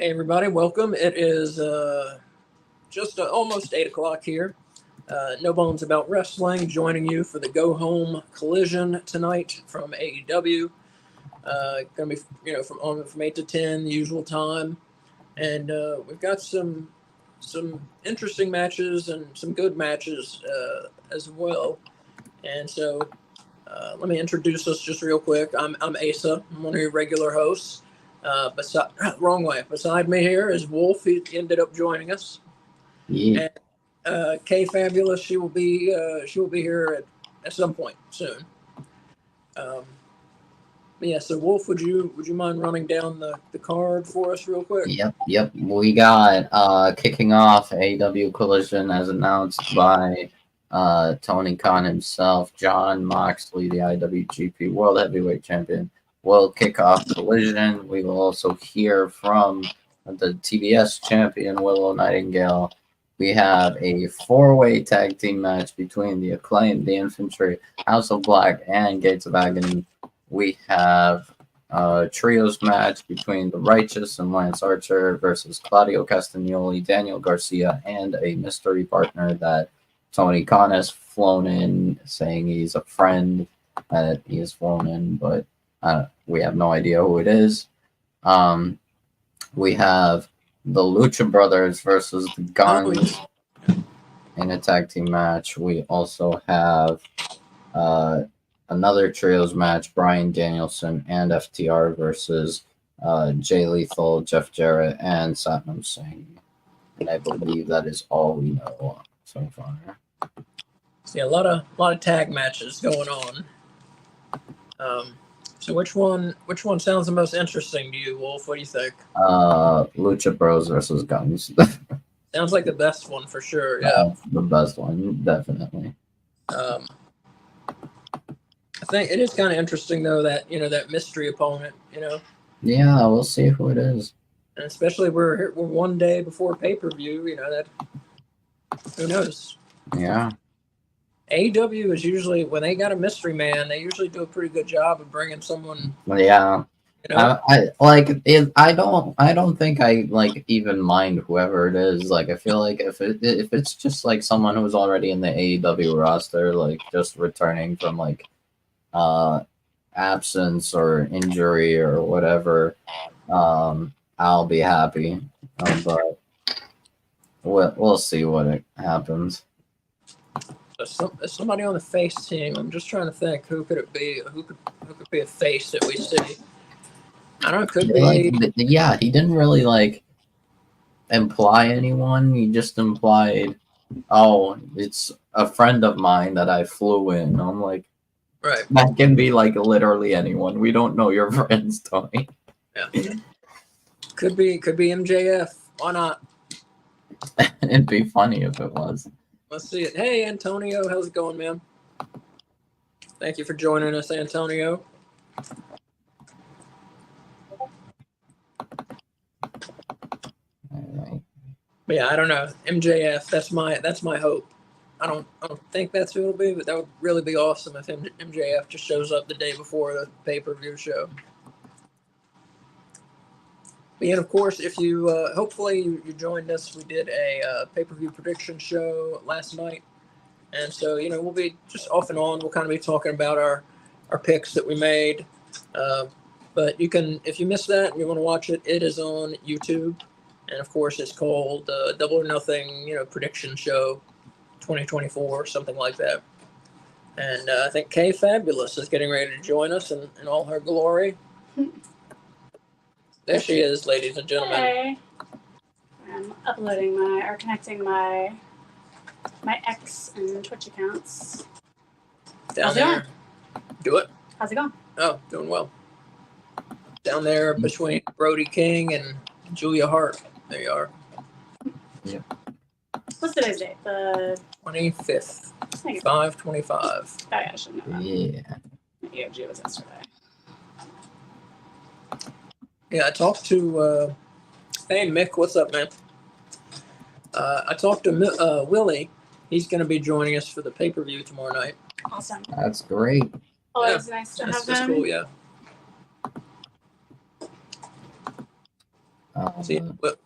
Hey everybody, welcome. It is just almost 8 o'clock here. No Bones About Wrestling joining you for the Go Home Collision tonight from AEW. Gonna be from 8 to 10 the usual time, and we've got some interesting matches and some good matches as well. And so let me introduce us just real quick. I'm Asa. I'm one of your regular hosts. Wrong way. Beside me here is Wolf. He ended up joining us. Yeah. And Kay Fabulous. She will be here at some point soon. Yeah. So Wolf, would you mind running down the card for us real quick? Yep. We got kicking off AEW Collision as announced by Tony Khan himself. John Moxley, the IWGP World Heavyweight Champion, will kick off Collision. We will also hear from the TBS champion Willow Nightingale. We have a four-way tag team match between the Acclaimed, the Infantry, House of Black, and Gates of Agony. We have a trios match between the Righteous and Lance Archer versus Claudio Castagnoli, Daniel Garcia, and a mystery partner that Tony Khan has flown in, saying he's a friend that he has flown in, but we have no idea who it is. We have the Lucha Brothers versus the Guns in a tag team match. We also have another trios match, Bryan Danielson and FTR versus Jay Lethal, Jeff Jarrett, and Satnam Singh. And I believe that is all we know so far. See a lot of tag matches going on. So which one sounds the most interesting to you, Wolf? What do you think? Lucha Bros versus Guns. Sounds like the best one for sure. Yeah, the best one, definitely. I think it is kind of interesting though that that mystery opponent. Yeah, we'll see who it is. And especially we're one day before pay-per-view. That who knows? Yeah. AEW is usually, when they got a mystery man, they usually do a pretty good job of bringing someone. Yeah. I don't think I like even mind whoever it is. Like I feel like if it's just like someone who's already in the AEW roster, like just returning from like absence or injury or whatever, I'll be happy. But we'll see what happens. Somebody on the face team. I'm just trying to think who could it be? Who could be a face that we see? I don't know. It could be. Yeah, he didn't really like imply anyone. He just implied, "Oh, it's a friend of mine that I flew in." I'm like, right. That can be like literally anyone. We don't know your friends, Tony. Yeah. Could be MJF. Why not? It'd be funny if it was. Let's see it. Hey, Antonio, how's it going, man? Thank you for joining us, Antonio. Right. But yeah, I don't know. MJF, that's my hope. I don't think that's who it'll be, but that would really be awesome if MJF just shows up the day before the pay-per-view show. But yeah, of course, if you hopefully you joined us, we did a pay-per-view prediction show last night, and so we'll be just off and on. We'll kind of be talking about our picks that we made. But you can, if you missed that and you want to watch it, it is on YouTube, and of course it's called Double or Nothing, prediction show 2024, something like that. And I think Kay Fabulous is getting ready to join us in all her glory. There she is, ladies and gentlemen. Hey. I'm connecting my X and Twitch accounts. Down there. Do it. How's it going? Oh, doing well. Down there between Brody King and Julia Hart. There you are. Yeah. What's today's date? The 25th. 5/25. Oh, yeah, I should know that. Yeah. EOG was yesterday. Yeah, I talked to, hey, Mick, what's up, man? I talked to Willie. He's going to be joining us for the pay-per-view tomorrow night. Awesome. That's great. Oh, yeah, it's nice to have that's him. Cool, yeah. See,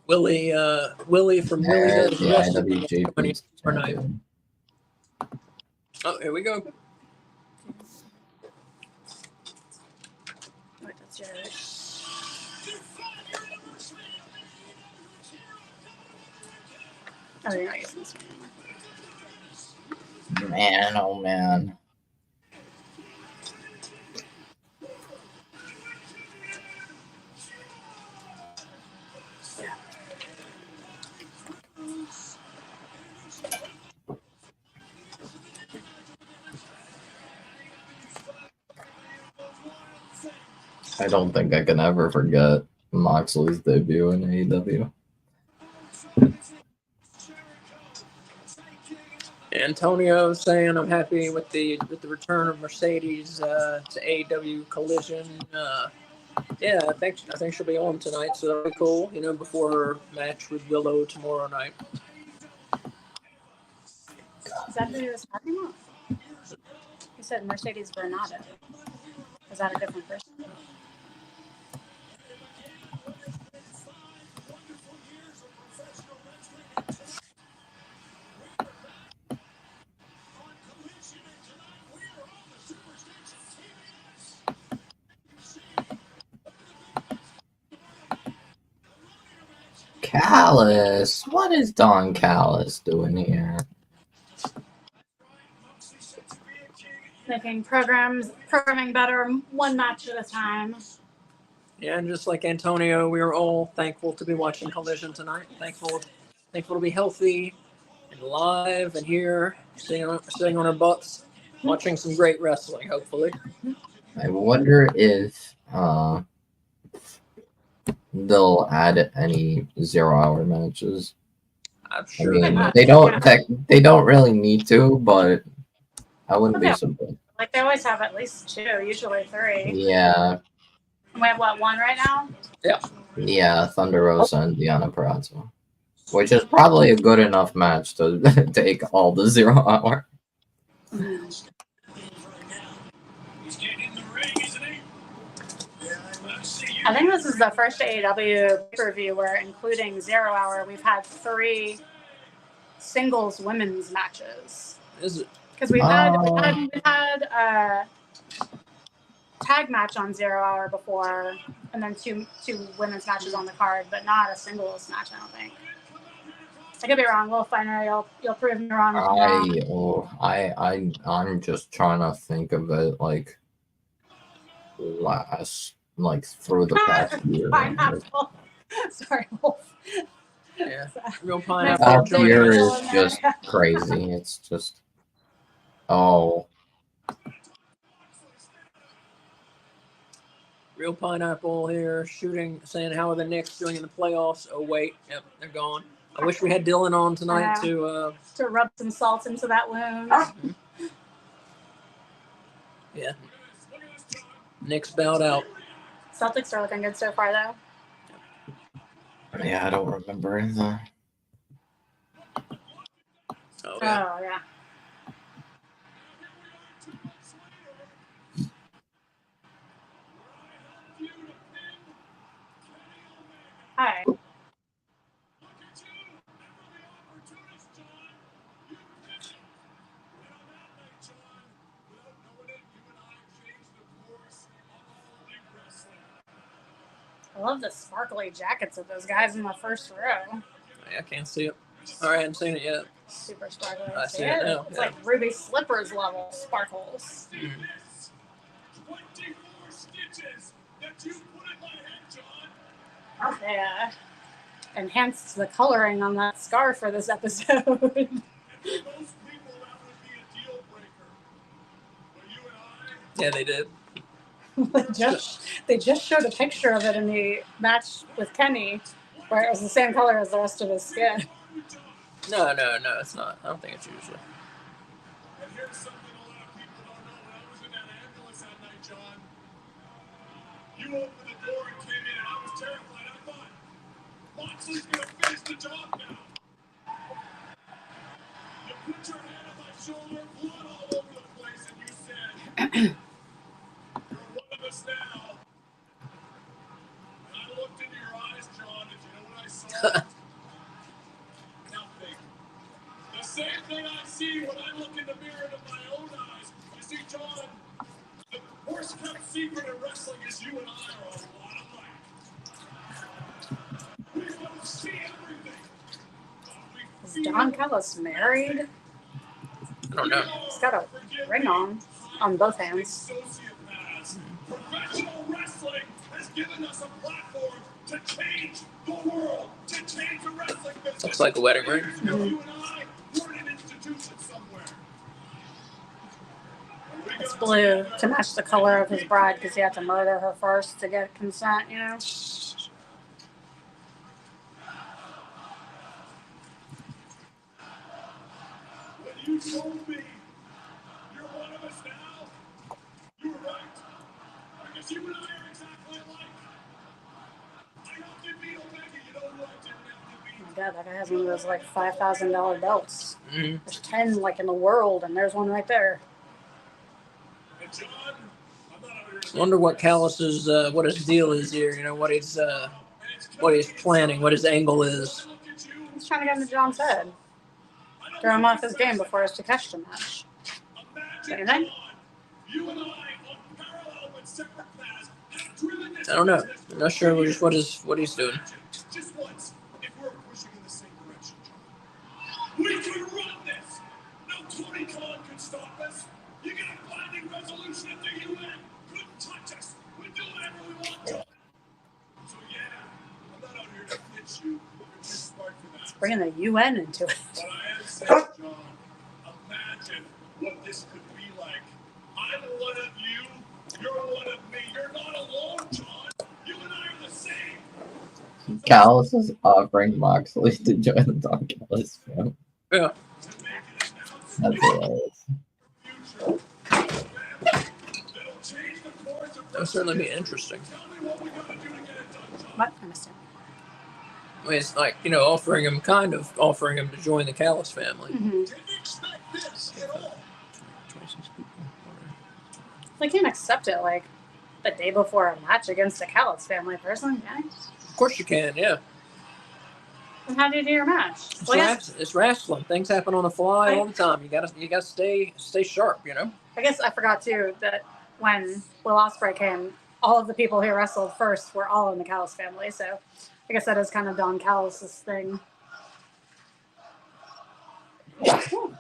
Willie from Willie There's Does the Wrestling IWGP tomorrow night. champion. Oh, here we go. Wait, that's yours. Oh, you're not using this one anymore. Man, oh man. I don't think I can ever forget Moxley's debut in AEW. Antonio saying I'm happy with the return of Mercedes to AEW Collision. Yeah, I think she'll be on tonight, so that'll be cool. You know, before her match with Willow tomorrow night. Is that who he was talking about? He said Mercedes Bernardo. Is that a different person? Callis, what is Don Callis doing here? Making programming better, one match at a time. Yeah, and just like Antonio, we are all thankful to be watching Collision tonight. Thankful to be healthy and live and here, sitting on our butts, watching some great wrestling. Hopefully. I wonder if they'll add any 0-hour matches. I'm I sure mean, they don't really need to, but I wouldn't be Okay. surprised. Like they always have at least 2, usually 3. Yeah, And we have what, 1 right now? yeah, Thunder Rosa and Deanna Purrazzo, which is probably a good enough match to take all the 0-hour. I think this is the first AEW pay-per-view where, including 0-hour, we've had 3 singles women's matches. Is it? Because we've had a tag match on 0-hour before, and then two women's matches on the card, but not a singles match. I don't think. I could be wrong. We'll find out. You'll prove me wrong. I'm just trying to think of it like through the past year. Pineapple. Sorry, Wolf. Yeah, real The pineapple. past joining year us. is just crazy. It's just Real pineapple here, saying how are the Knicks doing in the playoffs? Oh wait, yep, they're gone. I wish we had Dylan on tonight to rub some salt into that wound. Yeah. Knicks bowed out. Celtics are looking good so far, though. yeah, I don't remember the. Oh yeah. Oh yeah. Hi. I love the sparkly jackets of those guys in the first row. I can't see it. All right, I haven't seen it yet. Super sparkly. I see it now. It's like Ruby Slippers level sparkles. They enhanced the coloring on that scarf for this episode. Yeah, they did. They just showed a picture of it in the match with Kenny, where it was the same color as the rest of his skin. No, it's not. I don't think it's usually. And here's something a lot of people don't know. When I was in that ambulance that night, John, you opened the door and came in, and I was terrified. I thought, Moxley's going to finish the job now. You put your hand on my shoulder, blood all over the place, and you said, you're one of us now. And I looked into your eyes, John, and in the mirror of my own eyes. You see, John, the worst kept secret in wrestling is you and I are a lot alike. We want to see everything. Is Don Callis married? I don't know. He's got a ring on both hands. Sociopaths. Professional wrestling has given us a platform to change the world, to change the wrestling business. Looks like a wedding ring. You and I, we're an institution somewhere. It's blue to match the color of his bride because he had to murder her first to get consent, you know? When you told me you're one of us now, you were right. Because you and I are exactly alike. I often meet Omega, you know who I didn't have to meet. Oh my God, that guy has one of those like $5,000 belts. Mhm. There's 10 like in the world, and there's one right there. And John, I'm not over here. I wonder what Callis's what his deal is here. You know what he's planning, what his angle is. Look at you. He's trying to get into John's head. Throw him off his game before his Takeshita match. Imagine, Anything? John, you and I on parallel but separate paths have driven this I don't know. business I'm not sure what he's doing. Just once, if we're pushing in the same direction, John. We can run this. No Tony Khan can stop us. You get a binding resolution at the UN. Couldn't touch us. We do whatever we want, John. So yeah, I'm not out here to pitch you. You're too smart for that. Bringing the UN into it. But I am saying, John, imagine what this could be like. I'm one of you. You're one of me. You're not alone, John. You and I are the same. Callis is offering Moxley to join the Don Callis family. Yeah. To make an announcement That's hilarious. future. That'll change the course of That would certainly be interesting. Tell me what we gotta do to get it done, John. What? I missed it. I mean, it's like, offering him to join the Callis family. Mm-hmm. Didn't expect this at all. 26 people. They can't accept it like the day before a match against the Callis family person, can you? Of course you can, yeah. And how do you do your match? Well, I guess, It's wrestling. Things happen on the fly all the time. You gotta stay sharp, I guess I forgot too that when Will Ospreay came, all of the people who wrestled first were all in the Callis family. So I guess that is kind of Don Callis' thing. Cameron,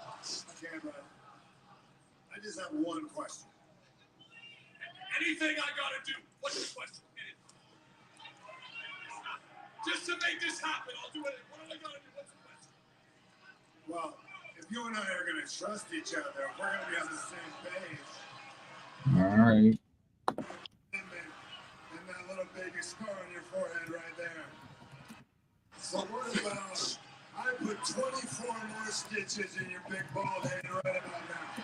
I just have one question. Anything I gotta do? What's your question? Just to make this happen, I'll do it. What do I gotta do? What's the question? Well, if you and I are gonna trust each other, if we're gonna be on the same page, Alright. and that little baby scar on your forehead right there. So what about I put 24 more stitches in your big bald head right about now?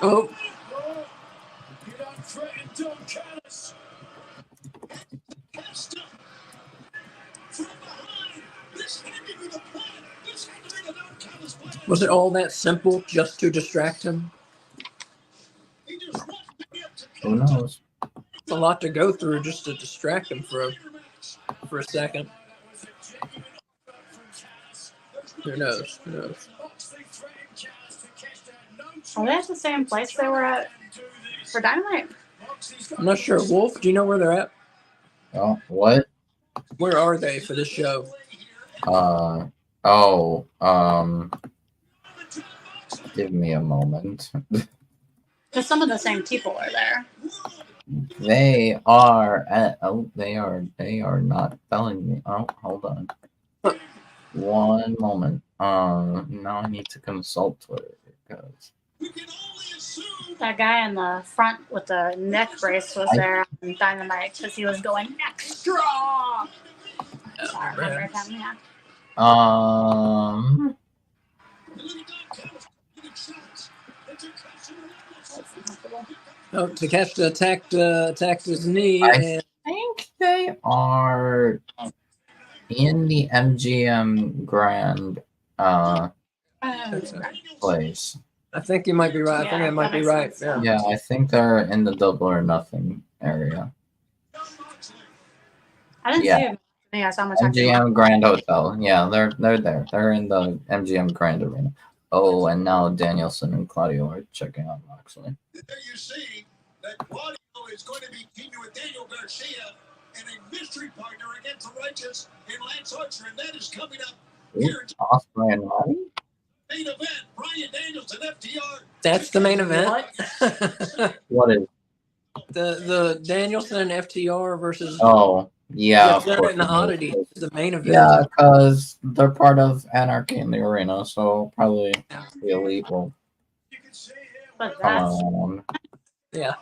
Oh, You're not threatening Don Callis. From behind, this had to be the plan. This had to be the Don Callis plan. was it all that simple just to distract him? He just wants to get to Who knows? It's a lot to go through just to distract him for a second. Who knows? Are they at the same place they were at for Dynamite? I'm not sure. Wolf, do you know where they're at? Oh, what? Where are they for this show? Give me a moment. Because some of the same people are there. They are they are not telling me. Oh, hold on. One moment. Now I need to consult Twitter because That guy in the front with the neck brace was there on Dynamite because he was going extra. Sorry, remember him, yeah. Oh, Takeshita attacked his knee. I think they are in the MGM Grand place. I think you might be right. I think Yeah, I might that be makes right. sense. Yeah. Yeah, I think they're in the Double or Nothing area. I didn't Yeah. see him Yeah, so much actually. MGM Grand Hotel. Yeah, they're there. They're in the MGM Grand Arena. Oh, and now Danielson and Claudio are checking out Moxley. There you see that Claudio is going to be teaming with Daniel Garcia and a mystery partner against the Righteous in Lance Archer, and that is coming up here in Osprey and Roddy? the main event. Brian Danielson, FTR. That's the main event. What is? the Danielson and FTR versus Oh, yeah. Of Jeff course and the it is. Oddity is the main event. Yeah, because they're part of Anarchy in the Arena, so probably the Elite will But come that's around. Yeah.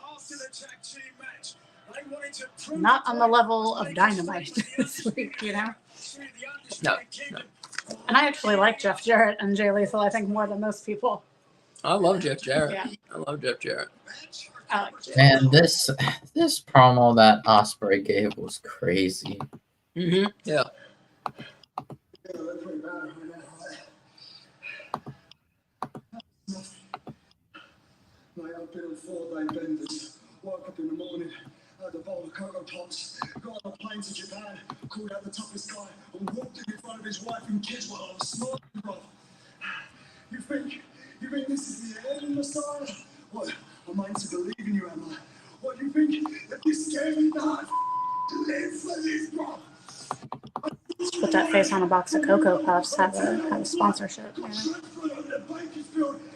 not on the level of Dynamite this week, you know? No. And I actually like Jeff Jarrett and Jay Lethal, I think, more than most people. I love Jeff Jarrett. Yeah. I love Jeff Jarrett. I like Jay. And this promo that Osprey gave was crazy. Mm-hmm. Yeah. I've been on 4-day benders. Woke up in the morning, had a bowl of Cocoa Pops, got on a plane to Japan, called out the toughest guy, and walked in front of his wife and kids while I was smiling, bro. You think this is the end, Messiah? What? I'm meant to believe in you, am I? What, you think that this game is not live for this, bro? Put that face on a box of Cocoa Puffs, have a sponsorship. You know?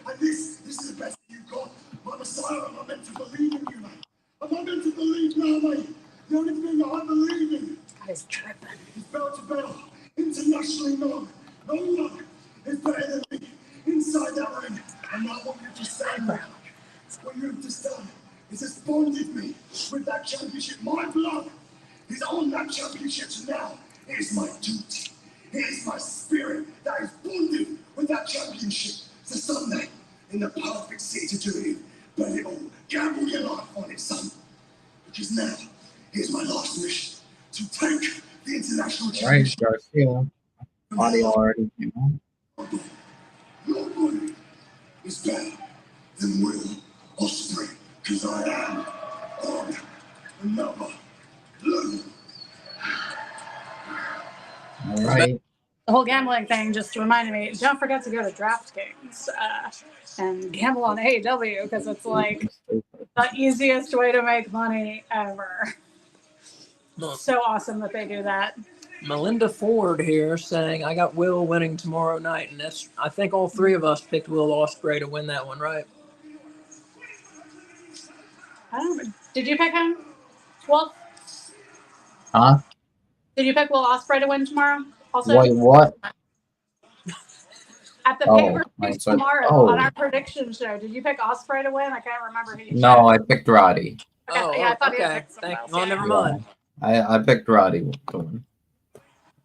And this is the best you got. My Messiah, am I meant to believe in you, mate? Am I meant to believe now, mate? The only thing that I believe in God, he's tripping. is bell to bell, internationally known. No one is better than me inside that ring. And I want you to stand there. What you have just done is just bonded me with that championship. My blood is on that championship, so now it is my duty. It is my spirit that is bonded with that championship. So Sunday, in the perfect city to do it, bet it all, gamble your life on it, son. Because now, here's my last mission, to take the international Right, championship. Garcia. Audio already came on. Nobody is better than Will Ospreay, because I am on another level. All right. The whole gambling thing just reminded me, don't forget to go to DraftKings and gamble on AEW because it's like the easiest way to make money ever. So awesome that they do that. Melinda Ford here saying, I got Will winning tomorrow night. And that's, I think all three of us picked Will Ospreay to win that one, right? I don't. Did you pick him? Well, Huh? did you pick Will Ospreay to win tomorrow? Also, Wait, what? at the Oh, paper I'm sorry. tomorrow Oh. on our prediction show, did you pick Ospreay to win? I can't remember who you No, chose. I picked Roddy. Okay, yeah, I thought you okay. picked someone else. Oh, Yeah. never mind. I picked Roddy to win.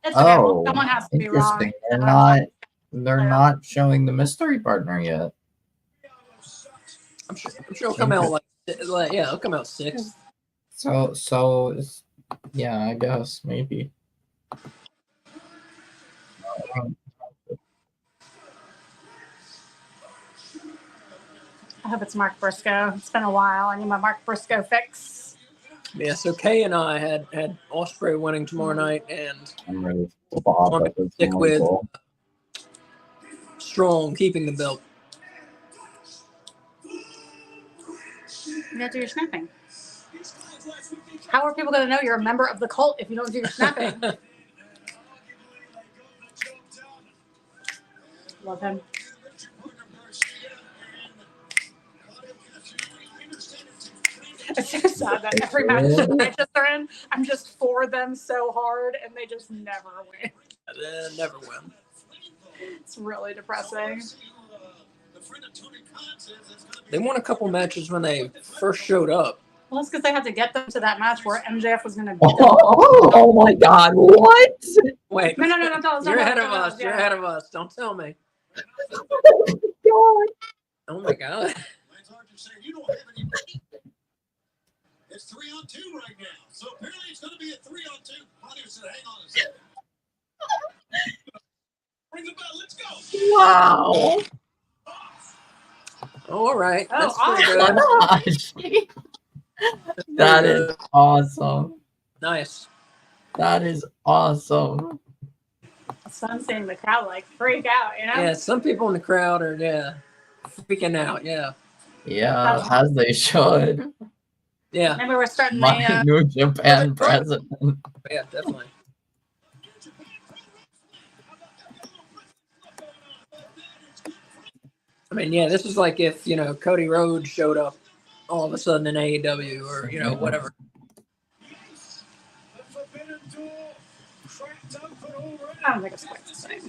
It's okay. Well, Oh, someone has to be wrong. interesting. They're not showing the mystery partner yet. I'm sure it'll come out yeah, it'll come out 6. So it's, yeah, I guess maybe. I hope it's Mark Briscoe. It's been a while. I need my Mark Briscoe fix. Yeah, so Kay and I had Ospreay winning tomorrow night, and I'm ready to Bob Want at this stick moment. with- Goal. Strong keeping the belt. You gotta do your snapping. How are people gonna know you're a member of the cult if you don't do your snapping? Love him. It's so sad that every match that the Righteous are in, I'm just for them so hard and they just never win. Never win. It's really depressing. They won a couple matches when they first showed up. Well, that's because they had to get them to that match where MJF was going to beat them. Oh my God! What? Wait, No, don't tell us. you're don't ahead tell of us. You're yeah. ahead of us. Don't tell me. God. Oh my God. It's 3-on-2 right now. So apparently it's going to be a 3-on-2. Claudio said, hang on a second. Ring the bell. Let's go. Wow! All right. Oh, That's pretty awesome. good. Gosh. That is awesome. Nice. That is awesome. It's fun seeing the crowd like freak out, you know? Yeah, some people in the crowd are freaking out. Yeah, Yeah, as they should. yeah, Maybe we're starting My New Japan Go ahead. president. yeah, definitely. I mean, yeah, this is like if Cody Rhodes showed up all of a sudden in AEW or whatever. The forbidden door cracked open already. I don't think it's quite the same.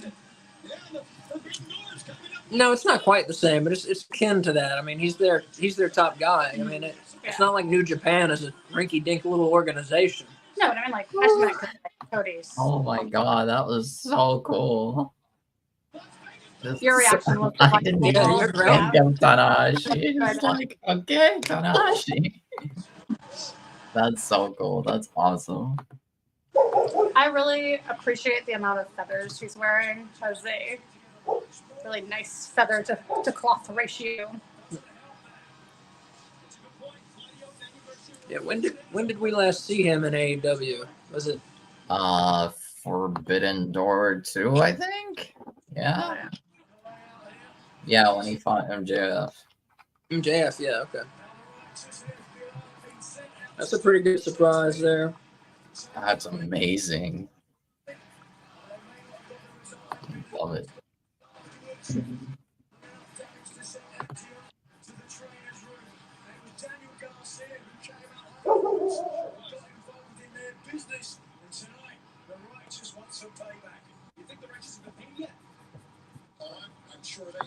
Yeah, the forbidden door is coming up. No, it's not quite the same, but it's akin to that. I mean, he's their top guy. I mean, it's not like New Japan is a rinky-dink little organization. No, but I mean, like, I just meant Cody's. Oh my god, that was so cool. Your reaction was I like, didn't Yeah, even you're think right. of Tanahashi. It's like, okay, Tanahashi. That's so cool. That's awesome. I really appreciate the amount of feathers she's wearing as a really nice feather to cloth ratio. Yeah, when did we last see him in AEW? Was it? Forbidden Door 2, I think? Yeah. Yeah, when he fought MJF. MJF? Yeah, okay. That's a pretty good surprise there. That's amazing. Love it.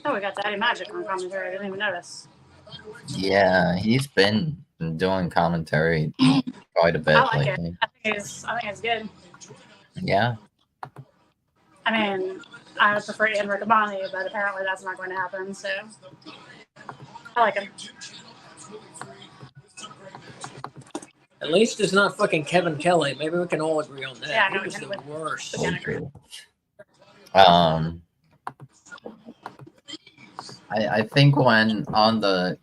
Oh, we got Daddy Magic on commentary. I didn't even notice. Yeah, he's been doing commentary quite a bit I like lately. it. I think it's good. Yeah. I mean, I would prefer Ian Riccaboni, but apparently that's not going to happen. So I like him. At least it's not fucking Kevin Kelly. Maybe we can all agree on that. Yeah, He no, was we the can. worst. We can agree. I think when on the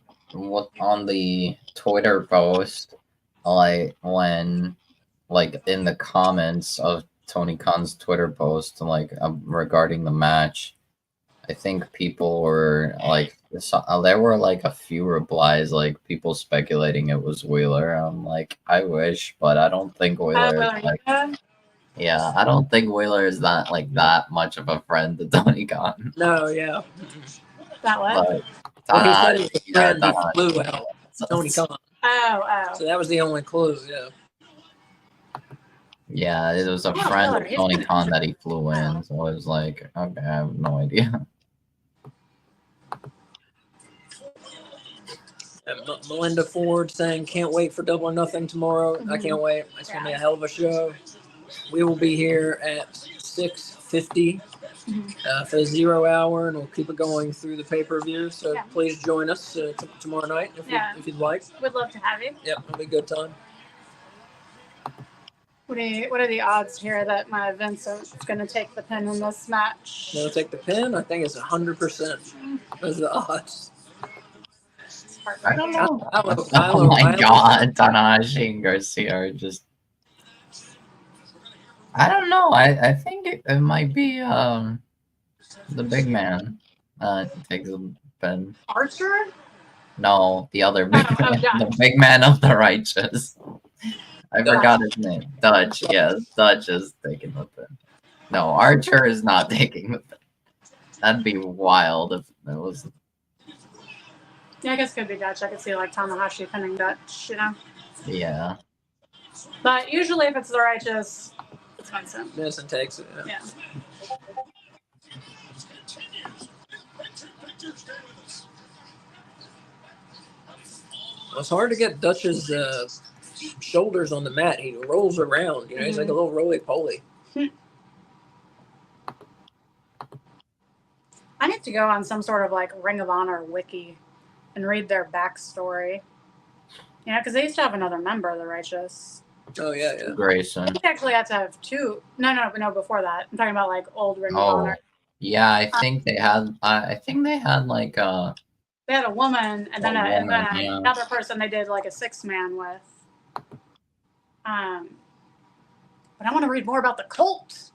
Twitter post, when in the comments of Tony Khan's Twitter post, regarding the match, I think people were there were a few replies, people speculating it was Wheeler. I'm like, I wish, but I don't think Wheeler is yeah, I don't think Wheeler is that much of a friend to Tony Khan. No, yeah. That what? Well, he said he was a friend who Tanahashi. flew out. Tony Khan. Oh. So that was the only clue, yeah. Yeah, it was a Yeah, friend Wheeler, of he's Tony good. Khan that he flew in, so I was like, okay, I have no idea. Melinda Ford saying, can't wait for Double or Nothing tomorrow. I can't wait. It's going to be a hell of a show. We will be here at 6:50 for the 0 hour, and we'll keep it going through the pay-per-view. So please join us tomorrow night if you'd like. We'd love to have you. Yep, it'll be a good time. What are the odds here that my Vincent's going to take the pin in this match? They'll take the pin. I think it's 100%. Those are the odds. I don't know. Kylo Oh my O'Reilly. god, Tanahashi and Garcia are just. I don't know. I think it might be the big man takes a pin. Archer? No, the other big man, Dutch. the big man of the righteous. I Dutch. forgot his name. Dutch, yes, Dutch is taking the pin. No, Archer is not taking the pin. That'd be wild if it was. Yeah, I guess it could be Dutch. I could see Tanahashi pinning Dutch, Yeah. But usually if it's the righteous, it's Vincent. Vincent takes it. Yeah. Well, it's hard to get Dutch's shoulders on the mat. He rolls around. He's like a little roly-poly. I need to go on some sort of Ring of Honor wiki and read their backstory. Because they used to have another member of the Righteous. Oh, yeah. Grayson. They actually had to have two. No, before that. I'm talking about old Ring of Honor. Yeah, I think they had. I think they had They had a woman and then another person they did a 6-man with. But I want to read more about the cult.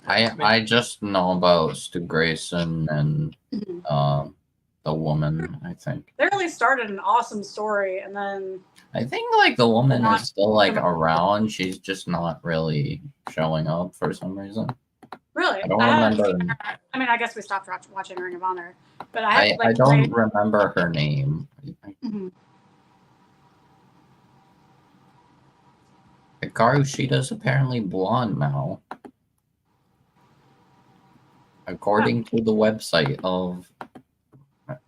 I just know about Stu Grayson and Mhm. the woman, I think. They really started an awesome story, and then I think like the woman Not- is still like around. She's just not really showing up for some reason. really, I don't haven't remember. seen her. I mean, I guess we stopped watching Ring of Honor, but I I don't remember her name. Mhm. Hikaru Shida's apparently blonde now. According to the website of,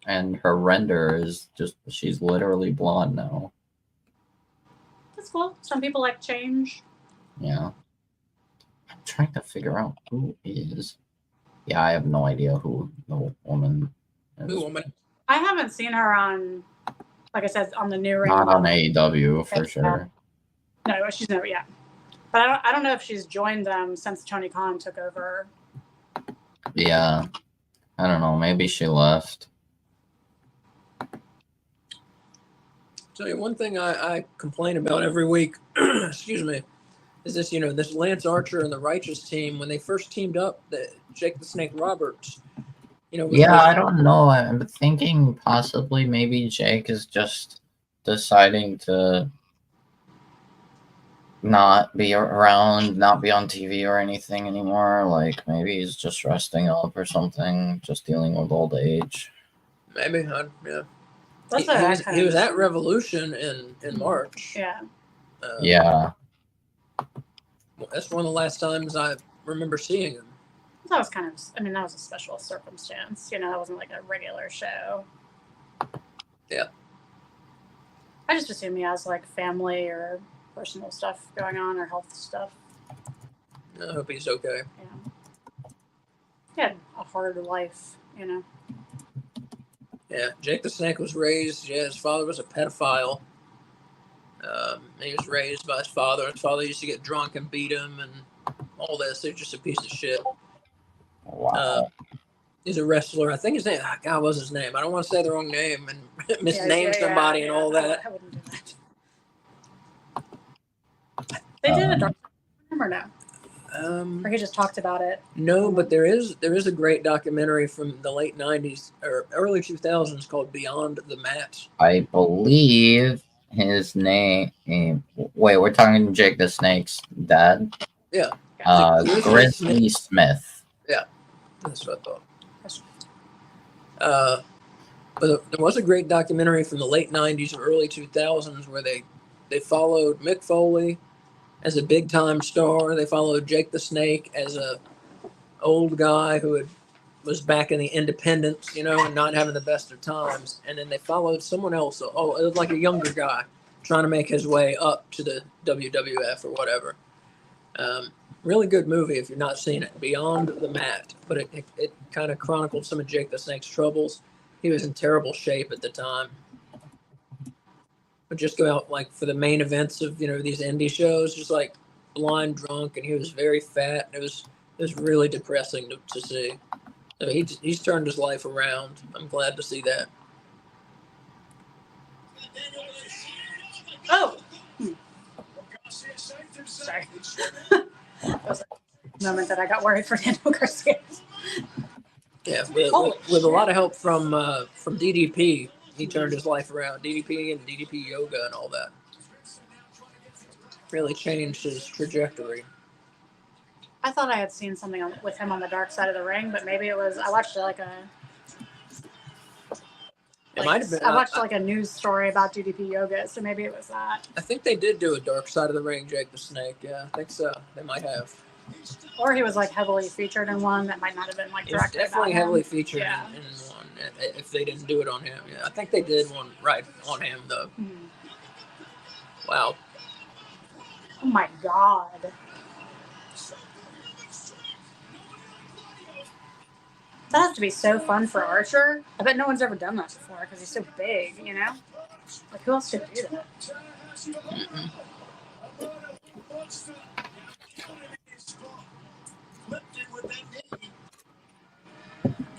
and her render is just, she's literally blonde now. That's cool. Some people like change. Yeah. I'm trying to figure out who is. Yeah, I have no idea who the woman is. Who woman? I haven't seen her on, like I said, on the new Ring Not of on Honor. AEW for sure. No, she's never yet. But I don't know if she's joined them since Tony Khan took over. Yeah. I don't know. Maybe she left. Tell you one thing I complain about every week, excuse me, is this, this Lance Archer and the Righteous team, when they first teamed up, Jake the Snake Roberts, was Yeah, like, I don't know. I'm thinking possibly maybe Jake is just deciding to not be around, not be on TV or anything anymore. Like maybe he's just resting up or something, just dealing with old age. maybe, yeah. That's He was at Revolution in March. Yeah. Yeah. That's one of the last times I remember seeing him. That was kind of, that was a special circumstance. That wasn't like a regular show. Yeah. I just assume he has like family or personal stuff going on or health stuff. I hope he's okay. Yeah. He had a hard life, Yeah, Jake the Snake was raised, his father was a pedophile. He was raised by his father. His father used to get drunk and beat him and all this. He's just a piece of shit. Wow. He's a wrestler. I think his name, God, was his name? I don't want to say the wrong name and misname somebody and all that. I wouldn't do that. They did a dark film or no? Or he just talked about it. No, but there is a great documentary from the late 90s or early 2000s called Beyond the Mat. I believe his name. Wait, we're talking Jake the Snake's dad? Yeah. Grizzly Smith. Yeah, that's what I thought. But there was a great documentary from the late 90s or early 2000s where they followed Mick Foley as a big time star. They followed Jake the Snake as a old guy who was back in the independents, and not having the best of times. And then they followed someone else. Oh, it was like a younger guy trying to make his way up to the WWF or whatever. Really good movie if you're not seeing it. Beyond the Mat, but it kind of chronicled some of Jake the Snake's troubles. He was in terrible shape at the time. But just go out like for the main events of these indie shows, just like blind drunk, and he was very fat. It was really depressing to see. So he's turned his life around. I'm glad to see that. Oh. Sorry. That was a moment that I got worried for Daniel Garcia. Yeah, with a lot of help from DDP, he turned his life around. DDP and DDP yoga and all that really changed his trajectory. I thought I had seen something with him on the dark side of the ring, but maybe it was. I watched like a. It might have been. I watched like a news story about DDP yoga, so maybe it was that. I think they did do a dark side of the ring, Jake the Snake. Yeah, I think so. They might have. Or he was like heavily featured in one that might not have been like directly. It's definitely heavily featured in one. If they didn't do it on him, yeah, I think they did one right on him though. Mm-hmm. Wow. Oh my God. That has to be so fun for Archer. I bet no one's ever done that before because he's so big, Like, who else could do that? Mm-mm.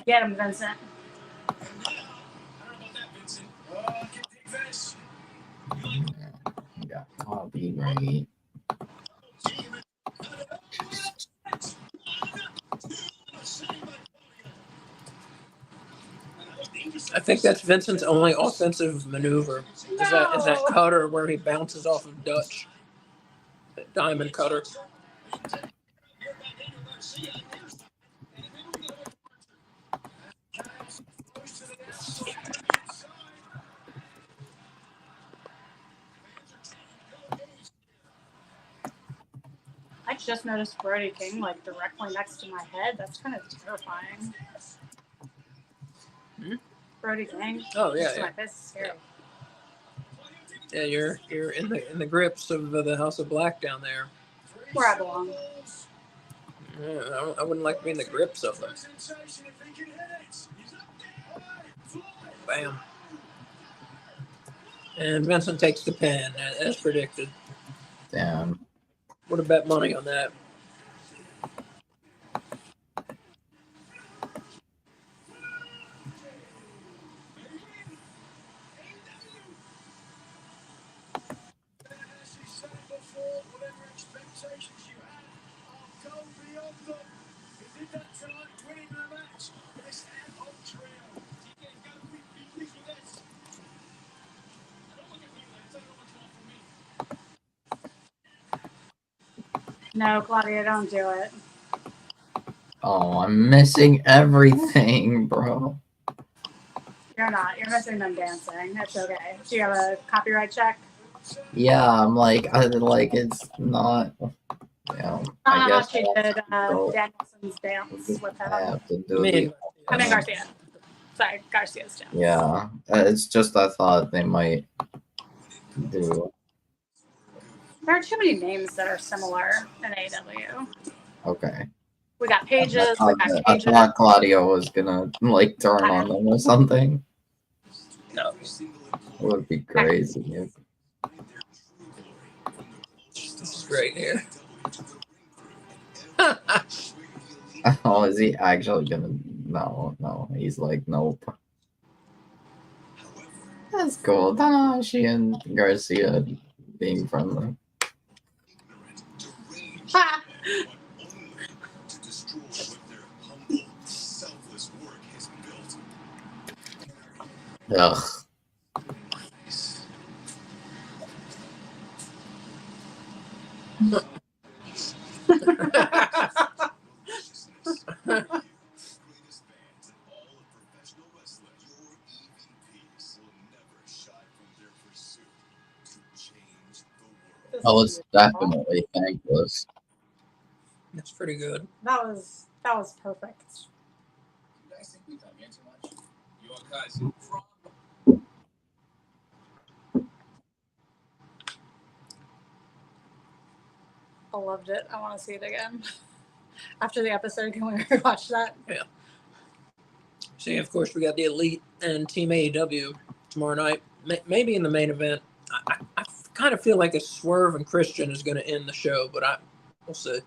Get him, Vincent. Yeah, copyright. think that's Vincent's only offensive maneuver. Is that cutter where he bounces off of Dutch? That diamond cutter. I just noticed Brody King like directly next to my head. That's kind of terrifying. Brody King. Oh yeah, next to yeah. my face is scary. Yeah, you're in the grips of the House of Black down there. Where I belong. Yeah, I wouldn't like to be in the grips of them. Bam. And Vincent takes the pin, as predicted. Damn. Would have bet money on that. No, Claudia, don't do it. Oh, I'm missing everything, bro. You're not. You're missing them dancing. That's okay. Do you have a copyright check? Yeah, I'm like, it's not. You know, I How guess she did so. Danielson's dance with I him. have to do the. I mean Garcia. Sorry, Garcia's dance. Yeah, it's just I thought they might do. There are too many names that are similar in AEW. Okay. We got Pages. I thought Claudio was gonna like turn on them or something. No. It would be crazy. If... This is great here. Oh, is he actually gonna? No. He's like, nope. That's cool. Tanahashi and Garcia being friendly. Ha! Ugh. Oh, it's definitely thankless. That's pretty good. That was perfect. You guys think we come in too much? You guys. I loved it. I want to see it again. After the episode, can we rewatch that? Yeah. See, of course, we got the Elite and Team AEW tomorrow night. Maybe in the main event. I kind of feel like a Swerve and Christian is going to end the show, but we'll see.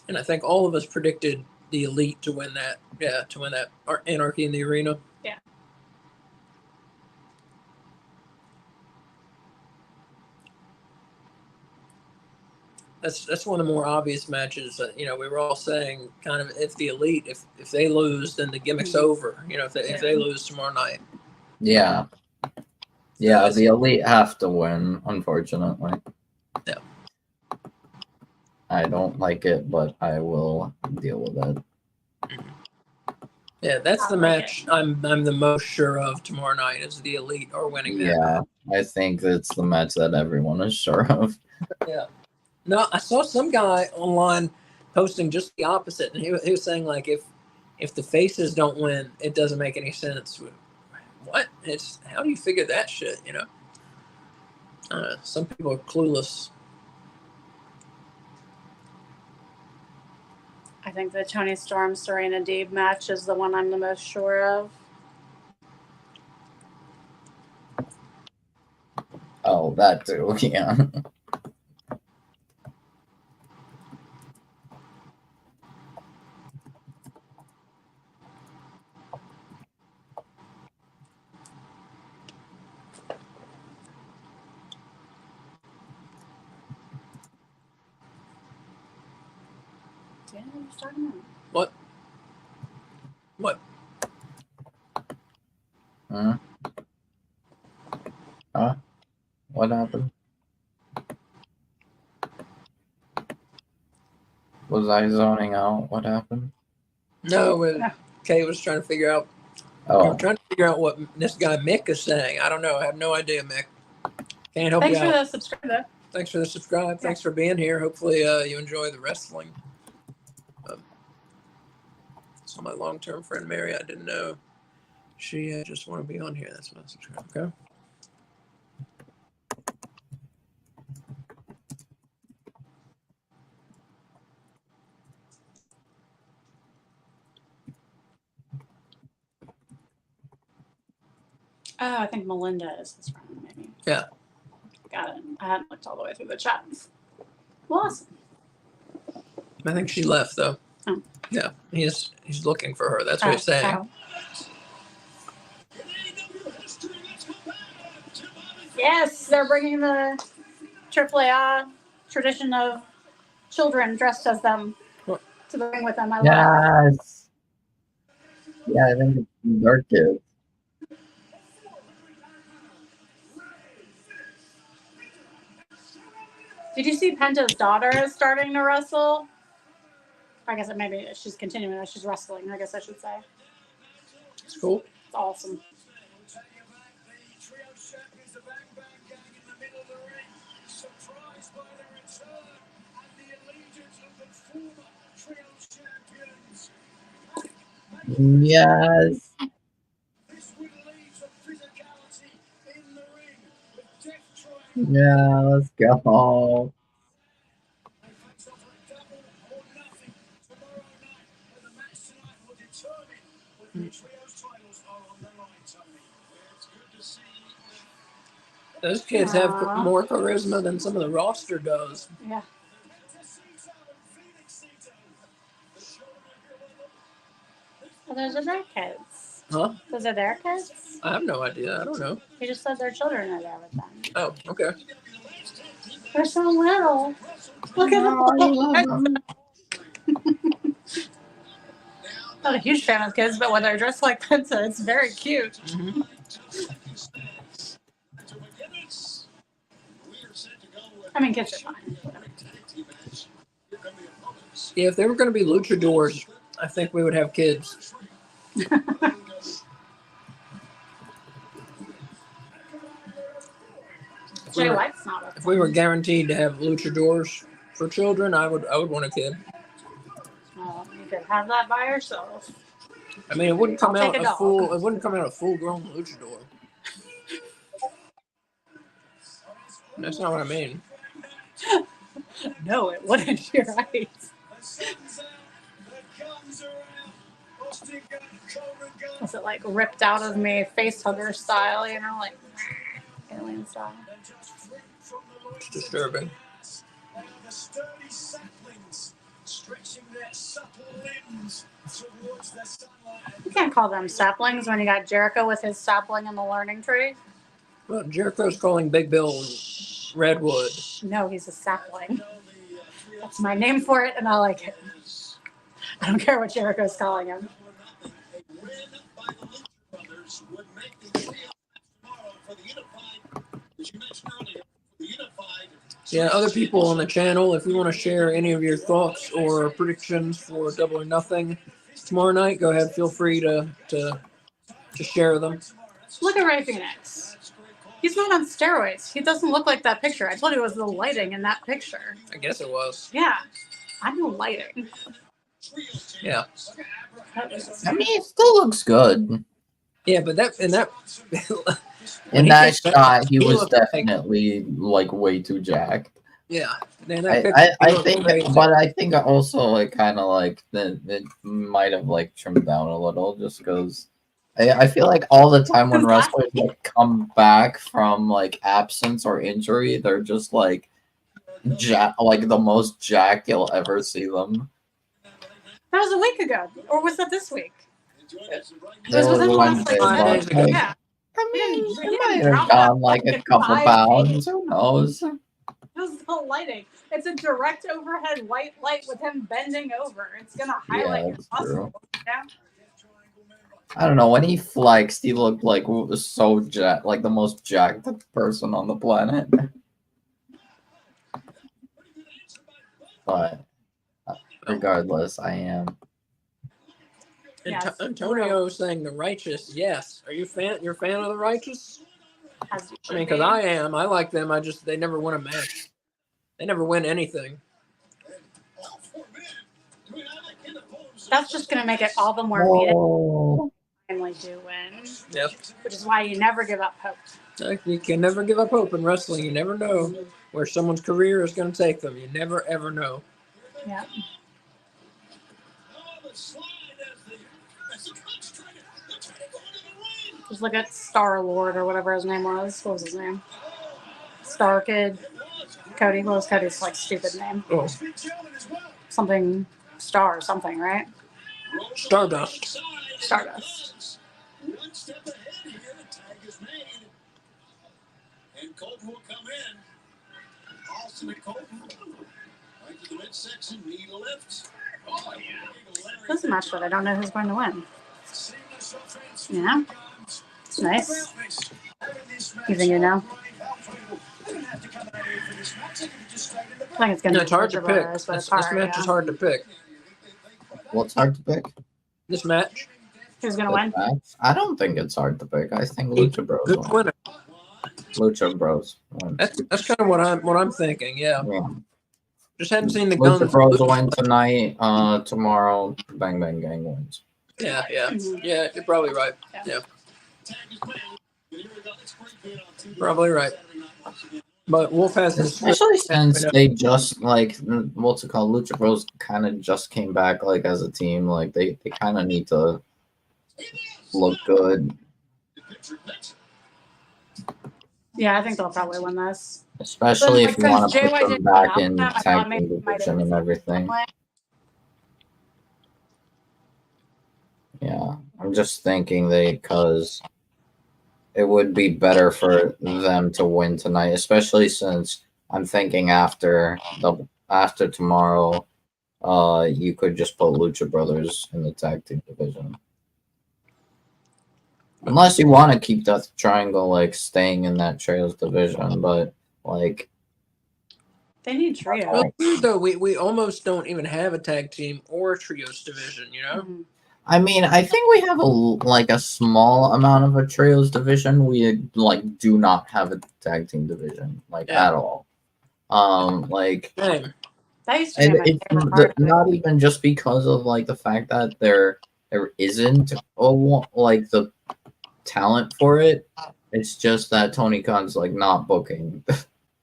And I think all of us predicted the Elite to win that. Yeah, to win that Anarchy in the Arena. Yeah. That's one of the more obvious matches. We were all saying kind of if the Elite, if they lose, then the gimmick's over. If they lose tomorrow night. Yeah. Yeah, the Elite have to win, unfortunately. Yeah. I don't like it, but I will deal with it. Yeah, that's the match I'm the most sure of tomorrow night is the Elite are winning that. Yeah, I think it's the match that everyone is sure of. Yeah. No, I saw some guy online posting just the opposite, and he was saying like if the faces don't win, it doesn't make any sense. What? How do you figure that shit? Some people are clueless. I think the Tony Storm Serena Deeb match is the one I'm the most sure of. Oh, that too, yeah. Yeah, what are you talking about? What? What happened? Was I zoning out? What happened? No, Kay was trying to figure out. Oh, I'm trying to figure out what this guy Mick is saying. I don't know. I have no idea, Mick. Can't help Thanks you for out. the subscribe. Thanks for the subscribe. Thanks for being here. Hopefully, you enjoy the wrestling. So my long-term friend Mary, I didn't know. She just want to be on here. That's why I subscribe. Okay. Oh, I think Melinda is his friend, maybe. Yeah. Got it. I hadn't looked all the way through the chats. Well, awesome. I think she left though. Oh. Yeah, he's looking for her. That's what he's saying. Oh. Yes, they're bringing the AAA tradition of children dressed as them What? to the ring with them. I love it. yes. Yeah, I think it's Dark Kids. Did you see Penta's daughter is starting to wrestle? I guess maybe she's continuing. She's wrestling, I guess I should say. It's cool. It's awesome. Yes. Yeah, let's go. Those kids have Aww. more charisma than some of the roster does. Yeah. Well, those are their kids. Huh? Those are their kids? I have no idea. I don't know. You just said their children are there with them. Oh, okay. They're so little. Look at them. Not a huge fan of kids, but when they're dressed like Penta, it's very cute. Mm-hmm. I mean, kids are fine. Yeah, if they were going to be luchadors, I think we would have kids. Jay White's not with If we were guaranteed to have luchadors for children, I would want a kid. Well, you could have that by yourself. I mean, it wouldn't come I'll out take a a dog. full. It wouldn't come out a full-grown luchador. That's not what I mean. No, it wouldn't. You're right. Was it like ripped out of me, face hugger style, you know, like alien style? It's disturbing. You can't call them saplings when you got Jericho with his sapling in the learning tree. Well, Jericho's calling Big Bill Redwood. No, he's a sapling. That's my name for it, and I like it. I don't care what Jericho's calling him. Yeah, other people on the channel, if you want to share any of your thoughts or predictions for Double or Nothing tomorrow night, go ahead. Feel free to share them. Look at Ray Phoenix. He's not on steroids. He doesn't look like that picture. I told you it was the lighting in that picture. I guess it was. Yeah, I know lighting. Yeah. I mean, it still looks good. Yeah, but In When he that came shot, back, he he was looked like- definitely like way too jacked. yeah. Man, I think, but I think also like kind of like it might have like trimmed down a little just because I feel like all the time when wrestlers like come back from like absence or injury, they're just like like the most jacked you'll ever see them. That was a week ago, or was that this week? It was within the last, Wednesday, like, 5 days but, ago. like, Yeah. I mean, He it didn't might have drop gone that like a fucking couple 5 pounds. days. Who knows? It was the lighting. It's a direct overhead white light with him bending over. It's gonna highlight Yeah, your that's muscle. true. Yeah? I don't know. When he flexed, he looked like so jacked, like the most jacked person on the planet. But regardless, I am. Yes. Antonio saying the Righteous. Yes. Are you you're a fan of the Righteous? As you I mean, should because be. I am. I like them. They never win a match. They never win anything. That's just going to make it all the more beatable. Oh. Finally do win. Yep. Which is why you never give up hope. You can never give up hope in wrestling. You never know where someone's career is going to take them. You never, ever know. Yeah. Just look at Star Lord or whatever his name was. What was his name? Star Kid. Cody. What was Cody's like stupid name? Oh, Something Star something, right? Stardust. Stardust. One step ahead here, the tag is made. And Colton will come in. Austin and Colton. Right to the midsection, knee lift. Oh, yeah. This is a match that I don't know who's going to win. Yeah. It's nice. You think you know? I think it's going to be It's hard to Lucha pick. Brothers, but This it's hard, match yeah. is hard to pick. What's hard to pick? This match. Who's going to win? I don't think it's hard to pick. I think Lucha Bros Good win. winner. Lucha Bros win. That's kind of what I'm thinking. Yeah. Yeah. Just hadn't seen the Lucha guns. Bros win tonight. Tomorrow, Bang Bang Gang wins. Yeah. Mhm. Yeah. You're probably right. Yeah. Yeah. Probably right. But Wolf has his. Especially since they just like what's it called? Lucha Bros kind of just came back like as a team. Like they kind of need to look good. Yeah, I think they'll probably win this. Especially But, if you want to since put JY them didn't back come in out, I tag thought team maybe it might have division and everything. won. Yeah, I'm just thinking because it would be better for them to win tonight, especially since I'm thinking after tomorrow, you could just put Lucha Brothers in the tag team division. Unless you want to keep Death Triangle like staying in that Trios division, but like They need trio. Well, weird though, we almost don't even have a tag team or a trios division. You know. Mhm. I mean, I think we have a small amount of a trios division. We like do not have a tag team division at all. Like Same. That used to be my it's favorite part of it. not even just because of like the fact that there isn't like the talent for it. It's just that Tony Khan's like not booking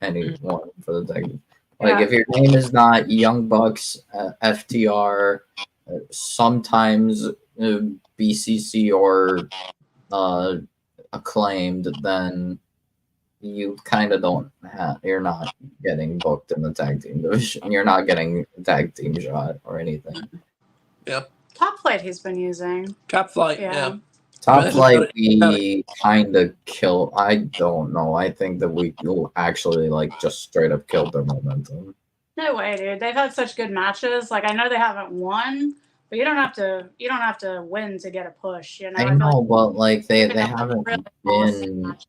anyone for the tag. Like if your name is not Young Bucks, FTR, sometimes BCC or Acclaimed, then you kind of don't have. You're not getting booked in the tag team division. You're not getting a tag team shot or anything. Yeah. Top Flight he's been using. Top Flight. Yeah. Yeah. Top Flight, we kind of kill. I don't know. I think that we will actually like just straight up killed their momentum. No way, dude. They've had such good matches. Like I know they haven't won, but you don't have to win to get a push. You know. I feel know, like but like they they've had haven't really awesome been matches.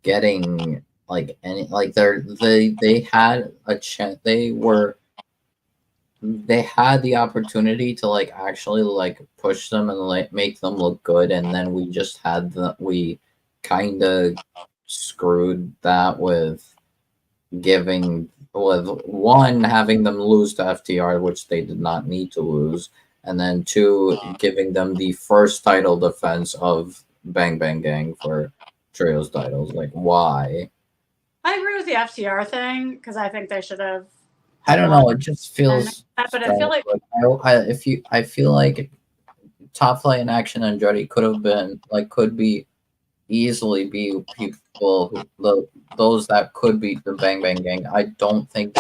getting like any like they had a chance. They had the opportunity to like actually like push them and like make them look good, and then we kind of screwed that with having them lose to FTR, which they did not need to lose, and then 2 giving them the first title defense of Bang Bang Gang for trios titles. Like why? I agree with the FTR thing because I think they should have. I don't know. It just feels. But I feel like I feel like Top Flight and Action and Andretti could easily be people those that could beat the Bang Bang Gang. I don't think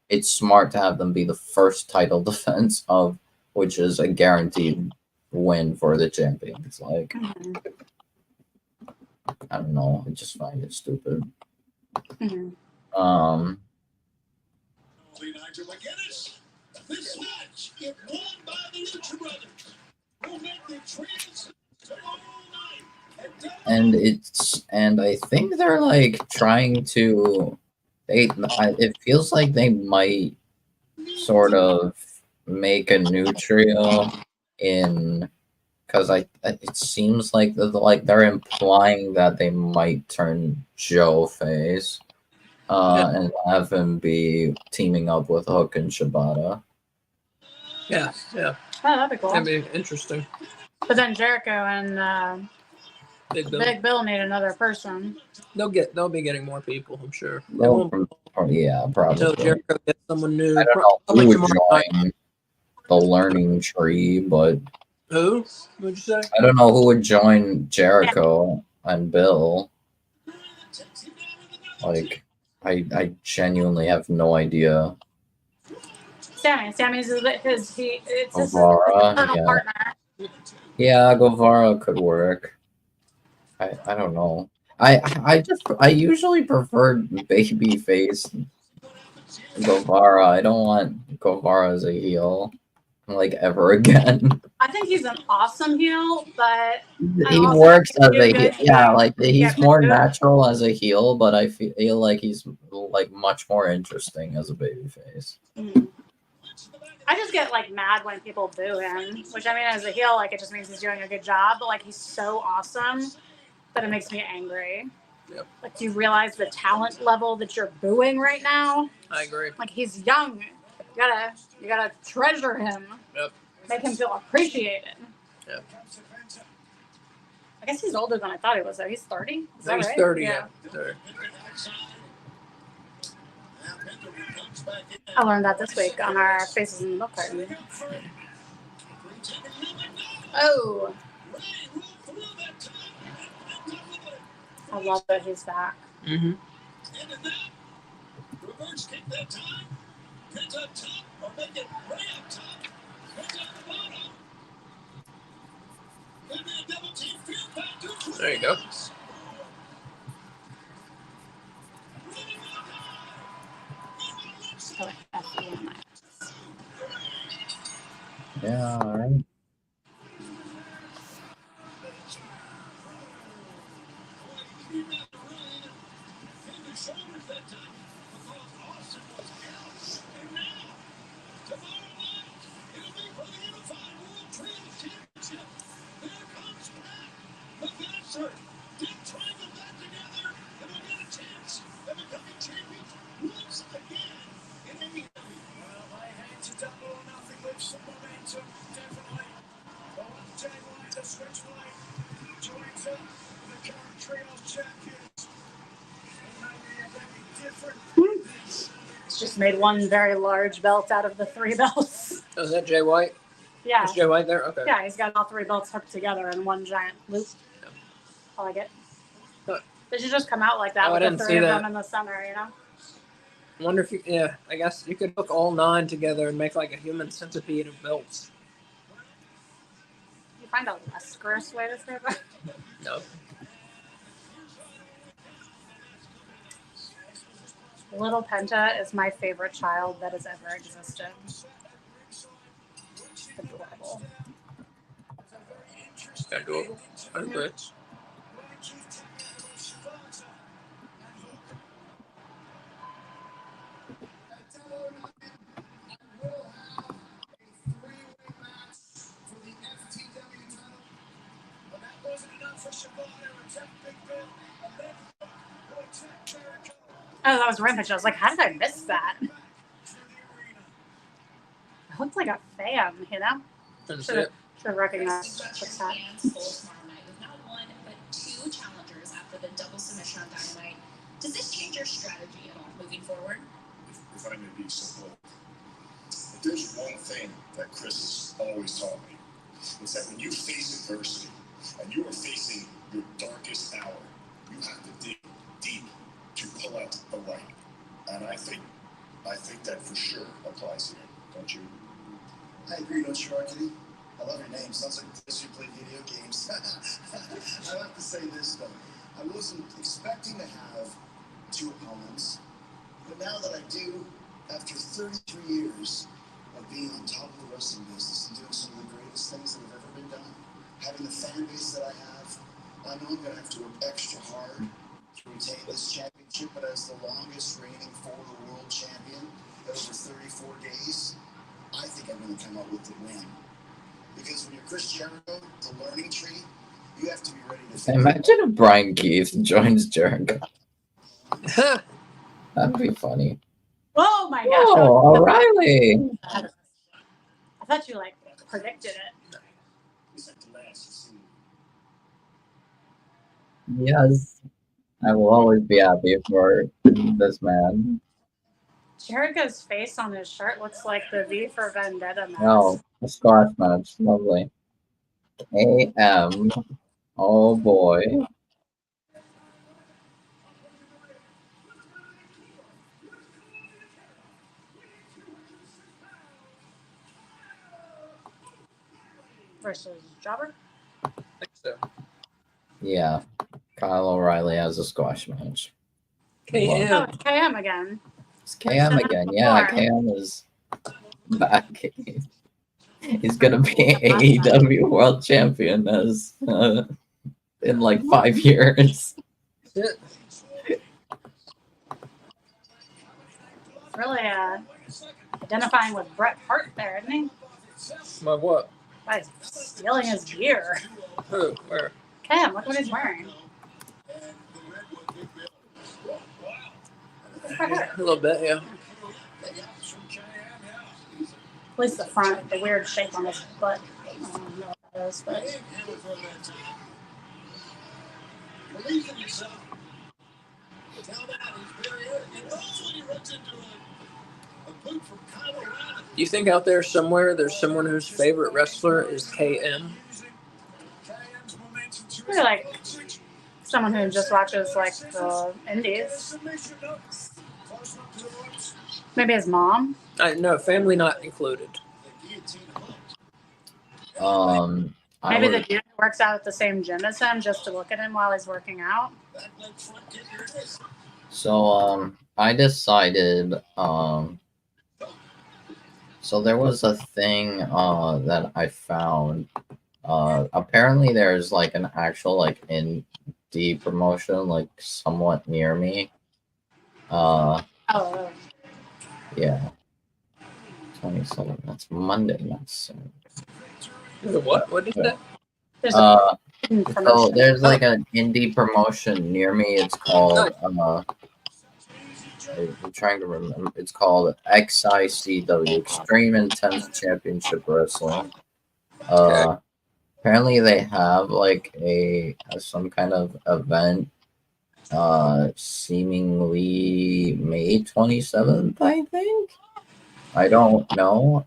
it's smart to have them be the first title defense of which is a guaranteed win for the champions. Like I don't know. I just find it stupid. Nigel McGuinness. This match is won by the Lucha Brothers, who make the trans and I think they're like trying to. It feels like they might sort of make a new trio in because it seems like they're implying that they might turn Joe face and have him be teaming up with Hook and Shibata. Yeah. Oh, that'd be cool. That'd be interesting. But then Jericho and Big Bill. Big Bill need another person. They'll be getting more people, I'm sure. Yeah, probably. Until Jericho gets someone new. I don't know who would join the learning tree, but who? What'd you say? I don't know who would join Jericho and Bill. Like, I genuinely have no idea. Sammy's it's his Guevara, partner. Yeah, Guevara could work. I don't know. I usually preferred babyface Guevara. I don't want Guevara as a heel, like, ever again. I think he's an awesome heel, but he works as a heel. Yeah, like he's more natural as a heel, but I feel like he's like much more interesting as a babyface. I just get like mad when people boo him, which I mean, as a heel, like it just means he's doing a good job. But like he's so awesome that it makes me angry. Yep. Like, do you realize the talent level that you're booing right now? I agree. Like he's young. You gotta treasure him. Yep. Make him feel appreciated. Yep. I guess he's older than I thought he was. Though he's 30. Is that he's right? 30. Yeah. 30. I learned that this week on our Faces in the Milk Carton. Oh. I love that he's back. Mm-hmm. There you go. Yeah, all right. Just made one very large belt out of the 3 belts. Oh, is that Jay White? Yeah. Is Jay White there? Okay. Yeah, he's got all 3 belts hooked together in one giant loop. Yeah. I like it. But, they should just come out like that with the 3 of them in the center, you know? I wonder if you, I guess you could hook all 9 together and make like a human centipede of belts. You find a less gross way to say that? No. Little Penta is my favorite child that has ever existed. Adorable. Adorable. I agree. Oh, that was Rampage. I was like, how did I miss that? It looked like a fan, you know? Should have recognized that. Not one, but 2 challengers after the double submission on Dynamite. Does this change your strategy at all moving forward? If I may be so bold. If there's one thing that Chris has always taught me, it's that when you face adversity and you are facing your darkest hour, you have to dig deep to pull out the light. And I think that for sure applies here, don't you? I agree, don't you, Arkady? I love your name. Sounds like you play video games. I have to say this, though. I wasn't expecting to have 2 opponents, but now that I do, after 33 years of being on top of the wrestling business and doing some of the greatest things that have ever been done, having the fan base that I have, I know I'm going to have to work extra hard to retain this championship, but as the longest reigning former world champion at over 34 days, I think I'm going to come up with the win. Because when you're Chris Jericho, the learning tree, you have to be ready to figure Imagine if Brian Keith joins Jericho. Huh. That'd be funny. Oh my gosh. Oh, O'Reilly. I thought you like predicted it. Yes. I will always be happy for this man. Jericho's face on his shirt looks like the V for Vendetta mask. Oh, a squash match. Lovely. AM. Oh boy. Versus Jobber. I think so. Yeah. Kyle O'Reilly has a squash match. KM. Oh, it's KM again. It's KM again. Yeah, KM is back. He's gonna be AEW World Champion as in like 5 years. That's it. Really identifying with Bret Hart there, isn't he? My what? By stealing his gear. Who? Where? KM, look what he's wearing. A little bit, yeah. At least the front, the weird shape on his butt. I don't know what that is, but Believe in yourself. Tell that he's very good. He knows when he runs into a boot from Kyle O'Reilly. Do you think out there somewhere there's someone whose favorite wrestler is KM? maybe like someone who just watches like the indies. Maybe his mom. No, family not included. Maybe the dude who works out at the same gym as him just to look at him while he's working out. So I decided so there was a thing that I found. Apparently there's like an actual like indie promotion like somewhat near me. Oh. Yeah. 27. That's Monday, not Sunday. What? What did that? There's So there's like an indie promotion near me. It's called I'm trying to remember. It's called XICW, Extreme Intense Championship Wrestling. Apparently they have like some kind of event seemingly May 27th, I think. I don't know.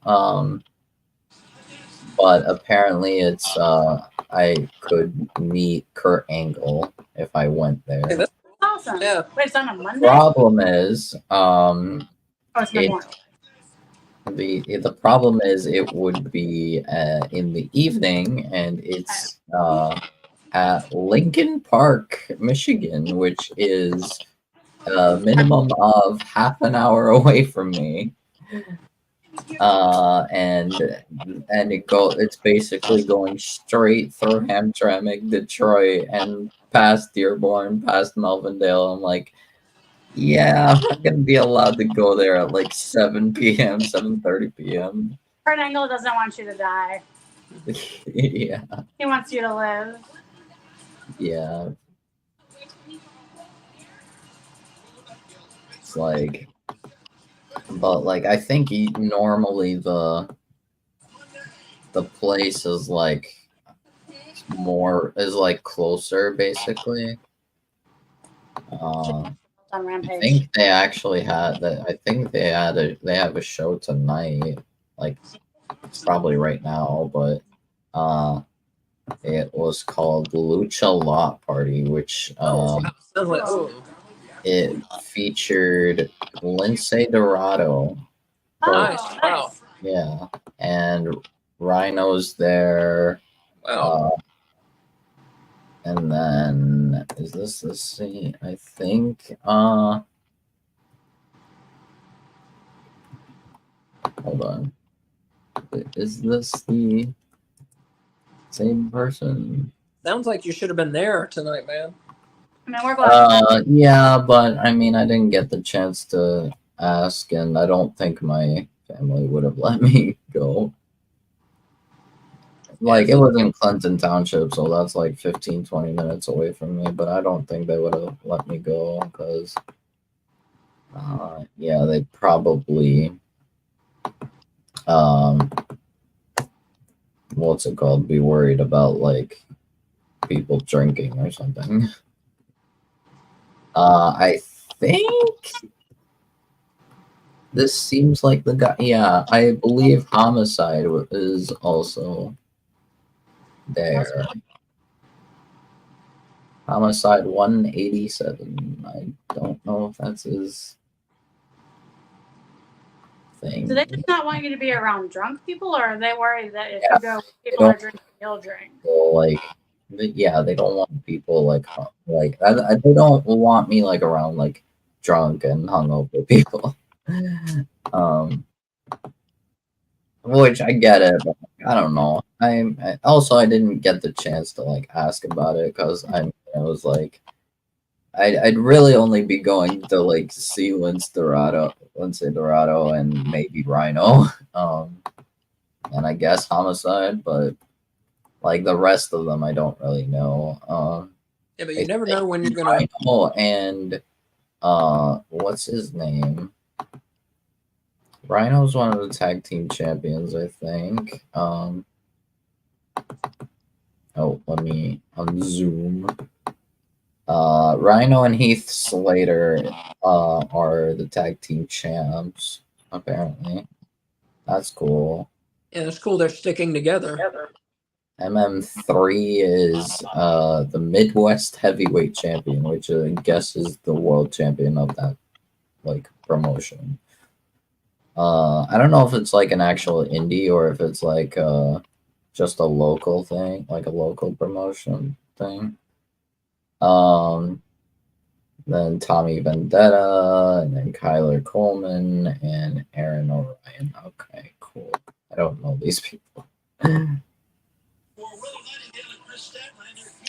But apparently it's I could meet Kurt Angle if I went there. Hey, that's awesome. Yeah. Wait, it's on a Monday? Problem is, It's Memorial. the problem is it would be in the evening, and it's at Lincoln Park, Michigan, which is a minimum of half an hour away from me. And it's basically going straight through Hamtramck, Detroit, and past Dearborn, past Melvindale. I'm like, yeah, I'm not gonna be allowed to go there at like 7 p.m., 7:30 p.m. Kurt Angle doesn't want you to die. Yeah. He wants you to live. Yeah. It's like, but like I think normally the place is like closer basically. On Rampage. I think they actually had that. I think they have a show tonight. Like it's probably right now, but it was called Lucha Lot Party, which it featured Lindsay Dorado. Nice. Wow. Yeah, and Rhino's there. Wow. And then is this the same? I think. Hold on. Is this the same person? Sounds like you should have been there tonight, man. I mean, we're glad. Yeah, but I mean, I didn't get the chance to ask, and I don't think my family would have let me go. Like, it was in Clinton Township, so that's like 15, 20 minutes away from me, but I don't think they would have let me go because, yeah, they'd probably, what's it called, be worried about, like, people drinking or something. I think this seems like the guy, yeah, I believe Homicide is also there. Homicide 187. I don't know if that's his thing. Do they just not want you to be around drunk people, or are they worried that if you go, people are drinking, you'll drink? Like, yeah, they don't want people like they don't want me like around like drunk and hungover people. Which I get it, but I don't know. I also I didn't get the chance to like ask about it because I was like I'd really only be going to like see Lince Dorado, and maybe Rhino, and I guess Homicide, but like the rest of them I don't really know. Yeah, but you never know when you're gonna. Rhino and what's his name? Rhino's one of the tag team champions, I think. Oh, let me unzoom. Rhino and Heath Slater are the tag team champs, apparently. That's cool. Yeah, it's cool they're sticking together. MM3 is the Midwest Heavyweight Champion, which I guess is the world champion of that like promotion. I don't know if it's like an actual indie or if it's like just a local thing, like a local promotion thing. Then Tommy Vendetta, and then Kyler Coleman, and Aaron O'Ryan. Okay, cool. I don't know these people.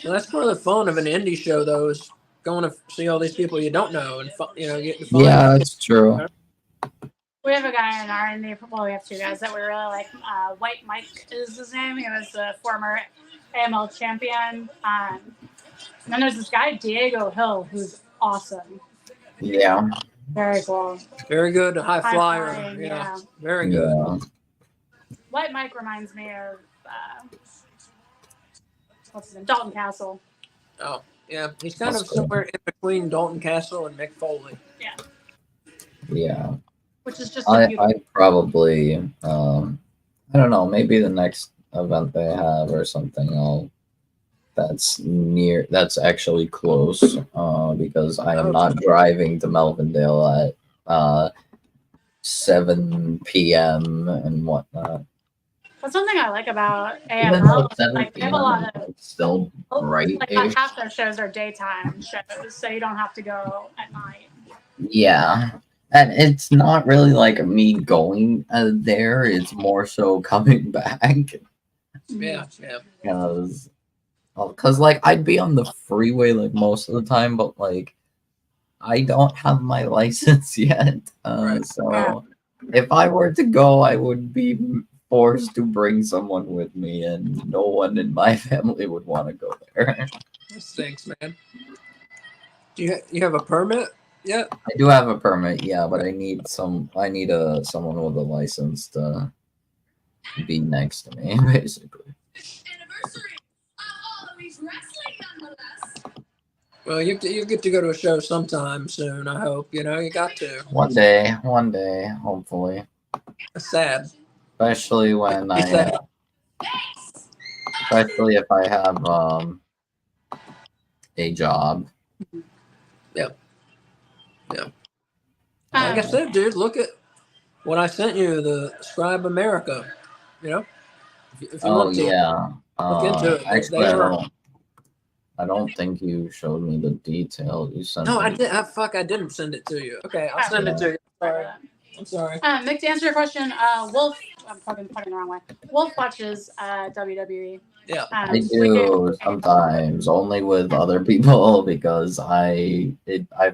Well, that's part of the fun of an indie show, though, is going to see all these people you don't know and get to find. Yeah, that's true. We have a guy in our indie. Well, we have two guys that we really like. White Mike is his name. He was a former AML champion. And then there's this guy, Diego Hill, who's awesome. Yeah. Very cool. Very good. High flyer. Flying, Yeah. Very good. Yeah. White Mike reminds me of what's his name? Dalton Castle. Oh, yeah. He's kind That's of cool. somewhere in between Dalton Castle and Mick Foley. Yeah. Yeah. Which is just I'd probably I don't know, maybe the next event they have or something that's actually close, because I am not driving to Melvindale at 7 p.m. and whatnot. That's something I like about Even though AML. Like, they have a lot of it's still bright. like half their shows are daytime shows, so you don't have to go at night. Yeah. And it's not really like me going there, it's more so coming back. Yeah. Because like I'd be on the freeway like most of the time, but like I don't have my license yet. Right. So if I were to go, I would be forced to bring someone with me, and no one in my family would want to go there. That stinks, man. Do you have a permit yet? I do have a permit, yeah, but I need someone with a license to be next to me, basically. Anniversary of Always Wrestling, nonetheless. Well, you get to go to a show sometime soon, I hope. You got to. One day, hopefully. It's sad. Especially when especially if I have a job. Yep. Like I said, dude, look at what I sent you, the Scribe America. If you want to. Yeah. Look into it. Actually, I don't think you showed me the details. You sent No, me. I did. I didn't send it to you. Okay, I'll send it to you. Sorry. I'm sorry. Mick, to answer your question, Wolf, I'm fucking putting it the wrong way. Wolf watches WWE. Yeah. I We do sometimes, only with other people, because I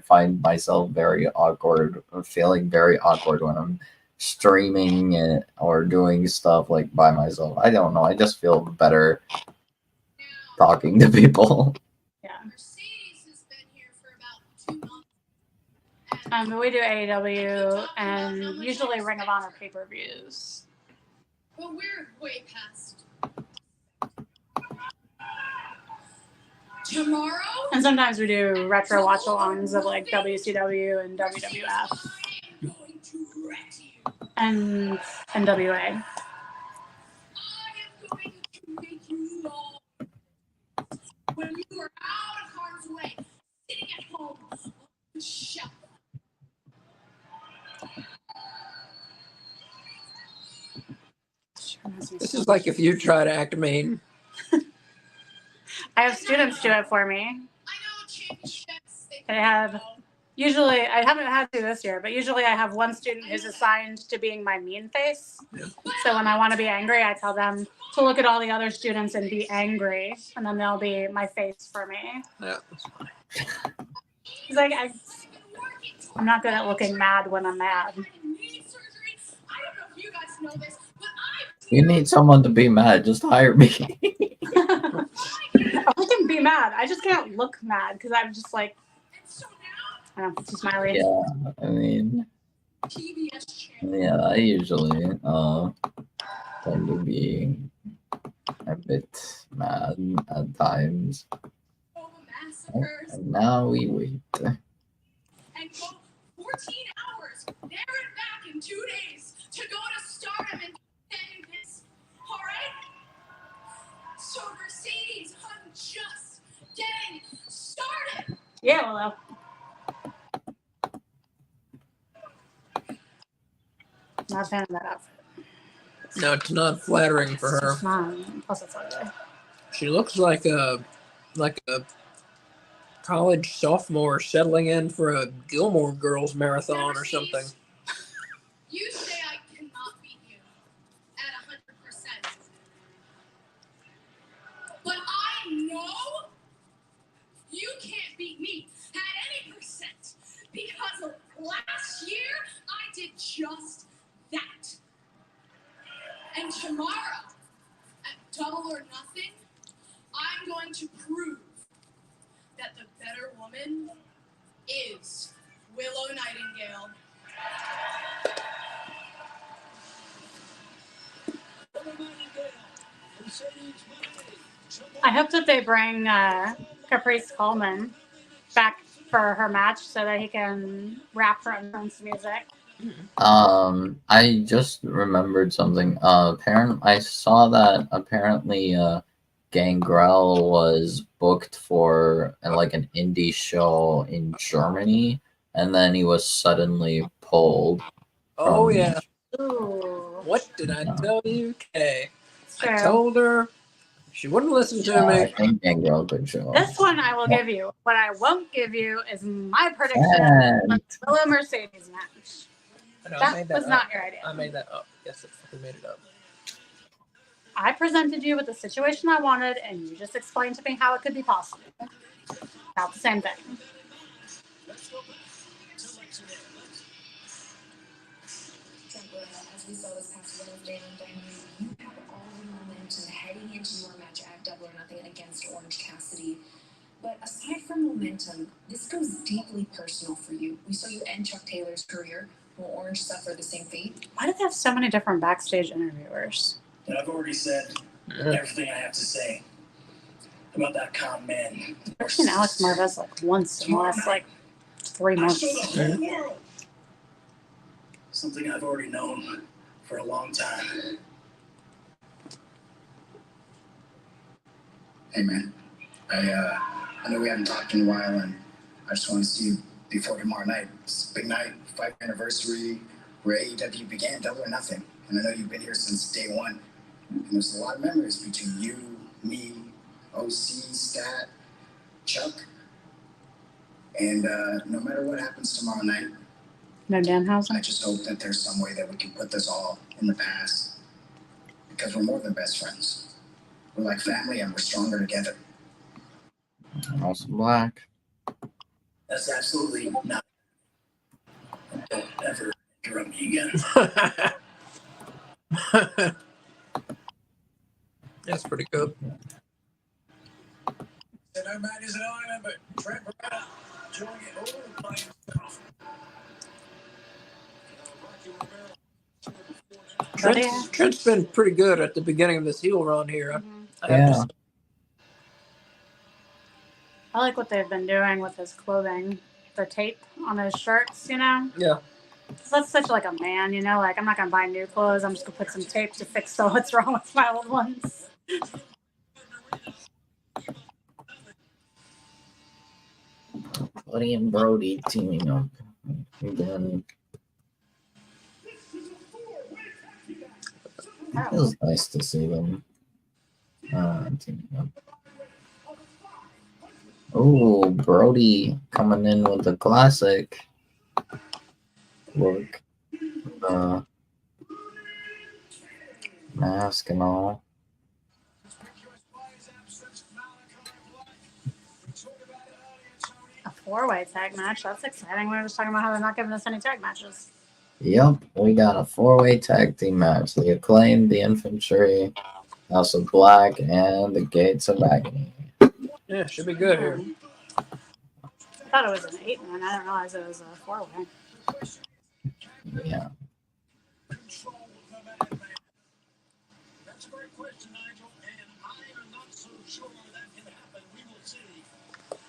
find myself very awkward, feeling very awkward when I'm streaming it or doing stuff like by myself. I don't know. I just feel better talking to people. Yeah. But we do AEW and usually Ring of Honor pay-per-views. Well, we're way past tomorrow. And sometimes we do retro watch-alongs of like WCW and WWF and NWA. I am going to make you all when you are out of harm's way, sitting at home on the shelf. This is like if you try to act mean. I have students do it for me. I know championships. I have usually, I haven't had to this year, but usually I have one student who's assigned to being my mean face. So when I want to be angry, I tell them to look at all the other students and be angry, and then they'll be my face for me. Yeah, that's fine. He's like, I'm not good at looking mad when I'm mad. You need someone to be mad. Just hire me. I can be mad. I just can't look mad because I'm just like, I don't know, too smiley. Yeah, I mean, yeah, I usually tend to be a bit mad at times. And now we wait. And go 14 hours there and back in 2 days to go to Stardom and end this. All right? So Mercedes, I'm just getting started. Yeah, well, not a fan of that outfit. No, it's not flattering for her. It's not. Plus, it's ugly. She looks like a college sophomore settling in for a Gilmore Girls marathon or something. You say I cannot beat you at 100%. But I know you can't beat me at any percent because of last year I did just that. And tomorrow at Double or Nothing, I'm going to prove that the better woman is Willow Nightingale. I hope that they bring Caprice Coleman back for her match so that he can rap her entrance music. I just remembered something. I saw that apparently Gangrel was booked for like an indie show in Germany, and then he was suddenly pulled. Oh yeah. Ooh. What did I tell you, Kay? I True. told her she wouldn't listen to I me. think Gangrel could show up. This one I will give you. What I won't give you is my prediction And- of the Willow Mercedes match. No, I That made was up. not your idea. I made that up. Yes, I fucking made it up. I presented you with the situation I wanted, and you just explained to me how it could be possible. About the same thing. As we saw this past Wednesday on Dynamite, you have all the momentum heading into your match at Double or Nothing against Orange Cassidy. But aside from momentum, this goes deeply personal for you. We saw you end Chuck Taylor's career. Will Orange suffer the same fate? Why do they have so many different backstage interviewers? And I've already said everything I have to say about that con man. I've seen Alex Marvez like once in the last like 3 I months. show the whole world something I've already known for a long time. Hey man, I know we haven't talked in a while, and I just want to see you before tomorrow night. It's a big night, 5th anniversary, where AEW began Double or Nothing. And I know you've been here since day one. And there's a lot of memories between you, me, OC, Stat, Chuck. And no matter what happens tomorrow night, No Danhausen. I just hope that there's some way that we can put this all in the past. Because we're more than best friends. We're like family and we're stronger together. Also Black. That's absolutely not. Don't ever interrupt me again. That's pretty good. No man is an island, but Trent Beretta enjoying it all by himself. Trent's been pretty good at the beginning of this heel run here. I have to Yeah. say. I like what they've been doing with his clothing, the tape on his shirts. You know, Yeah. 'cause that's such like a man. You know, like I'm not gonna buy new clothes. I'm just gonna put some tape to fix what's wrong with my old ones. Buddy and Brody teaming up again. It feels nice to see them teaming up. Oh, Brody coming in with the classic look. Mask and all. A 4-way tag match. That's exciting. We were just talking about how they're not giving us any tag matches. Yep, we got a 4-way tag team match. The Acclaim, the Infantry, House of Black, and the Gates of Agony. Yeah, should be good here. I thought it was an 8-man. I didn't realize it was a 4-way. Yeah. That's a great question, Nigel, and I am not so sure that can happen. We will see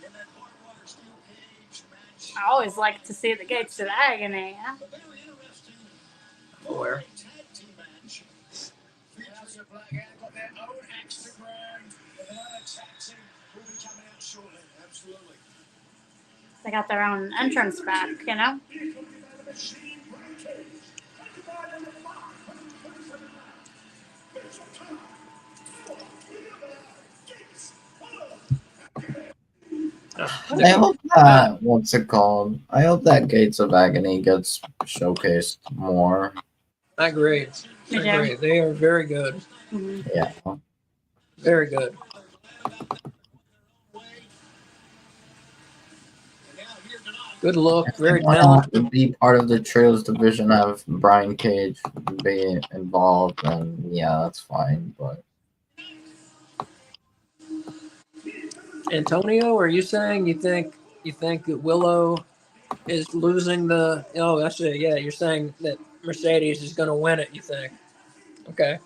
in that barbed wire steel cage match. I always like to see the Gates of Agony. A very interesting Where? tag team match. House of Black have got their own axe to grind, and another tag team will be coming out shortly. Absolutely. They got their own entrance back, you know? I hope that, what's it called? I hope that Gates of Agony gets showcased more. I agree. I Yeah. agree. They are very good. Mm-hmm. Yeah. Very good. Good look. Very Why talented. not be part of the Trios division, have Brian Cage be involved, and yeah, that's fine. But Antonio, are you saying you think that Willow is losing the? Oh, that's it. Yeah, you're saying that Mercedes is going to win it. You think? Okay.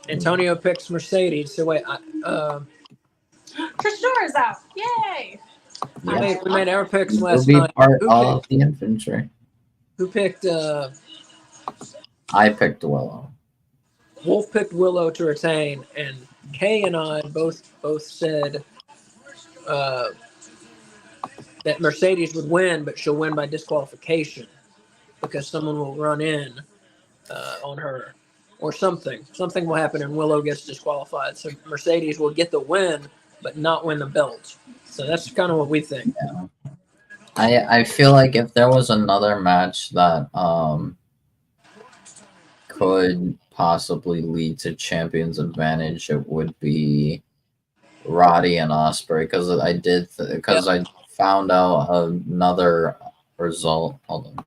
Antonio picks Mercedes. So wait, Chris Shore is out. Yay! yeah, we made our picks he'll last be night. part Who of the Infantry. Who picked? I picked Willow. Wolf picked Willow to retain, and Kay and I both said that Mercedes would win, but she'll win by disqualification because someone will run in on her or something. Something will happen, and Willow gets disqualified. So Mercedes will get the win, but not win the belt. So that's kind of what we think. Yeah. I feel like if there was another match that could possibly lead to Champion's Advantage, it would be Roddy and Ospreay, because I found out another result. Hold on.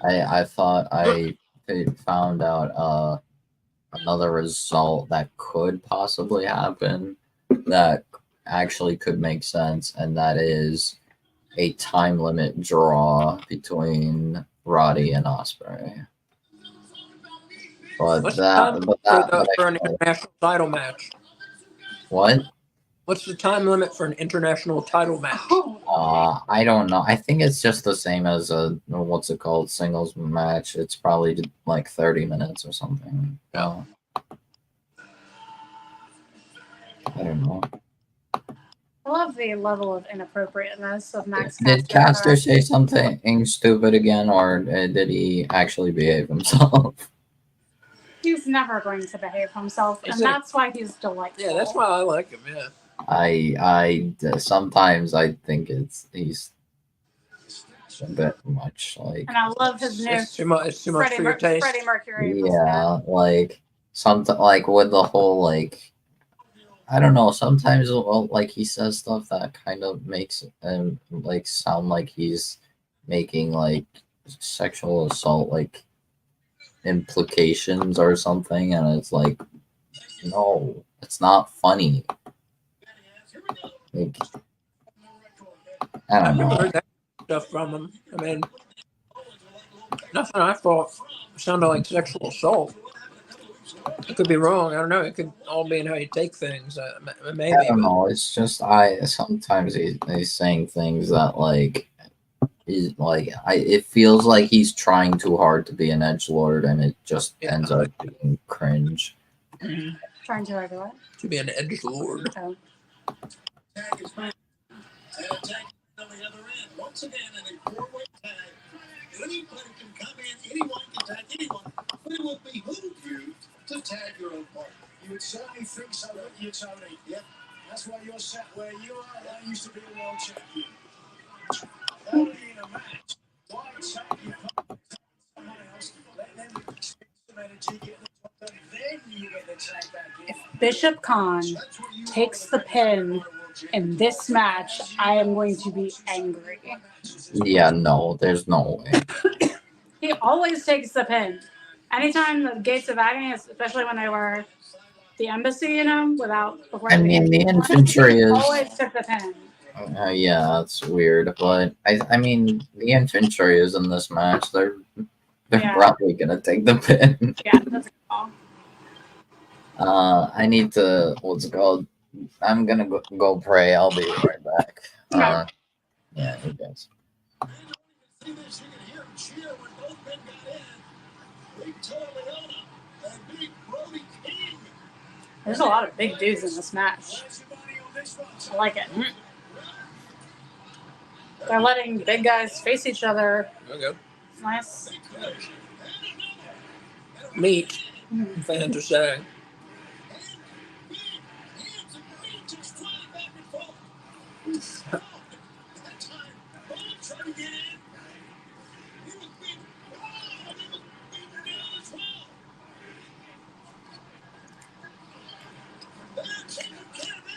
I thought I found out another result that could possibly happen that actually could make sense, and that is a time limit draw between Roddy and Ospreay. But What's the time limit for an I- international title match? what? What's the time limit for an international title match? I don't know. I think it's just the same as a what's it called, singles match. It's probably like 30 minutes or something. Yeah. I don't know. I love the level of inappropriateness of Max Did Caster say something stupid again, or did he actually behave himself? He's never going to behave himself, and Is it- that's why he's delightful. Yeah, that's why I like him. Yeah. I sometimes I think he's a bit much. Like, And I love his new It's too much. It's too much for your taste. Freddie Mercury. yeah, like like with the whole like I don't know. Sometimes like he says stuff that kind of makes him like sound like he's making like sexual assault like implications or something, and it's like no, it's not funny. Like I I've don't never know. heard that stuff from him. I mean, nothing I thought sounded like sexual assault. I could be wrong. I don't know. It could all be in how you take things. I Maybe, don't but know. It's just I sometimes he's saying things that like he's like it feels like he's trying too hard to be an edgelord, and it just yeah, ends up being cringe. Mhm. Trying to like what? To be an edge lord. Oh. Tag is back. And a tag on the other end. Once again, in a four-way tag. Anybody can come in, anyone can tag anyone. But it will behoove you to tag your own partner. You would certainly think so, wouldn't you, Tony? Yep. That's why you're sat where you are. I used to be a world champion. That would be in a match. Why tag your partner? Someone else. Let them expend some energy, get the top done, then you get the tag back in. If Bishop Khan takes the pin in this match, I am going to be angry. Yeah, no, there's no way. He always takes the pin. Anytime the Gates of Agony, especially when they were the embassy, before I they mean, the became infantry he is always took the pin. yeah, that's weird, but I mean, the infantry is in this match. They're Yeah. probably gonna take the pin. Yeah, that's all. I need to what's it called? I'm gonna go pray. I'll be right back. Okay. Yeah, he does. See this, you can hear him cheer when both men got in. Big Tony Leona and Big Brody King. There's a lot of big dudes in this match. I like it. They're letting big guys face each other. There we go. It's nice. Meat. Fans are saying.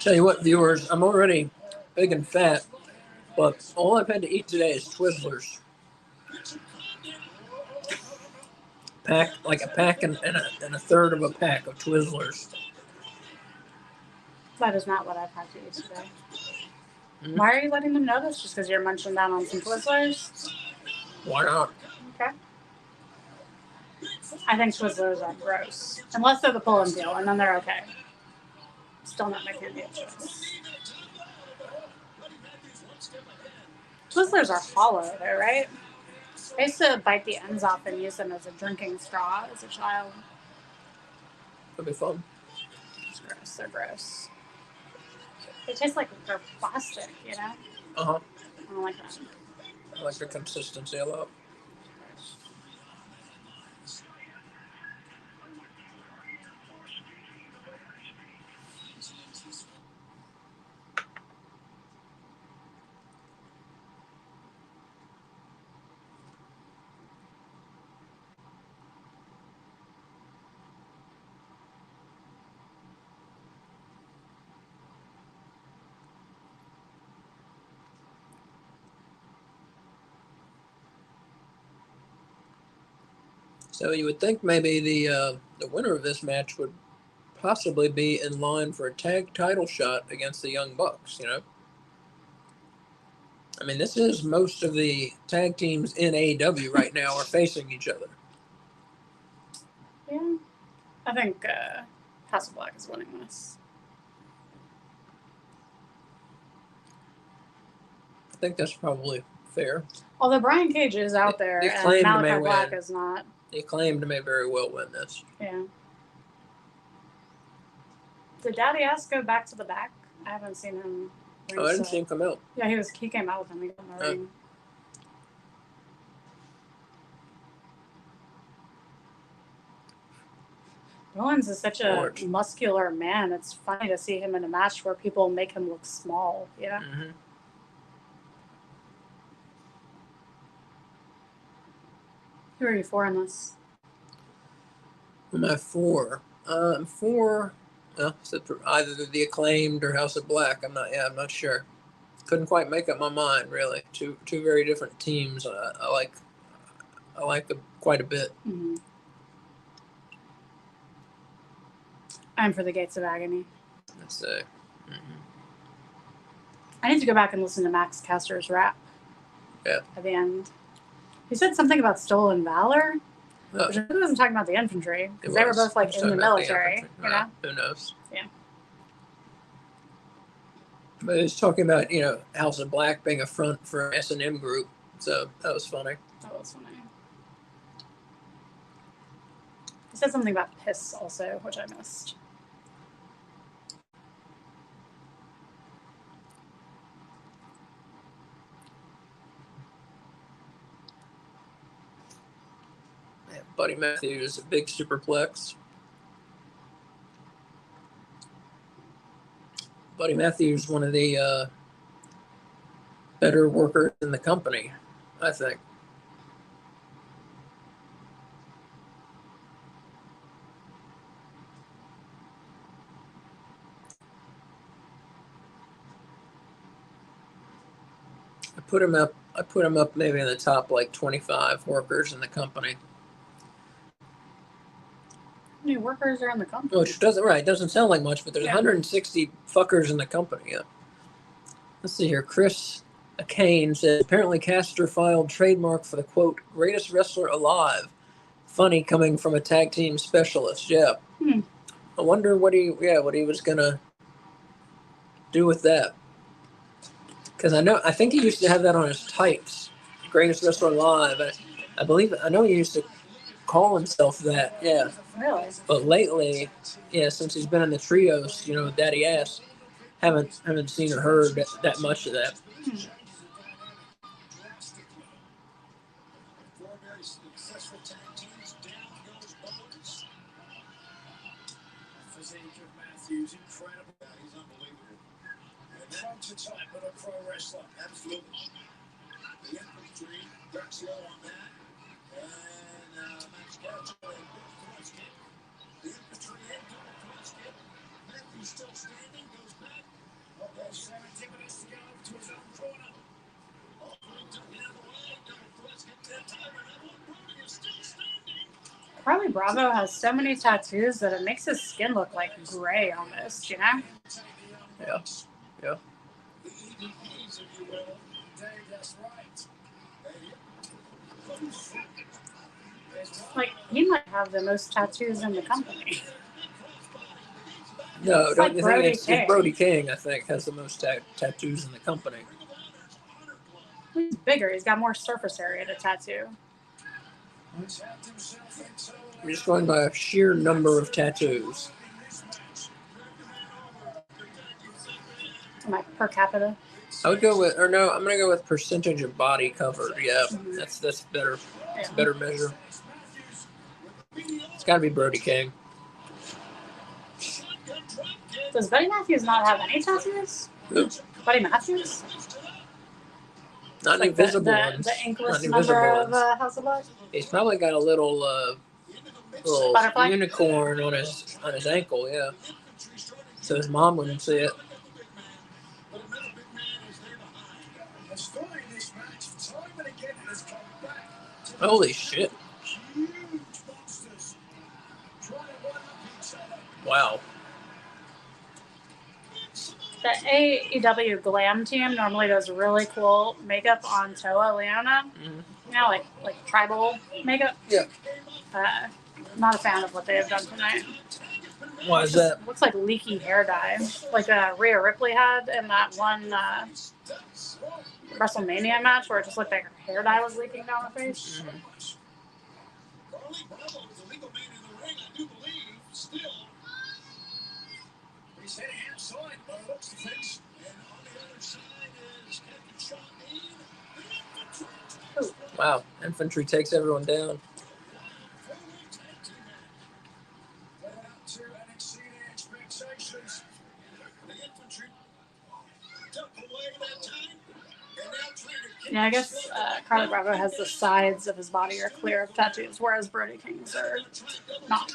Tell you what, viewers, I'm already big and fat, but all I've had to eat today is Twizzlers. A pack and a third of a pack of Twizzlers. That is not what I've had to eat today. Mhm. Why are you letting them know this? Just because you're munching down on some Twizzlers? Why not? Okay. I think Twizzlers are gross. Unless they're the pull and peel, and then they're okay. Still not my candy of choice. Twizzlers are hollow, though, right? I used to bite the ends off and use them as a drinking straw as a child. That'd be fun. It's gross. They're gross. They taste like they're plastic, Uh huh. I don't like that. I like the consistency a lot. So you would think maybe the winner of this match would possibly be in line for a tag title shot against the Young Bucks. I mean, this is most of the tag teams in AEW right now are facing each other. Yeah. I think House of Black is winning this. I think that's probably fair. Although Brian Cage is out there They and claim to Malachi may Black win. is not. The Acclaimed may very well win this. Yeah. Did Daddy Ass go back to the back? I haven't seen him. Oh, I didn't see him come out. Yeah, he came out with him. He got in the ring. Rollins is such a Orange. muscular man. It's funny to see him in a match where people make him look small, you know? Mm-hmm. Who are you for in this? Who am I for? I'm for either the Acclaimed or House of Black. I'm not sure. Couldn't quite make up my mind, really. Two very different teams. I like them quite a bit. Mm-hmm. I'm for the Gates of Agony. Let's say. I need to go back and listen to Max Caster's rap. Yeah. At the end. He said something about stolen valor. Oh. Which I think he wasn't talking about the infantry. Because It they were was. both like He was in the talking about military. infantry. You know? Who knows? Yeah. But he's talking about, House of Black being a front for S&M group. So that was funny. That was funny. He said something about piss also, which I missed. Yeah, Buddy Matthews, a big superplex. Buddy Matthews, one of the better workers in the company, I think. I put him up maybe in the top 25 workers in the company. How many workers are in the company? Which doesn't sound like much, but there's 160 fuckers in the company. Yeah. Let's see here. Chris Kane says apparently Caster filed trademark for the quote greatest wrestler alive. Funny coming from a tag team specialist. Yeah. I wonder what he was gonna do with that. Because I think he used to have that on his tights. Greatest wrestler alive. I know he used to call himself that. Yeah. Really? But lately, since he's been in the trios, Daddy Ass, haven't seen or heard that much of that. Four very successful tag teams. Down goes Bones. Physique of Matthews, incredible. He's unbelievable. And front to top of a pro wrestler. Absolutely. The infantry ducks low on that. And Max Caster and cross kick. The infantry in double cross kick. Matthews still standing, goes back. Okay, 17 minutes to go to his own corner. Carly Bravo has so many tattoos that it makes his skin look like gray almost, you know? Yeah. Yeah. Like, he might have the most tattoos in the company. No, It's don't like you Brody think it's King. Brody King, I think, has the most tattoos in the company. He's bigger. He's got more surface area to tattoo. I'm just going by a sheer number of tattoos. Like per capita. I would go with, I'm going to go with percentage of body covered. Yeah, that's better. It's a better measure. It's got to be Brody King. Does Buddy Matthews not have any tattoos? Who? Buddy Matthews? Not any Like visible the ones. inkless member of House of Black? He's probably got a little Butterfly? unicorn on his ankle. Yeah. So his mom wouldn't see it. Holy shit. Wow. The AEW Glam team normally does really cool makeup on Toa Leona. Mm-hmm. You know, like tribal makeup. Yeah. Not a fan of what they have done tonight. Why is that? Looks like leaky hair dye, like Rhea Ripley had in that one WrestleMania match where it just looked like her hair dye was leaking down her face. Mm-hmm. He's heading outside, but looks to finish. And on the other side is Captain Sean Dean. Wow. Infantry takes everyone down. Yeah, I guess Carly Bravo has the sides of his body are clear of tattoos, whereas Brody King's are not.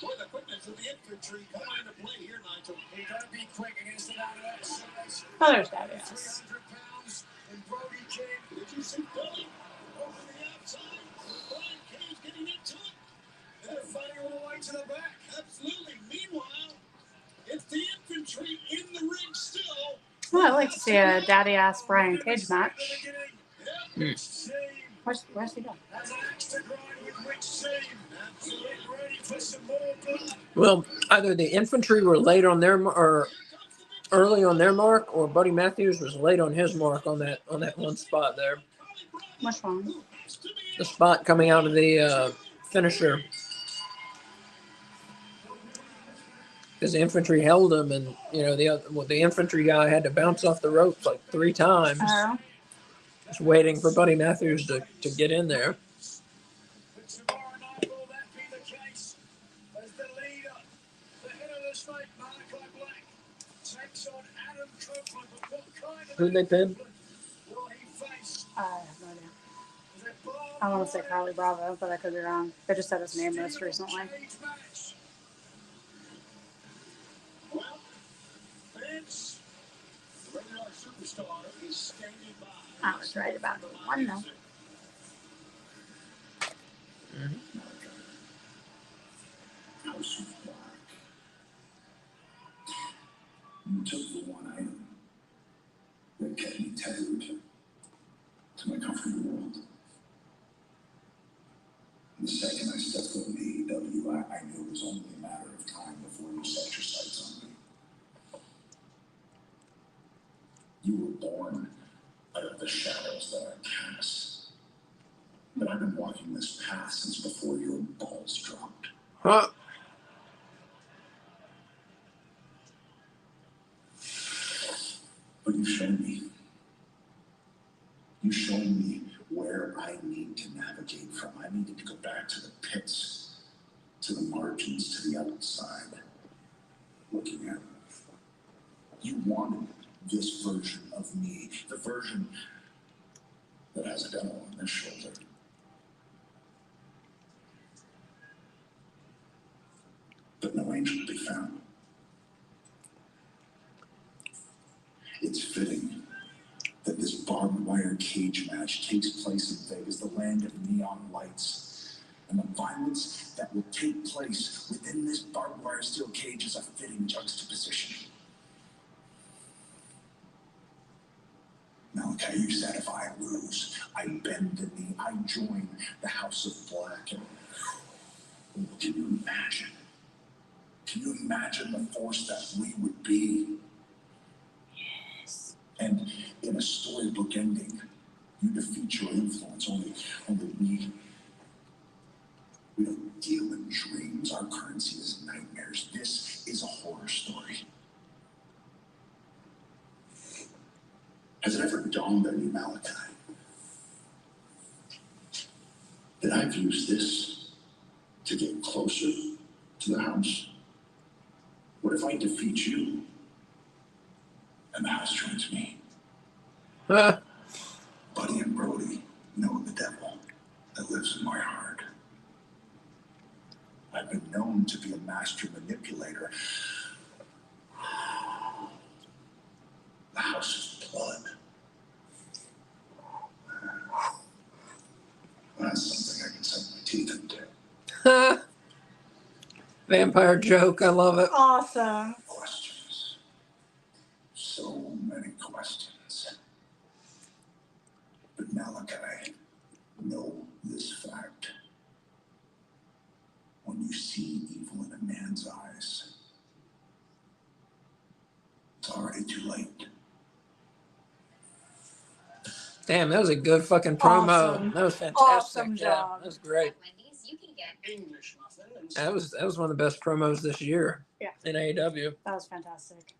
Boy, the quickness of the infantry coming into play here, Nigel. You gotta be quick against the guy that size. Oh, there's that, yes. 300 pounds, and Brody King. Did you see Billy over the outside? Brian Cage getting into it. And they're fighting all the way to the back. Absolutely. Meanwhile, it's the infantry in the ring still. Well, I'd like to see a daddy-ass Brian Cage match. Hmm. Where's he going? Well, either the infantry were late on their or early on their mark, or Buddy Matthews was late on his mark on that one spot there. Which one? The spot coming out of the finisher, because the infantry held him, and the infantry guy had to bounce off the ropes like 3 times, just waiting for Buddy Matthews to get in there. Who'd they pin? I have no idea. I want to say Carly Bravo, but I could be wrong. They just said his name most recently. I was right about one, though. You took the one item that kept me tethered to my comfortable world. And the second I stepped foot in AEW, I knew it was only a matter of time before you set your sights on me. You were born out of the shadows that I cast. But I've been walking this path since before your balls dropped. Huh? But you showed me. You showed me where I need to navigate from. I needed to go back to the pits, to the margins, to the outside, looking at it. You wanted this version of me, the version that has a devil on this shoulder. But no angel to be found. It's fitting that this barbed wire cage match takes place in Vegas, the land of neon lights. And the violence that will take place within this barbed wire steel cage is a fitting juxtaposition. Malachi, you said if I lose, I bend the knee, I join the House of Black. And can you imagine? Can you imagine the force that we would be? Yes. And in a storybook ending, you defeat your influence. Only we don't deal in dreams. Our currency is nightmares. This is a horror story. Has it ever dawned on you, Malachi, that I've used this to get closer to the house? What if I defeat you and the house joins me? Huh? Buddy and Brody know the devil that lives in my heart. I've been known to be a master manipulator. The house of blood. That's something I can sink my teeth into. Vampire joke. I love it. Awesome. Questions. So many questions. But Malachi, know this fact. When you see evil in a man's eyes, it's already too late. Damn, that was a good fucking promo. Awesome. That was fantastic. Awesome Yeah, job. that was great. That was one of the best promos this year. Yeah. In AEW. That was fantastic.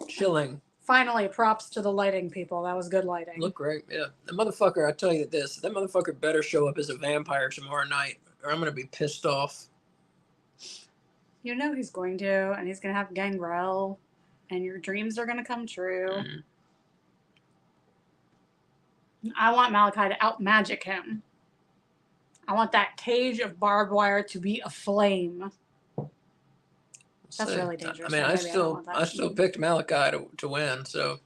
Chilling. Finally, props to the lighting people. That was good lighting. Look great. Yeah. The motherfucker, I tell you this, that motherfucker better show up as a vampire tomorrow night, or I'm gonna be pissed off. You know he's going to, and he's going to have Gangrel, and your dreams are going to come true. I want Malachi to out-magic him. I want that cage of barbed wire to be aflame. That's really dangerous. I mean, I still picked Malachi to win, so.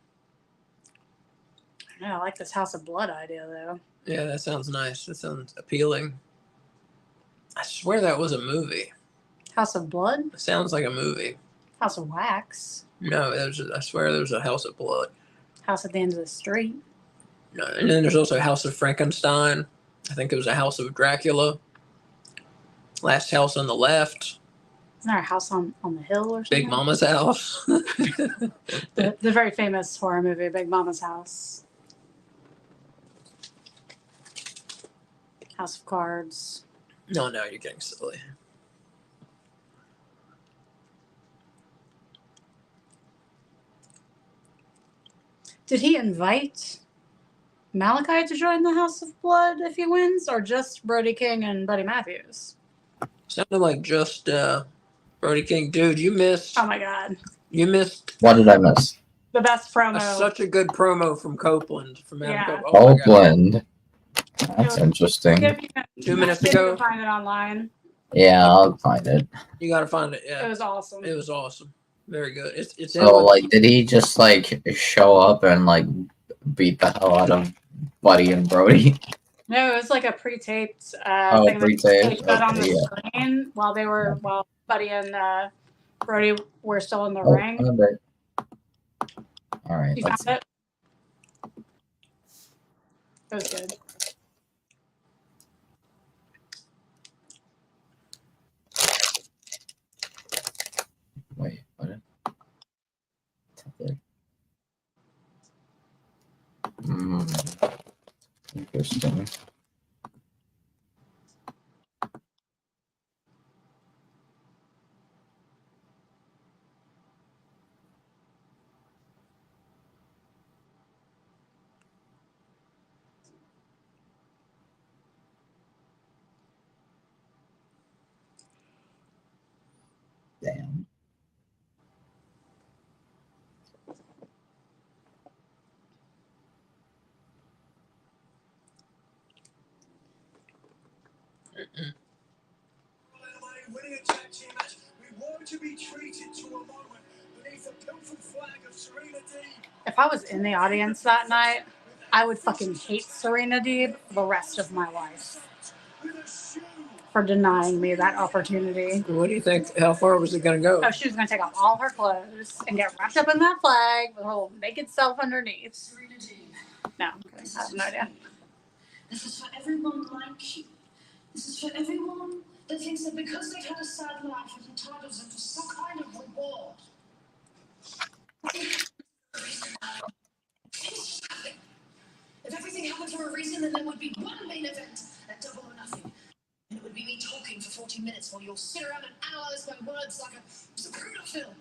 I like this House of Blood idea, though. Yeah, that sounds nice. That sounds appealing. I swear that was a movie. House of Blood? It sounds like a movie. House of Wax? No, I swear there's a House of Blood. House at the End of the Street? No, and then there's also House of Frankenstein. I think there was a House of Dracula. Last House on the Left. Isn't there a House on the Hill or something? Big Mama's House. the very famous horror movie, Big Mama's House. House of Cards. No, you're getting silly. Did he invite Malachi to join the House of Blood if he wins, or just Brody King and Buddy Matthews? Sounded like just Brody King. Dude, you missed. Oh my God. You missed. What did I miss? The best promo. Such a good promo from Copeland. From Adam Yeah. Copeland. Oh Copeland. That's interesting. 2 minutes ago. Find it online. Yeah, I'll find it. You gotta find it. Yeah. It was awesome. It was awesome. Very good. It's So, like, did he just, like, show up and, like, beat the hell out of Buddy and Brody? No, it was like a pre-taped thing pre-taped? that they put on the Okay, screen while Buddy and Brody were still in the ring. Found it. All right. You found it? It was good. Wait, what? Interesting. Damn. Winning a tag team match, we want to be treated to a moment beneath the pilfered flag of Serena Deeb. If I was in the audience that night, I would fucking hate Serena Deeb for the rest of my life for denying me that opportunity. What do you think? How far was it going to go? Oh, she was going to take off all her clothes and get wrapped up in that flag with her little naked self underneath. Serena Deeb. No, I'm kidding. I have no idea. This is for everyone like you. This is for everyone that thinks that because they've had a sad life, it entitles them to some kind of reward. If everything happened for a reason, then there would be one main event at Double or Nothing. And it would be me talking for 40 minutes while you'll sit around and analyze my words like a Zapruder film.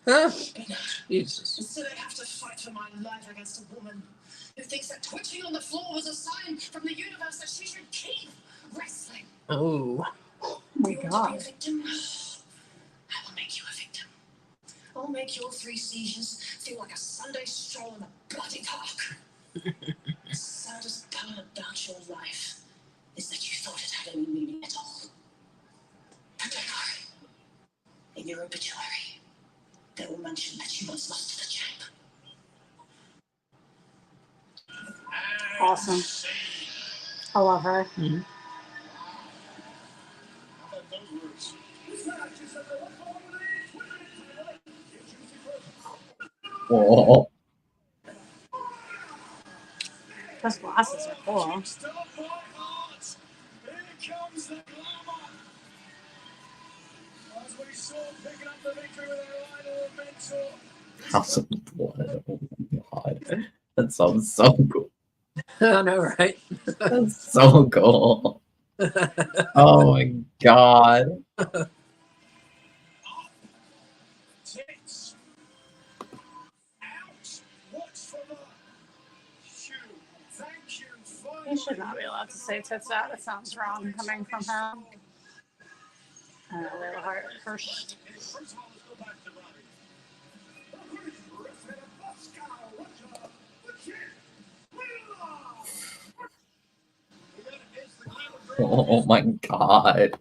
Huh? But no. Jesus. Instead, I have to fight for my life against a woman who thinks that twitching on the floor was a sign from the universe that she should keep wrestling. Oh. Oh my You want God. to be a victim? I will make you a victim. I'll make your 3 seizures feel like a Sunday stroll in the bloody dark. The saddest part about your life is that you thought it had any meaning at all. And don't worry. In your obituary, they will mention that you once lost to the champ. Awesome. I love her. Mm-hmm. Whoa. Those glasses are cool. House of Blood. Oh my God. That sounds so cool. I know, right? That's so cool. Oh my God. You should not be allowed to say tits out. It sounds wrong coming from her. Layla Hart first. First of all, let's go back to Bobby. Oh my god.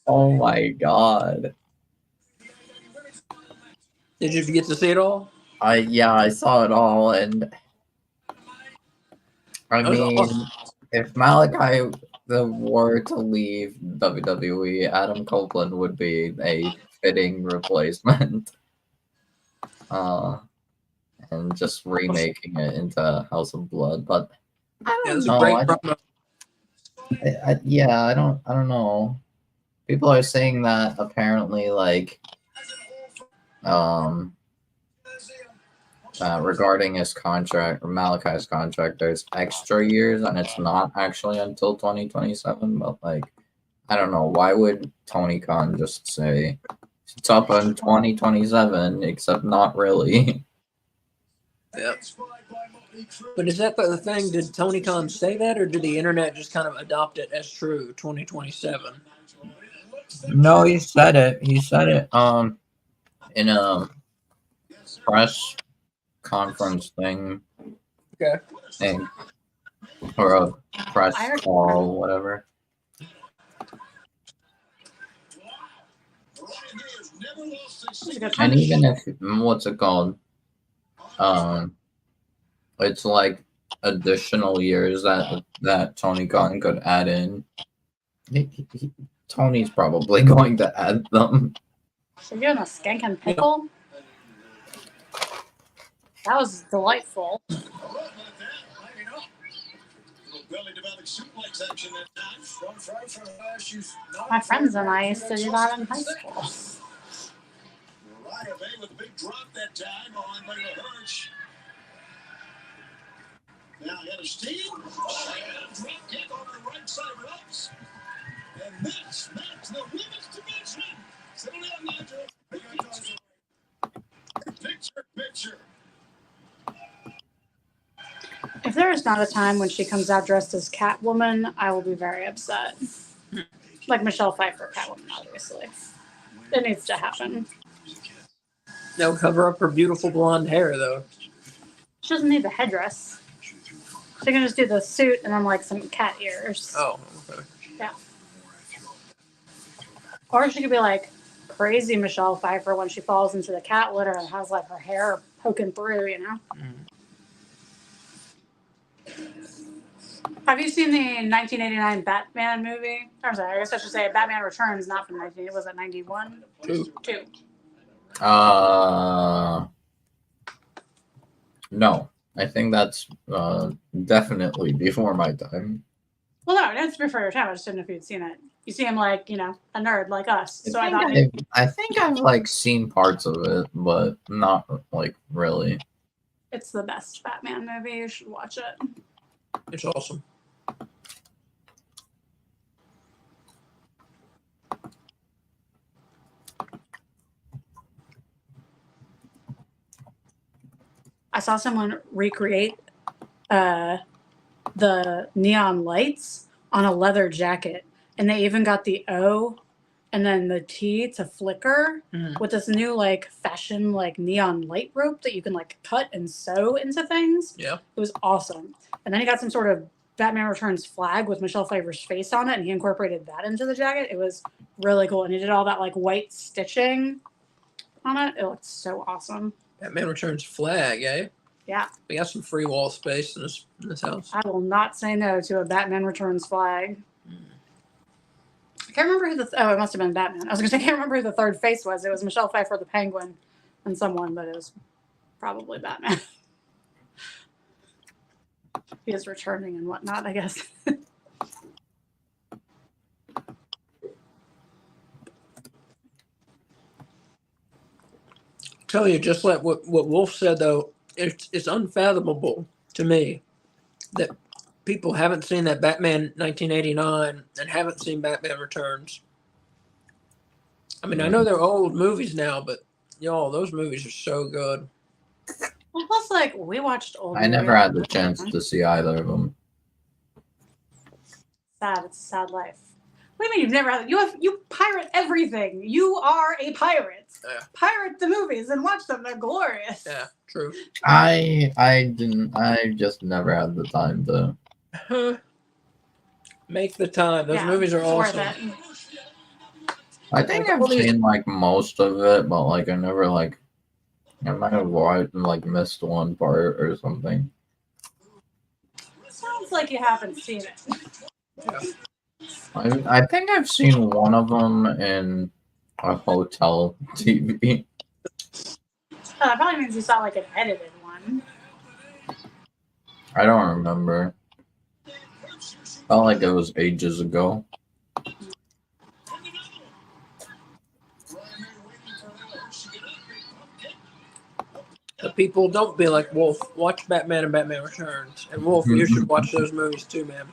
Oh my god. Did you get to see it all? I saw it all, and I That was mean, awesome. if Malachi were to leave WWE, Adam Copeland would be a fitting replacement. And just remaking it into House of Blood, but I Yeah, it don't was a know. great I don't, promo. yeah, I don't know. People are saying that apparently, like, regarding his contract, or Malachi's contract, there's extra years, and it's not actually until 2027. But like, I don't know. Why would Tony Khan just say it's up in 2027? Except not really. Yeah. But is that the thing? Did Tony Khan say that, or did the internet just kind of adopt it as true? 2027. No, he said it. He said it. In a press conference thing. Okay. Thing. Or a press call, whatever. And even if what's it called? It's like additional years that Tony Khan could add in. Tony's probably going to add them. So you're doing a skank and pickle? That was delightful. My friends and I used to do that in high school. Mariah Bay with a big drop that time on Layla Hirsch. Now he had a steal. Oh, yeah, drop kick on the right side ropes. And this match, the women's division. Settle down, Nigel. Picture. If there is not a time when she comes out dressed as Catwoman, I will be very upset. Like Michelle Pfeiffer, Catwoman, obviously. It needs to happen. They'll cover up her beautiful blonde hair, though. She doesn't need the headdress. She can just do the suit and then like some cat ears. Oh, okay. Yeah. Or she could be like crazy Michelle Pfeiffer when she falls into the cat litter and has like her hair poking through, you know? Have you seen the 1989 Batman movie? I'm sorry, I guess I should say Batman Returns, not from 19. Was it 91? Two. No. I think that's definitely before my time. Well, no, that's before your time. I just didn't know if you'd seen it. You seem like, you know, a nerd like us. So I think I've like seen parts of it, but not like really. It's the best Batman movie. You should watch it. It's awesome. I saw someone recreate the neon lights on a leather jacket, and they even got the O and then the T to flicker with this new like fashion like neon light rope that you can like cut and sew into things. Yeah. It was awesome. And then he got some sort of Batman Returns flag with Michelle Pfeiffer's face on it, and he incorporated that into the jacket. It was really cool. And he did all that like white stitching on it. It looked so awesome. Batman Returns flag, eh? Yeah. We got some free wall space in this house. I will not say no to a Batman Returns flag. I can't remember who it must have been Batman. I was going to say, I can't remember who the third face was. It was Michelle Pfeiffer, the Penguin, and someone, but it was probably Batman. He is returning and whatnot, I guess. Tell you, just like what Wolf said, though, it's unfathomable to me that people haven't seen that Batman 1989 and haven't seen Batman Returns. I mean, I know they're old movies now, but y'all, those movies are so good. Well, plus, like, we watched old I never had the chance to see either of them. Sad. It's a sad life. What do you mean you've never had? You pirate everything. You are a pirate. Yeah. Pirate the movies and watch them. They're glorious. Yeah, true. I just never had the time to. Make the time. Those Yeah, movies are it's worth awesome. it. I think Like, I've all these- seen like most of it, but like I never like I might have watched like missed one part or something. Sounds like you haven't seen it. I think I've seen one of them in a hotel TV. That probably means you saw like an edited one. I don't remember. Felt like it was ages ago. The people don't be like, Wolf, watch Batman and Batman Returns. And Wolf, you should watch those movies too, man.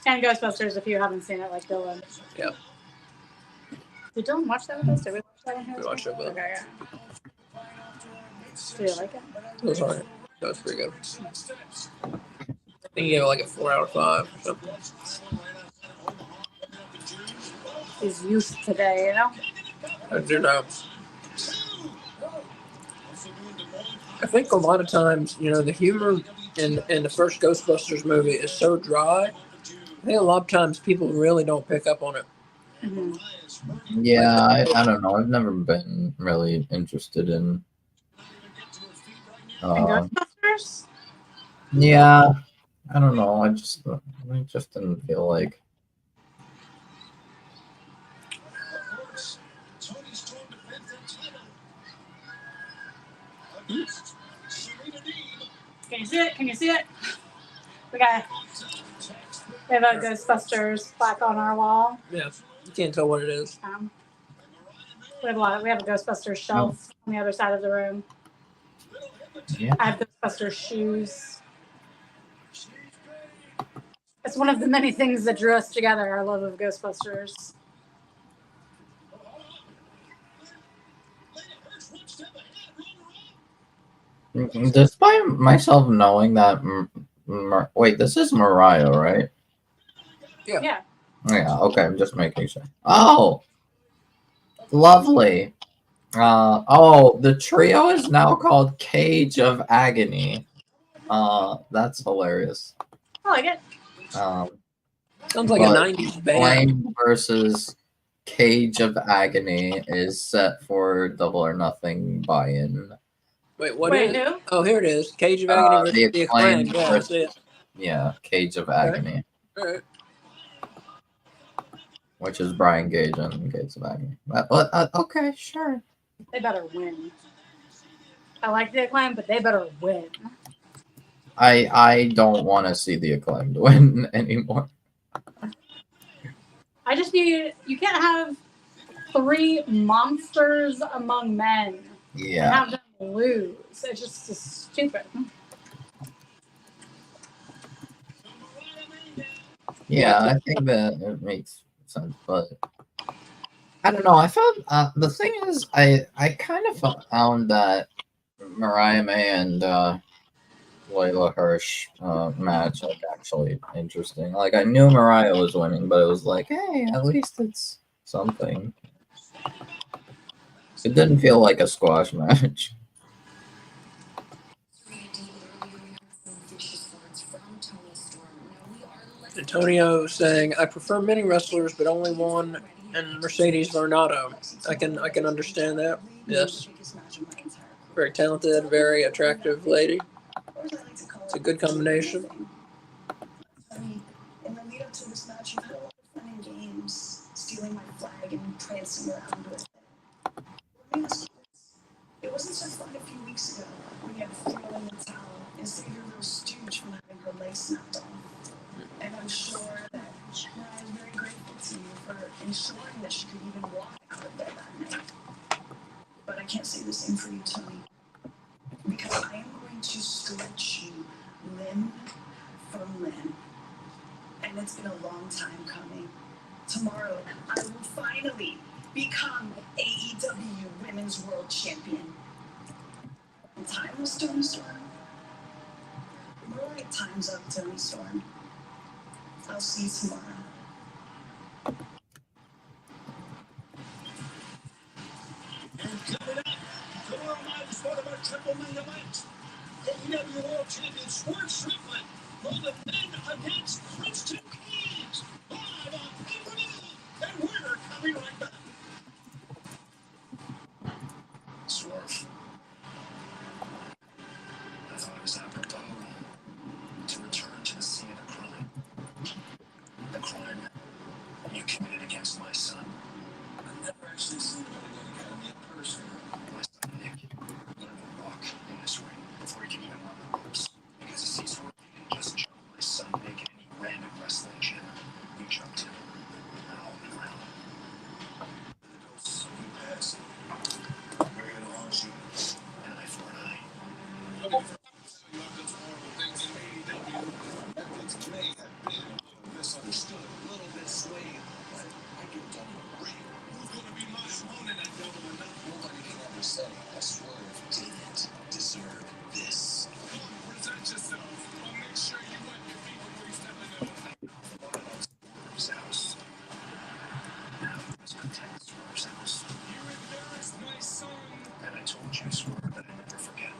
And Ghostbusters if you haven't seen it, like Dylan. Yeah. Did Dylan watch that with us? Did we watch that one here? We watched it with him. Okay, yeah. Did you like it? It was alright. That was pretty good. I think he gave it like a 4 out of 5 or something. He's youth today, you know? I do know. I think a lot of times, you know, the humor in the first Ghostbusters movie is so dry. I think a lot of times people really don't pick up on it. Mm-hmm. Yeah, I don't know. I've never been really interested in. And Ghostbusters? Yeah, I don't know. I just didn't feel like. Can you see it? Can you see it? We have a Ghostbusters plaque on our wall. Yeah, you can't tell what it is. We have a Ghostbusters shelf on the other side of the room. Yeah. I have Ghostbusters shoes. It's one of the many things that drew us together, our love of Ghostbusters. Despite myself knowing that, wait, this is Mariah, right? Yeah. Yeah. Okay, I'm just making sure. Oh, lovely. Oh, the trio is now called Cage of Agony. That's hilarious. I like it. Sounds like a 90s band. Flame versus Cage of Agony is set for Double or Nothing buy-in. Wait, what Wait, is? who? Oh, here it is. Cage of Agony versus the Acclaimed. Yeah, that's it. Yeah, Cage of Agony, All right. which is Brian Gage and Cage of Agony. Okay, sure. They better win. I like the Acclaim, but they better win. I don't want to see the Acclaimed win anymore. I just need, you can't have 3 monsters among men and Yeah. have them lose. It's just stupid. Yeah, I think that it makes sense, but I don't know. I felt the thing is, I kind of found that Mariah May and Layla Hirsch match like actually interesting. Like I knew Mariah was winning, but it was like, hey, at least it's something. It didn't feel like a squash match. Antonio saying, I prefer many wrestlers, but only one, and Mercedes Varnado. I can understand that. Yes. Very talented, very attractive lady. It's a good combination. In the lead up to this match, you had a lot of fun in games, stealing my flag and prancing around with it. It wasn't so fun a few weeks ago when you had to throw in the towel and save your little stooge from having her leg snapped off. And I'm sure that Mariah is very grateful to you for ensuring that she could even walk out of bed that night. But I can't say the same for you, Tony. Because I am going to stretch you limb from limb. And it's been a long time coming. Tomorrow, I will finally become AEW Women's World Champion. And time will Tony Storm. More like time's up, Tony Storm. I'll see you tomorrow. part of our triple main event. AEW World Champion Swerve Strickland will defend against Christian Cage live on pay-per-view. And we're coming right back. Swerve. I thought it was apropos to return to the scene of the crime. The crime you committed against my son. I've never actually seen him in the academy in person. My son Nick learned to walk in this ring before he could even run the ropes. Because you see, Swerve, you didn't just jump my son Nick in any random wrestling gym. You jumped him all the way around. The doses of you pass. We're gonna haunt you. An eye for an eye. Looking for you have done some horrible things in AEW. Methods may have been a little misunderstood, a little bit swayed, but I get done in a ring. Who's gonna be my opponent at Double or Nothing? Nobody can ever say that Swerve didn't deserve this. Come on, present yourself. I'll make sure you wet your feet before you step into it. Swerve's house. Now let's protect Swerve's house. You embarrassed my son. And I told you, Swerve, that I never forget.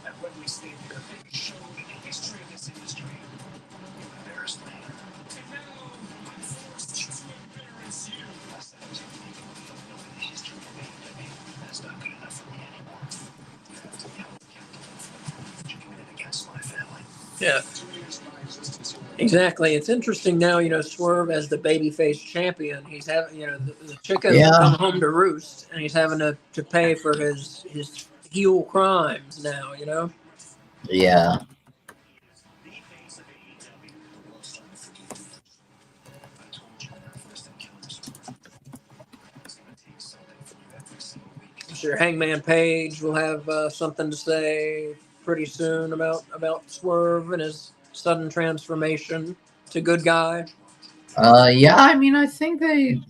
At Wembley Stadium, a big show in the history of this industry. You embarrassed me. And now I'm forced to embarrass you. I said I was unique and we don't know the history of AEW. That's not good enough for me anymore. You have to be held accountable for the crimes that you committed against my family. Yeah, 2 years of my existence here. exactly. It's interesting now, Swerve as the babyface champion. He's having, the chickens Yeah. come home to roost, and he's having to pay for his heel crimes now, Yeah. The face of AEW, the world's starting to forgive you. I told you in our first encounter, Swerve. It's going to take something from you every single week. I'm sure Hangman Page will have something to say pretty soon about Swerve and his sudden transformation to good guy. Yeah, I mean, I think they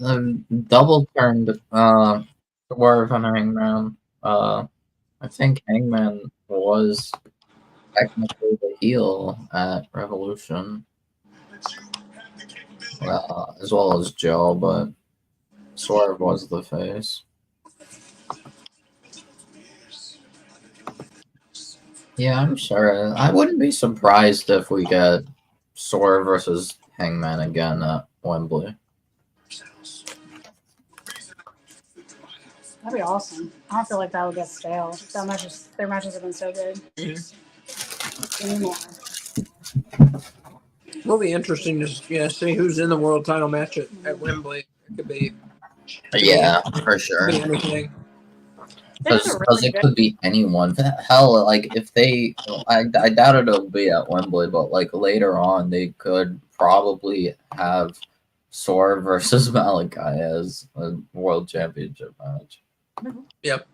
double turned Swerve on Hangman. I think Hangman was technically the heel at Revolution, That you have the capability. as well as Joe, but Swerve was the face. Yeah, I'm sure. I wouldn't be surprised if we get Swerve versus Hangman again at Wembley. That'd be awesome. I don't feel like that would get stale. Their matches have been so good. Anymore. It'll be interesting to see who's in the world title match at Wembley. It could be Yeah, for sure. anything. Because it could be anyone. Hell, like if they, I doubt it'll be at Wembley, but like later on, they could probably have Swerve versus Malachi as a world championship match. Yep.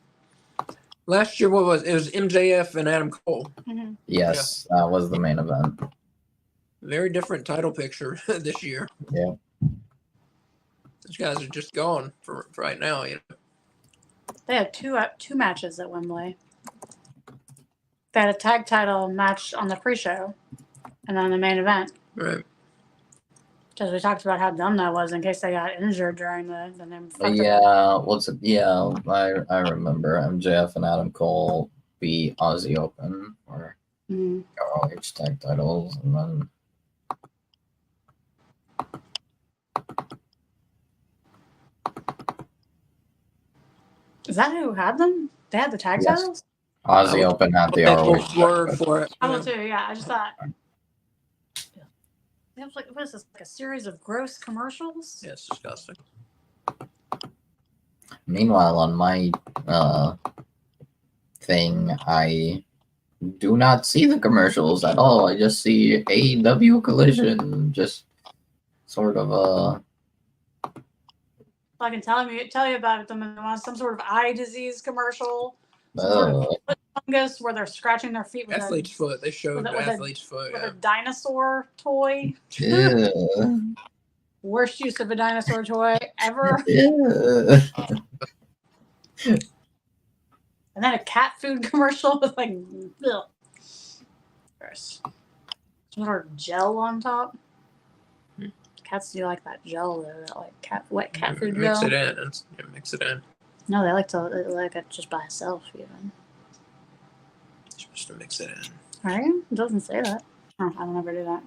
Last year, it was MJF and Adam Cole. Mm-hmm. Yes, that was the main event. Very different title picture this year. Yeah. Those guys are just gone for right now. They had two matches at Wembley. They had a tag title match on the pre-show, and then the main event. Right. Because we talked about how dumb that was in case they got injured during the name. Yeah, what's it? Yeah, I remember MJF and Adam Cole beat Aussie Open for ROH tag titles, and then Is that who had them? They had the tag Yes. titles? Aussie Open at the They ROH. both were for it. I will too, yeah. I just thought. It was like, what is this? Like a series of gross commercials? Yeah, it's disgusting. Meanwhile, on my thing, I do not see the commercials at all. I just see AEW Collision, just sort of I can tell you about them. Some sort of eye disease commercial. Some sort of foot fungus where they're scratching their feet with Athlete's foot. They showed with athlete's foot. with Yeah. a dinosaur toy. yeah. Worst use of a dinosaur toy ever. Yeah. And then a cat food commercial with like, ugh. Gross. Some sort of gel on top. Cats do like that gel though, that like wet cat food Mix gel. it in. Mix it in. No, they like it just by itself even. just to mix it in. Right? It doesn't say that. Oh, I don't ever do that.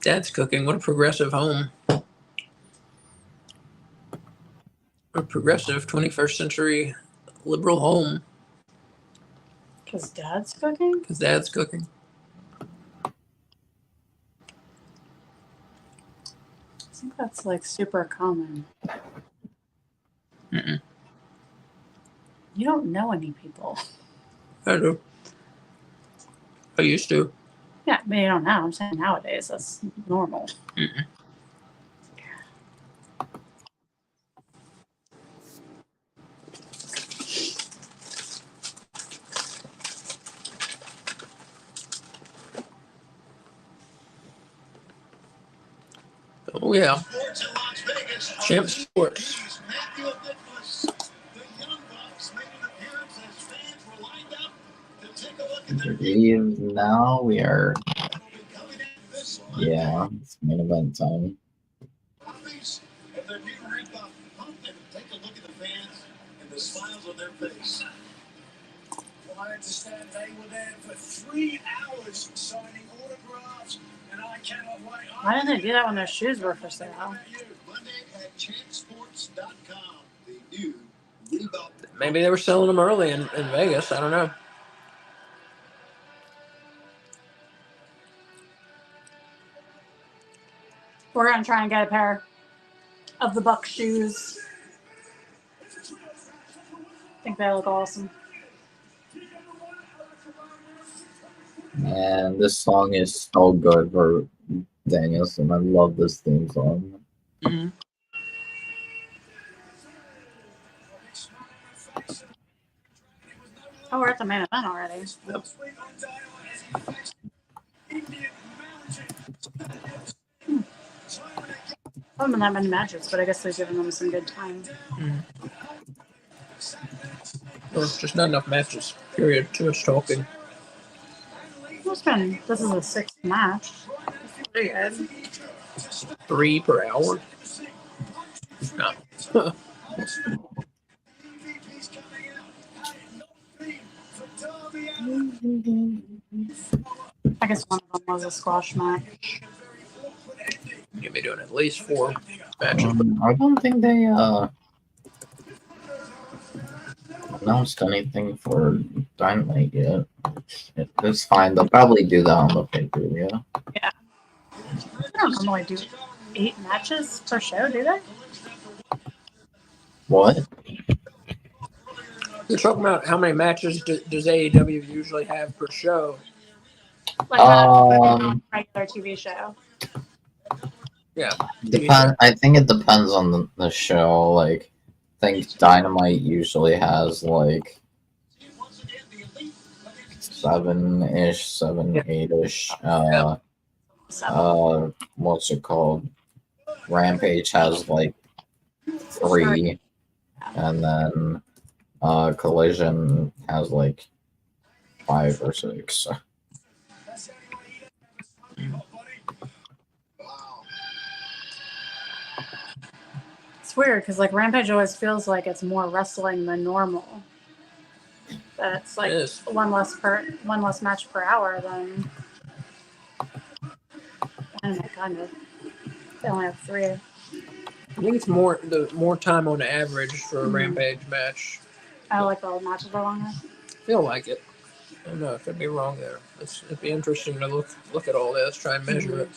Dad's cooking. What a progressive home. A progressive 21st century liberal home. Because Dad's cooking? Because Dad's cooking. I think that's like super common. Mm-mm. You don't know any people. I do. I used to. Yeah, I mean, you don't know. I'm saying nowadays that's normal. Mm-mm. Oh, yeah. Champ Sports. I believe now we are. Yeah, it's main event time. Take a look at the fans and the smiles on their face. Well, I understand they were there for 3 hours signing autographs, and I cannot wait. Why didn't they do that when their shoes were for sale? Monday at champsports.com. The new Reebok. Maybe they were selling them early in Vegas. I don't know. We're going to try and get a pair of the Buck shoes. I think they look awesome. Man, this song is so good for Danielson. I love this theme song. Mm-hmm. Oh, we're at the main event already. Yep. I haven't been that many matches, but I guess they're giving them some good time. There's just not enough matches. Period. Too much talking. This is the 6th match. Pretty good. 3 per hour. No. I guess one of them was a squash match. You'll be doing at least 4 matches. I don't think they announced anything for Dynamite yet. It's fine. They'll probably do that on the pay-per-view. Yeah. They don't normally do 8 matches per show, do they? What? You're talking about how many matches does AEW usually have per show? Like a regular TV show. Yeah. I think it depends on the show. Like, I think Dynamite usually has like 7-ish, 7, 8-ish. What's it called? Rampage has like 3, and then Collision has like 5 or 6. It's weird because like Rampage always feels like it's more wrestling than normal. That it's like one less match per hour than. I don't know, kind of. They only have 3. I think it's more time on average for a Rampage match. I like the matches are longer. I feel like it. I don't know. I could be wrong there. It'd be interesting to look at all this, try and measure it.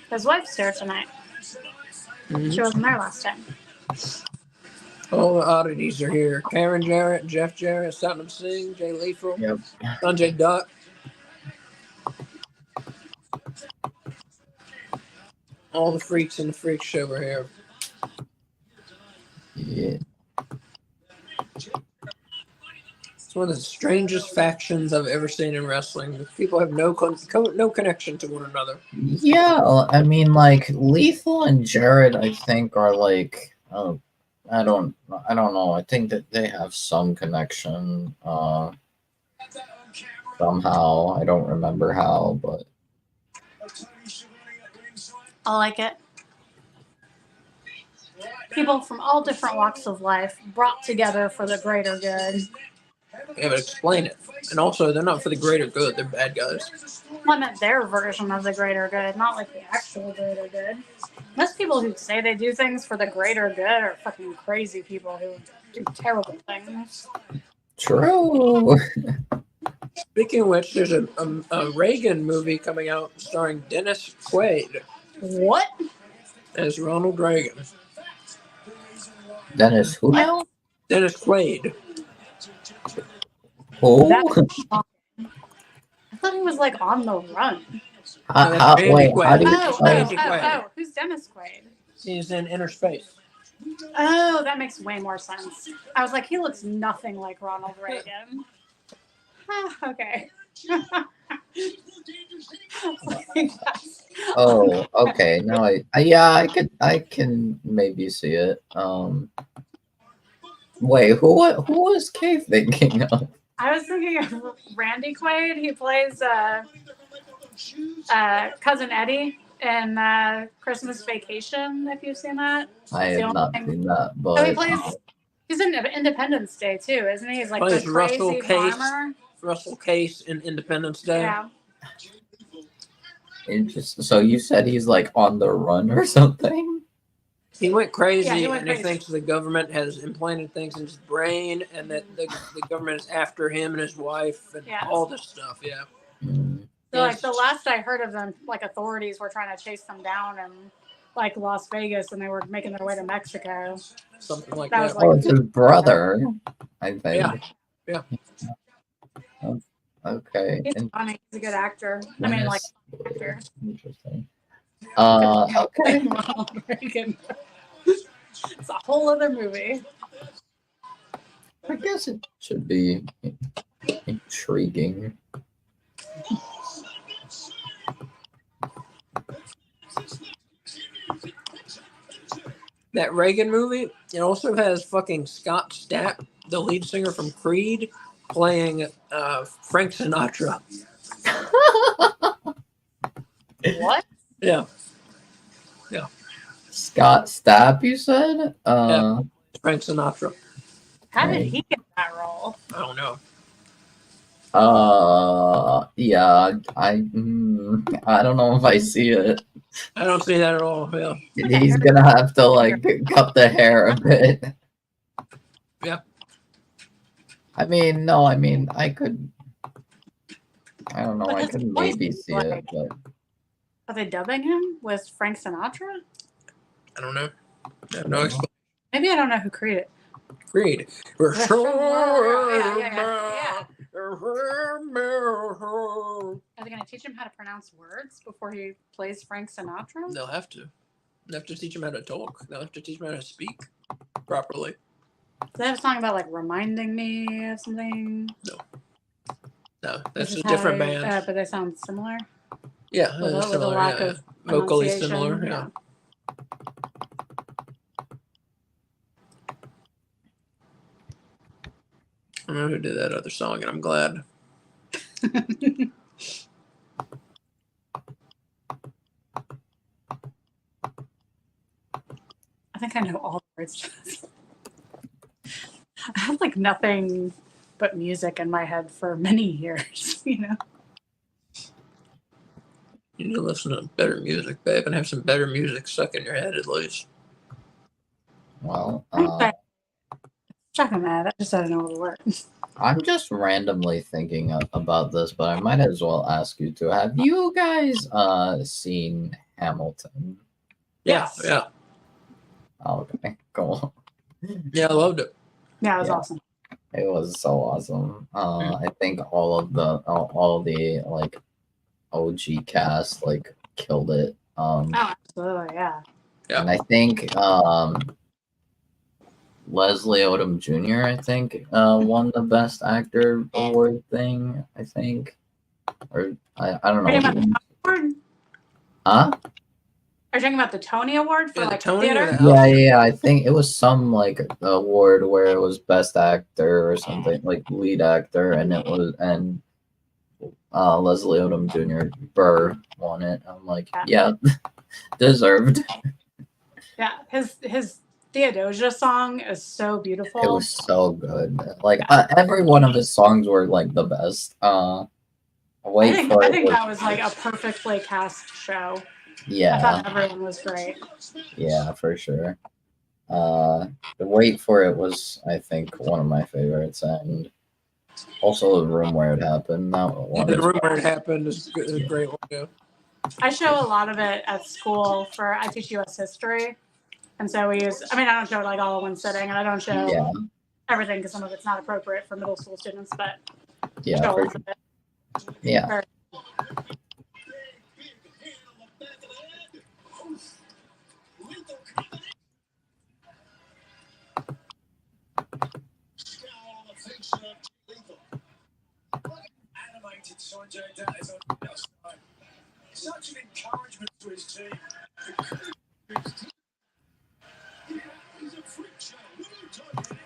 His wife's here tonight. Mm-hmm. She wasn't there last time. All the oddities are here. Karen Jarrett, Jeff Jarrett, Satnam Singh, Jay Lethal, Sanjay Dutt. All the freaks in the freak show are here. Yeah. It's one of the strangest factions I've ever seen in wrestling. People have no connection to one another. Yeah, I mean, like, Lethal and Jarrett, I think, are like I don't know. I think that they have some connection somehow. I don't remember how, but I like it. People from all different walks of life brought together for the greater good. Yeah, but explain it. And also, they're not for the greater good. They're bad guys. Well, I meant their version of the greater good, not like the actual greater good. Most people who say they do things for the greater good are fucking crazy people who do terrible things. true. Speaking of which, there's a Reagan movie coming out starring Dennis Quaid What? as Ronald Reagan. Dennis, who now? Dennis Quaid. Who? I thought he was like on the run. Randy Quaid. How do you Randy spell? Quaid. Who's Dennis Quaid? He's in Inner Space. Oh, that makes way more sense. I was like, he looks nothing like Ronald Reagan. Okay. Oh, okay. No, yeah, I can maybe see it. Wait, who was Kay thinking of? I was thinking of Randy Quaid. He plays Cousin Eddie in Christmas Vacation, if you've seen that. I have not seen that, but So he plays. He's in Independence Day too, isn't he? He's like Plays the crazy Russell Case. farmer. Russell Case in Independence Day. Yeah. interesting. So you said he's like on the run or something? He went crazy, Yeah, he went and crazy. he thinks the government has implanted things in his brain, and that the government is after him and his wife, and Yeah. all this stuff. Yeah. Mm. So like the last I heard of them, like authorities were trying to chase them down in like Las Vegas, and they were making their way to Mexico. Something like That that. was like- Oh, it's his brother, I think. Yeah. Oh, okay. He's funny. He's a good actor. I mean, like actor. Interesting. Okay. Ronald Reagan. It's a whole other movie. I guess it should be intriguing. That Reagan movie, it also has fucking Scott Stapp, the lead singer from Creed, playing Frank Sinatra. What? Yeah. Scott Stapp, you said? Yeah. Frank Sinatra. How did he get that role? I don't know. Yeah, I don't know if I see it. I don't see that at all. Yeah. He's gonna have to like cut the hair a bit. Yeah. I could. I don't know. But I his could voice maybe is see like- it, but Are they dubbing him with Frank Sinatra? I don't know. I have no explanation. Maybe I don't know who created it. Creed. Yeah. Are they going to teach him how to pronounce words before he plays Frank Sinatra? They'll have to. They'll have to teach him how to talk. They'll have to teach him how to speak properly. Do they have a song about like reminding me of something? No, that's This a is different how band. but they sound similar. Yeah, With a similar. lack Yeah. of Vocally pronunciation, similar. Yeah. I don't know who did that other song, and I'm glad. I think I know all the words to this. I have like nothing but music in my head for many years, you know. You need to listen to better music, babe, and have some better music stuck in your head at least. well, Check on that. I just don't know all the words. I'm just randomly thinking about this, but I might as well ask you to. Have you guys seen Hamilton? Yes. Yeah. Okay, cool. Yeah, I loved it. Yeah, it was Yeah. awesome. It was so awesome. I think all of the like OG cast like killed it. Oh, absolutely, yeah. Yeah. And I think Leslie Odom Jr. I think won the Best Actor award thing. I think, or I don't know. Pretty much. Huh? Are you talking about the Tony Award for Yeah, the like Tony or theater? the Yeah, Alfred? yeah. I think it was some like award where it was best actor or something, like lead actor, and it was Leslie Odom Jr. Burr won it. I'm like, yeah, deserved. Yeah, his Theodosia song is so beautiful. It was so good. Like every one of his songs were like the best. Wait I for it think was, that was like a perfectly cast show. I yeah, thought everyone was great. yeah, for sure. The Wait for It was, I think, one of my favorites, and also the room where it happened. That Yeah, one the is room where it happened is a great one. Yeah. I show a lot of it at school for I teach U.S. history, and so we use. I mean, I don't show it like all in one sitting, and I don't show yeah, everything because some of it's not appropriate for middle school students, but yeah, show a for lot sure. of it. Yeah. Very- Animated Sanjay Dutt is on the outside. Such an encouragement to his team. He's a freak show. What are you talking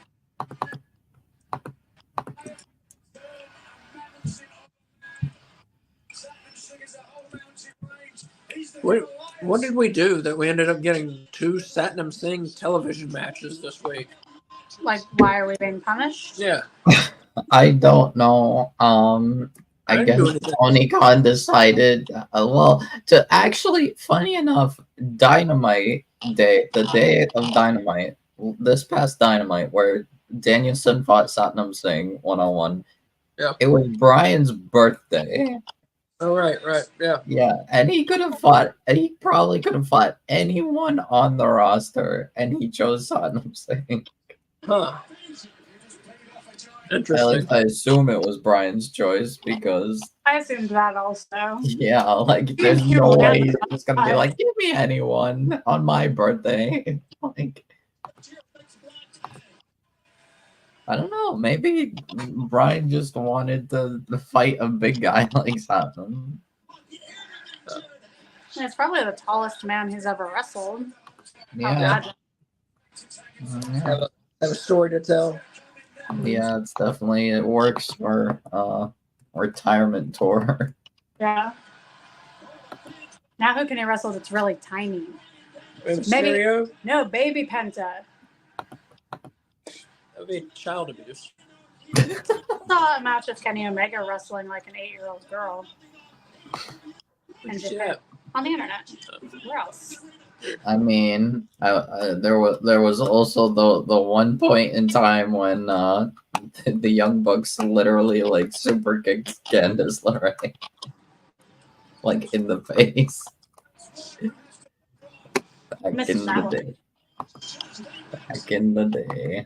What did we do that we ended up getting 2 Satnam Singh television matches this week? Like, why are we being punished? Yeah. I don't know. I I didn't guess do anything. Tony Khan decided, well, to actually, funny enough, Dynamite Day, the day of Dynamite, this past Dynamite, where Danielson fought Satnam Singh 1-on-1, Yeah. it was Brian's birthday. Oh, right. Yeah. Yeah, and he could have fought, and he probably could have fought anyone on the roster, and he chose Satnam Singh. Huh. At Interesting. least I assume it was Brian's choice because, I assumed that also. yeah, like there's You no way win. he's just gonna be like, give me anyone on my birthday. Like, I don't know. Maybe Brian just wanted to fight a big guy like Satnam. And it's probably the tallest man he's ever wrestled. Yeah, Have a story to tell. yeah, it's definitely it works for retirement tour. Yeah. Now who can he wrestle that's really tiny? Mysterio? No, Baby Penta. That would be child abuse. I saw a match of Kenny Omega wrestling like an 8-year-old girl. Where'd you And see Japan. that? On the internet. Where else? I mean, there was also the one point in time when the Young Bucks literally like super kicked Candice LeRae like in the face. Back Missed in that the one. day. Back in the day.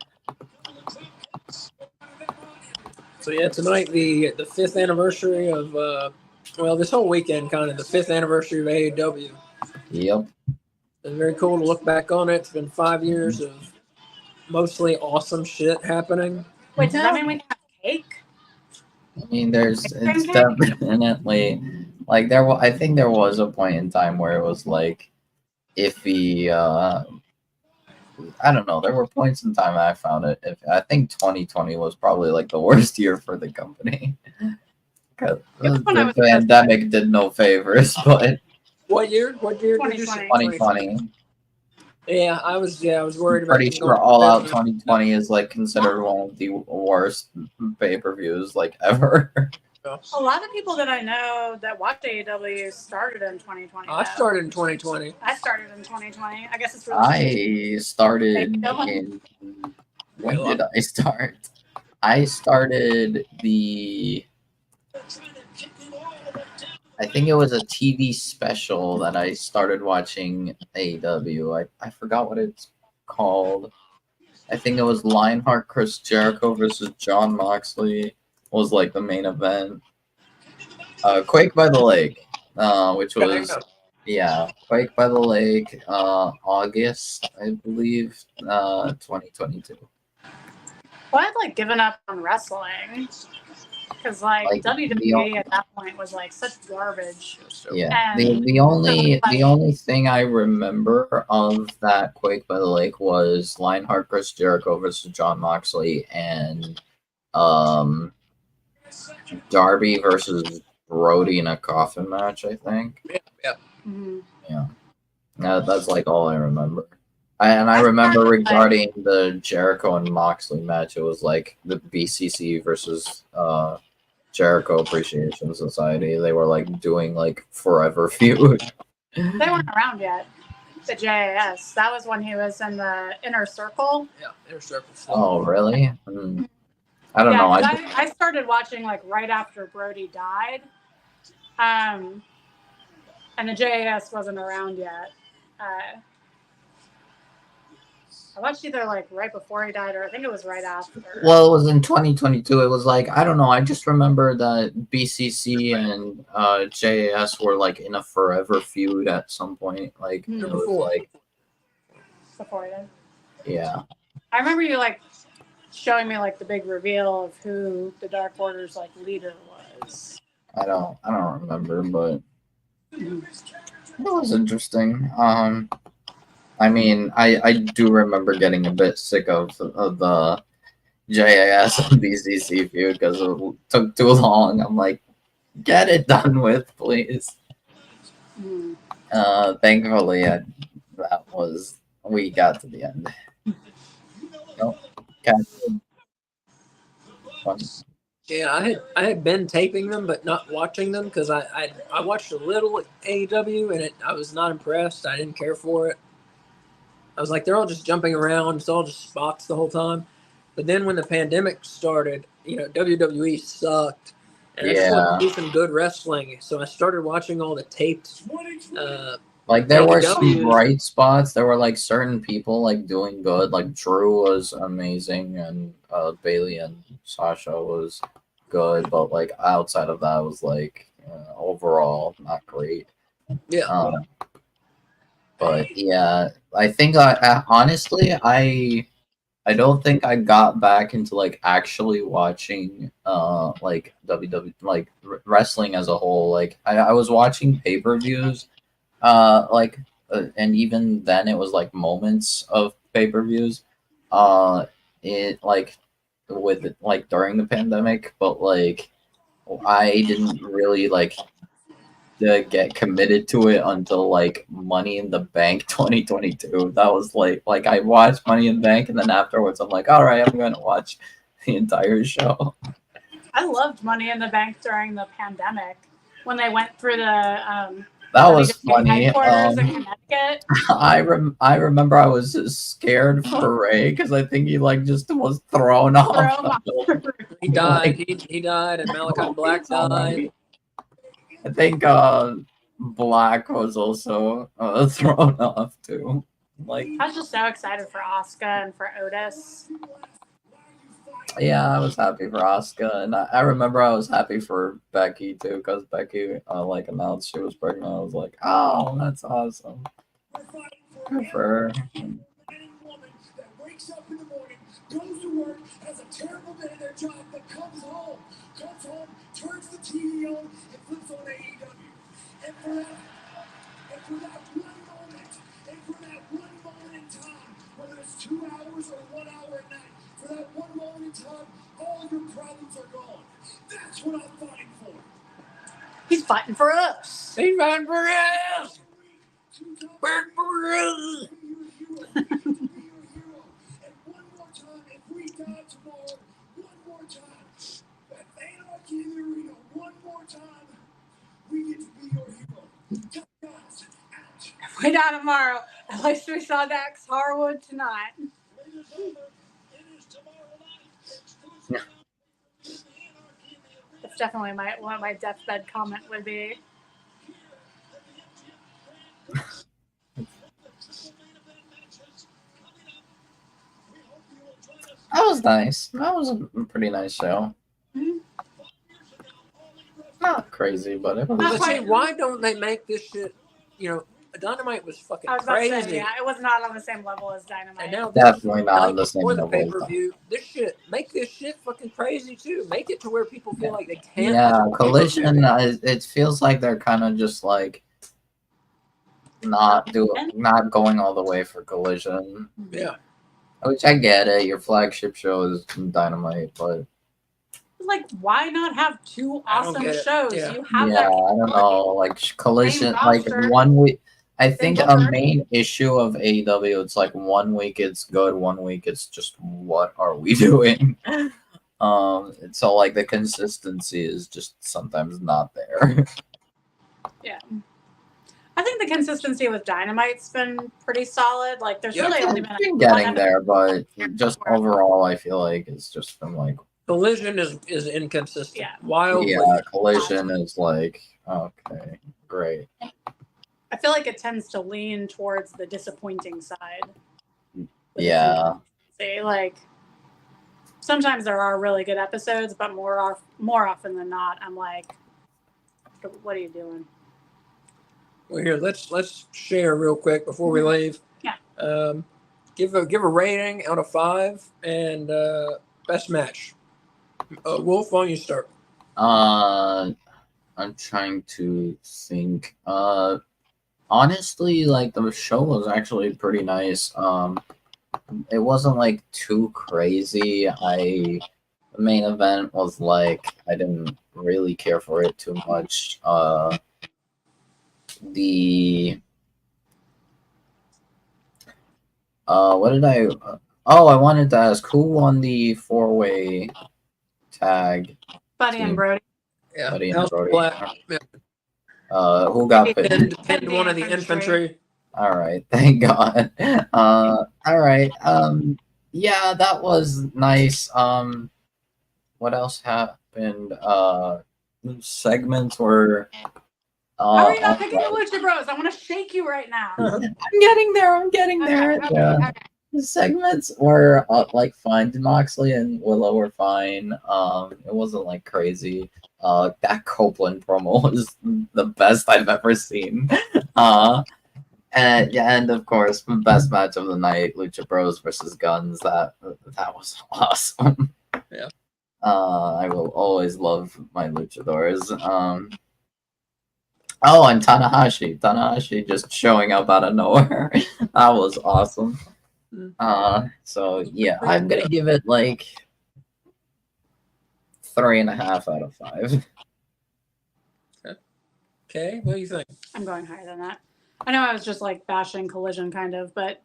So yeah, tonight the 5th anniversary of this whole weekend kind of the 5th anniversary of AEW. Yep. It's very cool to look back on it. It's been 5 years of mostly awesome shit happening. Wait, does that mean we can have cake? I mean, it's definitely like I think there was a point in time where it was like iffy. I don't know. There were points in time I found it. I think 2020 was probably like the worst year for the company. Because the pandemic did no favors, but What year? What year did you say? 2020. 2020. Yeah, I was worried about Pretty sure All Out 2020 is like considered one of the worst pay-per-views like ever. A lot of people that I know that watch AEW started in 2020. I started in 2020. I started in 2020. I guess it's really. I started in. When did I start? I started I think it was a TV special that I started watching AEW. I forgot what it's called. I think it was Lionheart Chris Jericho versus John Moxley was like the main event. Quake by the Lake, which was Quake by the Lake, August, I believe, 2022. Well, I'd like given up on wrestling. Because like Like, WWE at that point was like such garbage. yeah. And The only like- the only thing I remember of that Quake by the Lake was Lionheart Chris Jericho versus John Moxley and Darby versus Brody in a coffin match, I think. Yeah. Mhm. Yeah. That's like all I remember. I remember regarding the Jericho and Moxley match, it was like the BCC versus Jericho Appreciation Society. They were like doing like Forever Feud. They weren't around yet. The JAS. That was when he was in the Inner Circle. Yeah, Inner Circle. Oh, really? I don't know. 'Cause I started watching like right after Brody died. And the JAS wasn't around yet. I watched either like right before he died or I think it was right after. Well, it was in 2022. It was like, I don't know. I just remember that BCC and JAS were like in a Forever Feud at some point. Like, it was like, Before he did. yeah. I remember you like showing me like the big reveal of who the Dark Order's like leader was. I don't remember, but it was interesting. I mean, I do remember getting a bit sick of the JAS and BCC feud because it took too long. I'm like, get it done with, please. Thankfully, we got to the end. Nope. Yeah, I had been taping them but not watching them because I watched a little AEW and I was not impressed. I didn't care for it. I was like, they're all just jumping around. It's all just spots the whole time. But then when the pandemic started, WWE sucked. And I just wanted to do some good wrestling. So I started watching all the taped. Like, there were AEWs. some bright spots. There were like certain people like doing good. Like Drew was amazing, and Bailey and Sasha was good. But like outside of that, was like overall not great. Yeah. But yeah, I think I honestly I don't think I got back into like actually watching like WWE like wrestling as a whole. Like I was watching pay-per-views and even then it was like moments of pay-per-views it like with like during the pandemic, but like I didn't really like to get committed to it until like Money in the Bank 2022. That was like I watched Money in the Bank and then afterwards I'm like, all right, I'm gonna watch the entire show. I loved Money in the Bank during the pandemic when they went through the that was funny. Headquarters in Connecticut. I remember I was scared for Ray because I think he like just was thrown off. He died. He died, and Malachi Black died. I think Black was also thrown off too. Like, I was just so excited for Asuka and for Otis. yeah, I was happy for Asuka, and I remember I was happy for Becky too because Becky like announced she was pregnant. I was like, oh, that's awesome. Good for her. Goes to work, has a terrible day at their job, but comes home, turns the TV on, and flips on AEW. And for that one moment in time, whether it's 2 hours or 1 hour at night, for that one moment in time, all your problems are gone. That's what I'm fighting for. He's fighting for us. He's fighting for us. Fighting for us. If we die tomorrow, at least we saw Dax Harwood tonight. That's definitely what my deathbed comment would be. That was nice. That was a pretty nice show. Mm-hmm. Not crazy, but it was. Let's see, why don't they make this shit, Dynamite was fucking I was about to crazy. say, yeah, it was not on the same level as Dynamite. And now Definitely not night on the same before the level. pay-per-view, make this shit fucking crazy too. Make it to where people feel like they can't. Yeah, watch Collision. pay-per-view. It feels like they're kind of just like not going all the way for Collision. Yeah. Which I get it. Your flagship show is Dynamite, but Like, why not have two I don't awesome get it. shows? Yeah. You have yeah, that. I don't know. Like Collision, like roster. 1 week. I think a booker. main issue of AEW, it's like 1 week it's good, 1 week it's just what are we doing? So like the consistency is just sometimes not there. Yeah. I think the consistency with Dynamite's been pretty solid. Like, there's Yeah. really only It's been been getting there, but just overall, I feel like it's just been like Collision is inconsistent. Yeah. Wildly. yeah, Collision is like okay, great. I feel like it tends to lean towards the disappointing side. with Yeah. See, like sometimes there are really good episodes, but more often than not, I'm like, what are you doing? Well, here let's share real quick before we leave. Yeah. Give a rating out of 5 and best match. Wolf, why don't you start? I'm trying to think. Honestly, like the show was actually pretty nice. It wasn't like too crazy. The main event was like I didn't really care for it too much. What did I? I wanted to ask who won the 4-way tag. Buddy and Brody. Yeah. Buddy and House Brody. Black. Yeah. Who got pinned? Pinned one of the infantry. All right, thank God. All right. Yeah, that was nice. What else happened? Segments were. How are you not picking the Lucha Bros? I want to shake you right now. I'm getting there. I'm getting there. Okay. The segments were like fine. Moxley and Willow were fine. It wasn't like crazy. That Copeland promo was the best I've ever seen. And of course, the best match of the night, Lucha Bros versus Guns. That was awesome. Yeah. I will always love my luchadors. Oh, and Tanahashi just showing up out of nowhere. That was awesome. So yeah, I'm gonna give it like 3.5 out of 5. Okay, what do you think? I'm going higher than that. I know I was just like bashing Collision kind of, but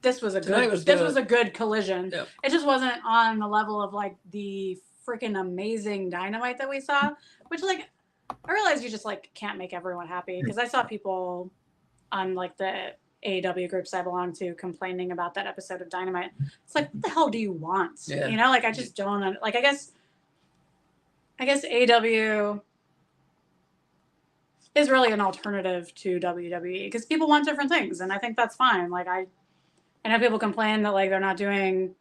this was a good Collision. Yep. It just wasn't on the level of like the freaking amazing Dynamite that we saw, which like I realize you just like can't make everyone happy because I saw people on like the AEW groups I belong to complaining about that episode of Dynamite. It's like, what the hell do you want? Yeah. You know, like I just don't like. I guess AEW is really an alternative to WWE because people want different things, and I think that's fine. Like I know people complain that like they're not doing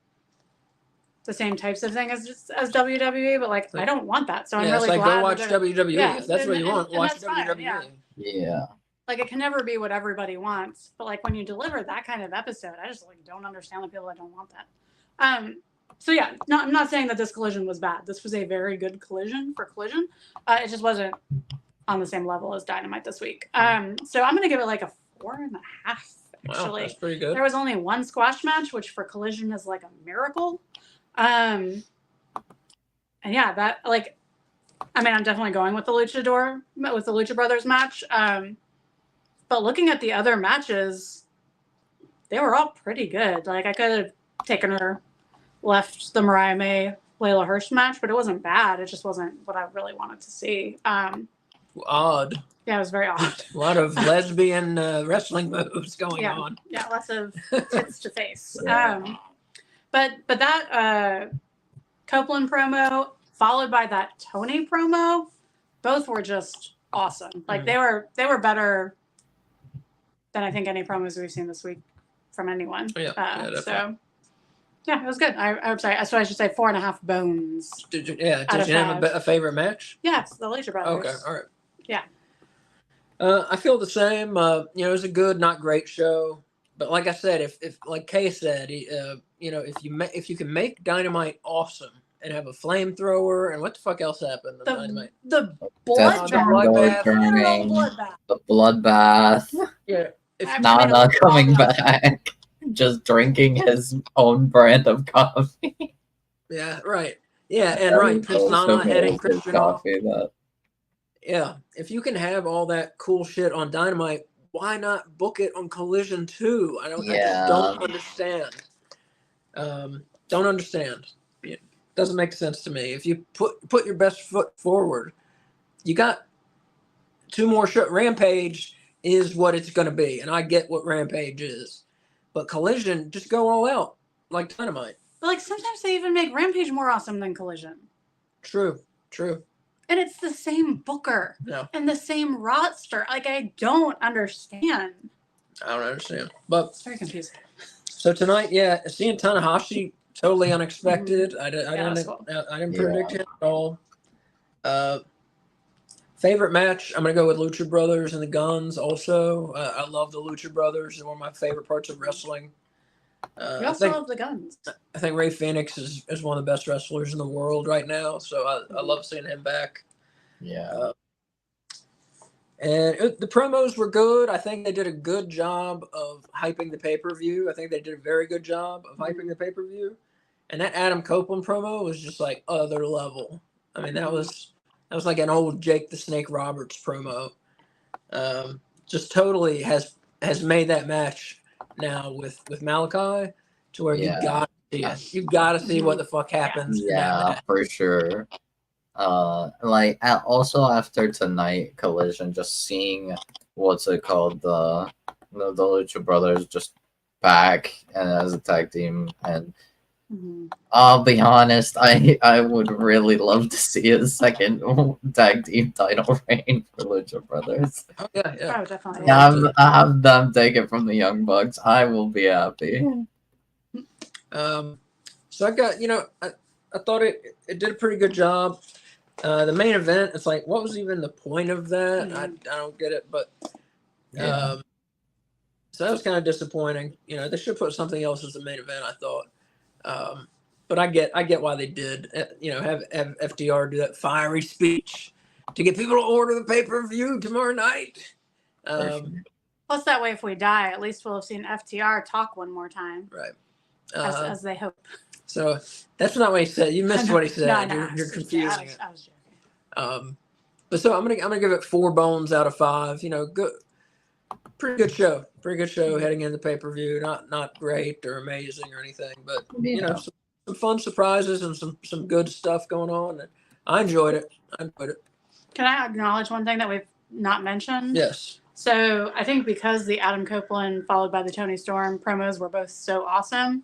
the same types of thing as WWE, but like I don't want that. So I'm really glad. Go watch WWE if that's what you want. Watch WWE. Yeah. Yeah. Like it can never be what everybody wants, but like when you deliver that kind of episode, I just like don't understand the people that don't want that. So yeah, no, I'm not saying that this Collision was bad. This was a very good Collision for Collision. It just wasn't on the same level as Dynamite this week. So I'm gonna give it like a 4.5. Actually, wow, that's pretty good. There was only one squash match, which for Collision is like a miracle. And yeah, that like, I mean, I'm definitely going with the Lucha Brothers match. But looking at the other matches, they were all pretty good. Like I could have left the Mariah May Layla Hirsch match, but it wasn't bad. It just wasn't what I really wanted to see. Odd. Yeah, it was very odd. A lot of lesbian wrestling moves going on. Yeah, lots of tits to face. Yeah. But that Copeland promo followed by that Tony promo, both were just awesome. Like they were better than I think any promos we've seen this week from anyone. So yeah, it was good. I'm sorry. So I should say 4.5 bones. Did you have a favorite match? Yes, the Lucha Brothers. Okay, all right. Yeah. I feel the same. You know, it was a good, not great show. But like I said, if like Kay said, you know, if you can make Dynamite awesome and have a flamethrower and what the fuck else happened on Dynamite? The Death bloodbath. Triangle bloodbath. Literal turning, bloodbath. the bloodbath, Yeah. If I mean, Nana coming all that. back, just drinking his own brand of coffee. Yeah, right. Yeah, and right, Prince So Nana heading good, his Christian off. coffee. That Yeah, if you can have all that cool shit on Dynamite, why not book it on Collision too? I just don't understand. Don't understand. It doesn't make sense to me. If you put your best foot forward, you got two more shows. Rampage is what it's going to be, and I get what Rampage is, but Collision, just go all out like Dynamite. But like sometimes they even make Rampage more awesome than Collision. True. And it's the same booker No, and the same roster. Like I don't understand. I don't understand. But It's very confusing. so tonight, yeah, seeing Tanahashi totally unexpected. I that's cool. didn't predict it at all. Favorite match? I'm gonna go with Lucha Brothers and the Guns. Also, I love the Lucha Brothers. They're one of my favorite parts of wrestling. You also love the Guns. I think Ray Phoenix is one of the best wrestlers in the world right now. So I love seeing him back. yeah. And the promos were good. I think they did a good job of hyping the pay-per-view. I think they did a very good job of hyping the pay-per-view. And that Adam Copeland promo was just like other level. I mean, that was like an old Jake the Snake Roberts promo. Just totally has made that match now with Malachi to where you got to see it. You got to see what the fuck happens. Yeah, for sure. Also after tonight Collision, just seeing what's it called, the Lucha Brothers just back and as a tag team, and I'll be honest, I would really love to see a second tag team title reign for Lucha Brothers. Oh, yeah. Oh, definitely. Have them take it from the Young Bucks. I will be happy. So I got, I thought it did a pretty good job. The main event, it's like, what was even the point of that? I don't get it, but so that was kind of disappointing. They should put something else as the main event, I thought. But I get why they did. Have FDR do that fiery speech to get people to order the pay-per-view tomorrow night. Plus, that way, if we die, at least we'll have seen FTR talk one more time. Right. As they hope. So that's not what he said. You missed what he said. No, You're confusing it. I was joking. But so I'm gonna give it 4 bones out of 5. Good, pretty good show. Pretty good show heading into the pay-per-view. Not great or amazing or anything, but some fun surprises and some good stuff going on. And I enjoyed it. Can I acknowledge one thing that we've not mentioned? Yes. So I think because the Adam Copeland followed by the Tony Storm promos were both so awesome,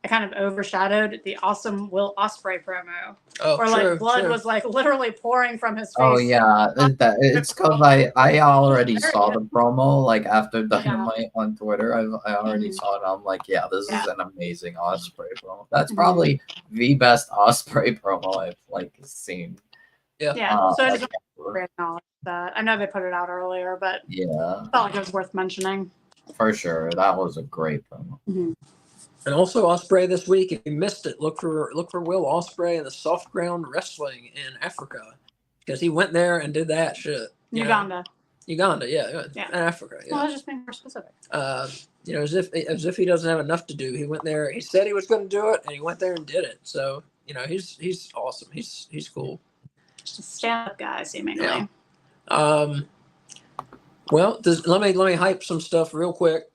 it kind of overshadowed the awesome Will Ospreay promo. Oh, where blood was literally pouring from his face. Oh yeah, it's because I already saw the promo after Dynamite on Twitter. I already saw it. I'm like, yeah, this is an amazing Ospreay promo. That's probably the best Ospreay promo I've seen. Yeah. So I just want to acknowledge that. I know they put it out earlier, but I felt like it was worth mentioning. For sure, that was a great promo. And also Ospreay this week, if you missed it, look for Will Ospreay in the soft ground wrestling in Africa, because he went there and did that shit. Uganda, yeah, in Africa. Yeah. Well, I was just being more specific. As if he doesn't have enough to do. He went there. He said he was going to do it, and he went there and did it. So he's awesome. He's cool. Just a stand-up guy, seemingly. Yeah. Well, let me hype some stuff real quick.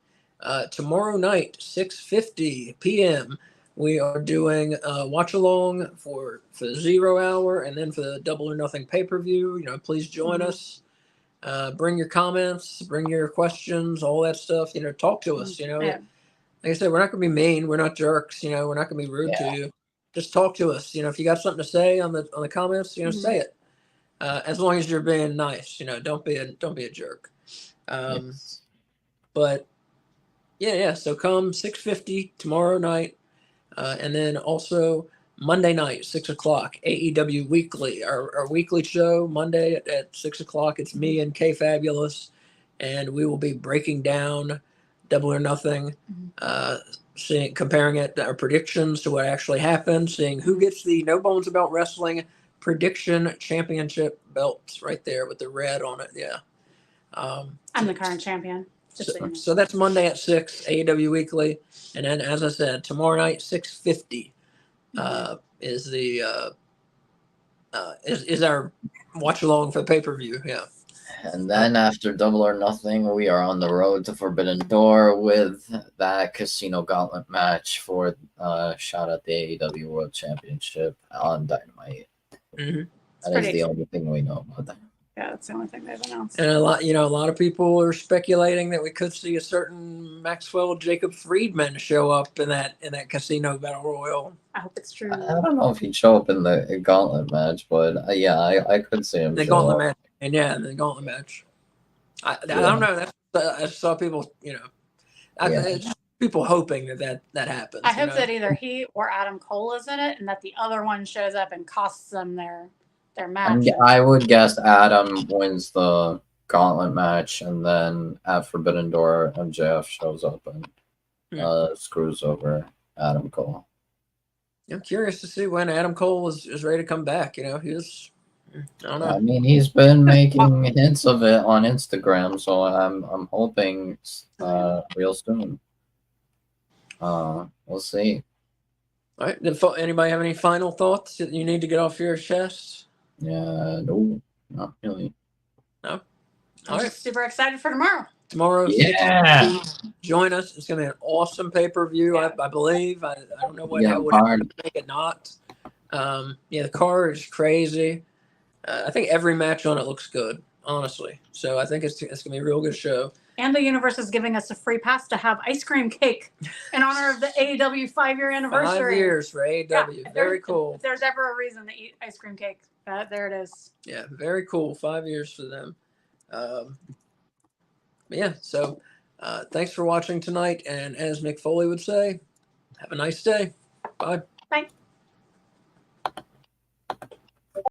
Tomorrow night, 6:50 p.m., we are doing a watch along for the 0 hour and then for the Double or Nothing pay-per-view. Please join us. Bring your comments, bring your questions, all that stuff. Talk to us. Like I said, we're not going to be mean. We're not jerks. We're not going to be rude to you. Just talk to us. If you got something to say on the comments, say it. As long as you're being nice. Don't be a jerk. But yeah. So come 6:50 tomorrow night, and then also Monday night 6:00 AEW Weekly, our weekly show Monday at 6:00. It's me and Kay Fabulous and we will be breaking down Double or Nothing, comparing it, our predictions to what actually happened, seeing who gets the No Bones About Wrestling Prediction Championship belts right there with the red on it. Yeah. I'm the current champion. Just so you know. So that's Monday at 6, AEW Weekly. And then, as I said, tomorrow night, 6:50 is the is our watch along for the pay-per-view. Yeah. And then after Double or Nothing, we are on the road to Forbidden Door with that Casino Gauntlet match for shot at the AEW World Championship on Dynamite. Mm-hmm. That is the only thing we know about that. Yeah, that's the only thing they've announced. And a lot of people are speculating that we could see a certain Maxwell Jacob Friedman show up in that Casino Battle Royal. I hope it's true. I don't know if he'd show up in the Gauntlet match, but I could see him. The Gauntlet match, and the Gauntlet match. I don't know. I saw people, people hoping that happens. I hope that either he or Adam Cole is in it, and that the other one shows up and costs them their match. I would guess Adam wins the Gauntlet match, and then at Forbidden Door, MJF shows up and screws over Adam Cole. I'm curious to see when Adam Cole is ready to come back. He was, I don't know. I mean, he's been making hints of it on Instagram, so I'm hoping real soon. We'll see. All right. Anybody have any final thoughts that you need to get off your chest? Yeah, no, not really. No. I'm just super excited for tomorrow. Tomorrow, yeah. Join us. It's going to be an awesome pay-per-view, I believe. I don't know what would make it not. The card is crazy. I think every match on it looks good, honestly. So I think it's going to be a real good show. And the universe is giving us a free pass to have ice cream cake in honor of the AEW 5-year anniversary. 5 years for AEW. Yeah, very cool. If there's ever a reason to eat ice cream cake, there it is. Yeah, very cool. 5 years for them. So thanks for watching tonight. And as Mick Foley would say, have a nice day. Bye. Bye.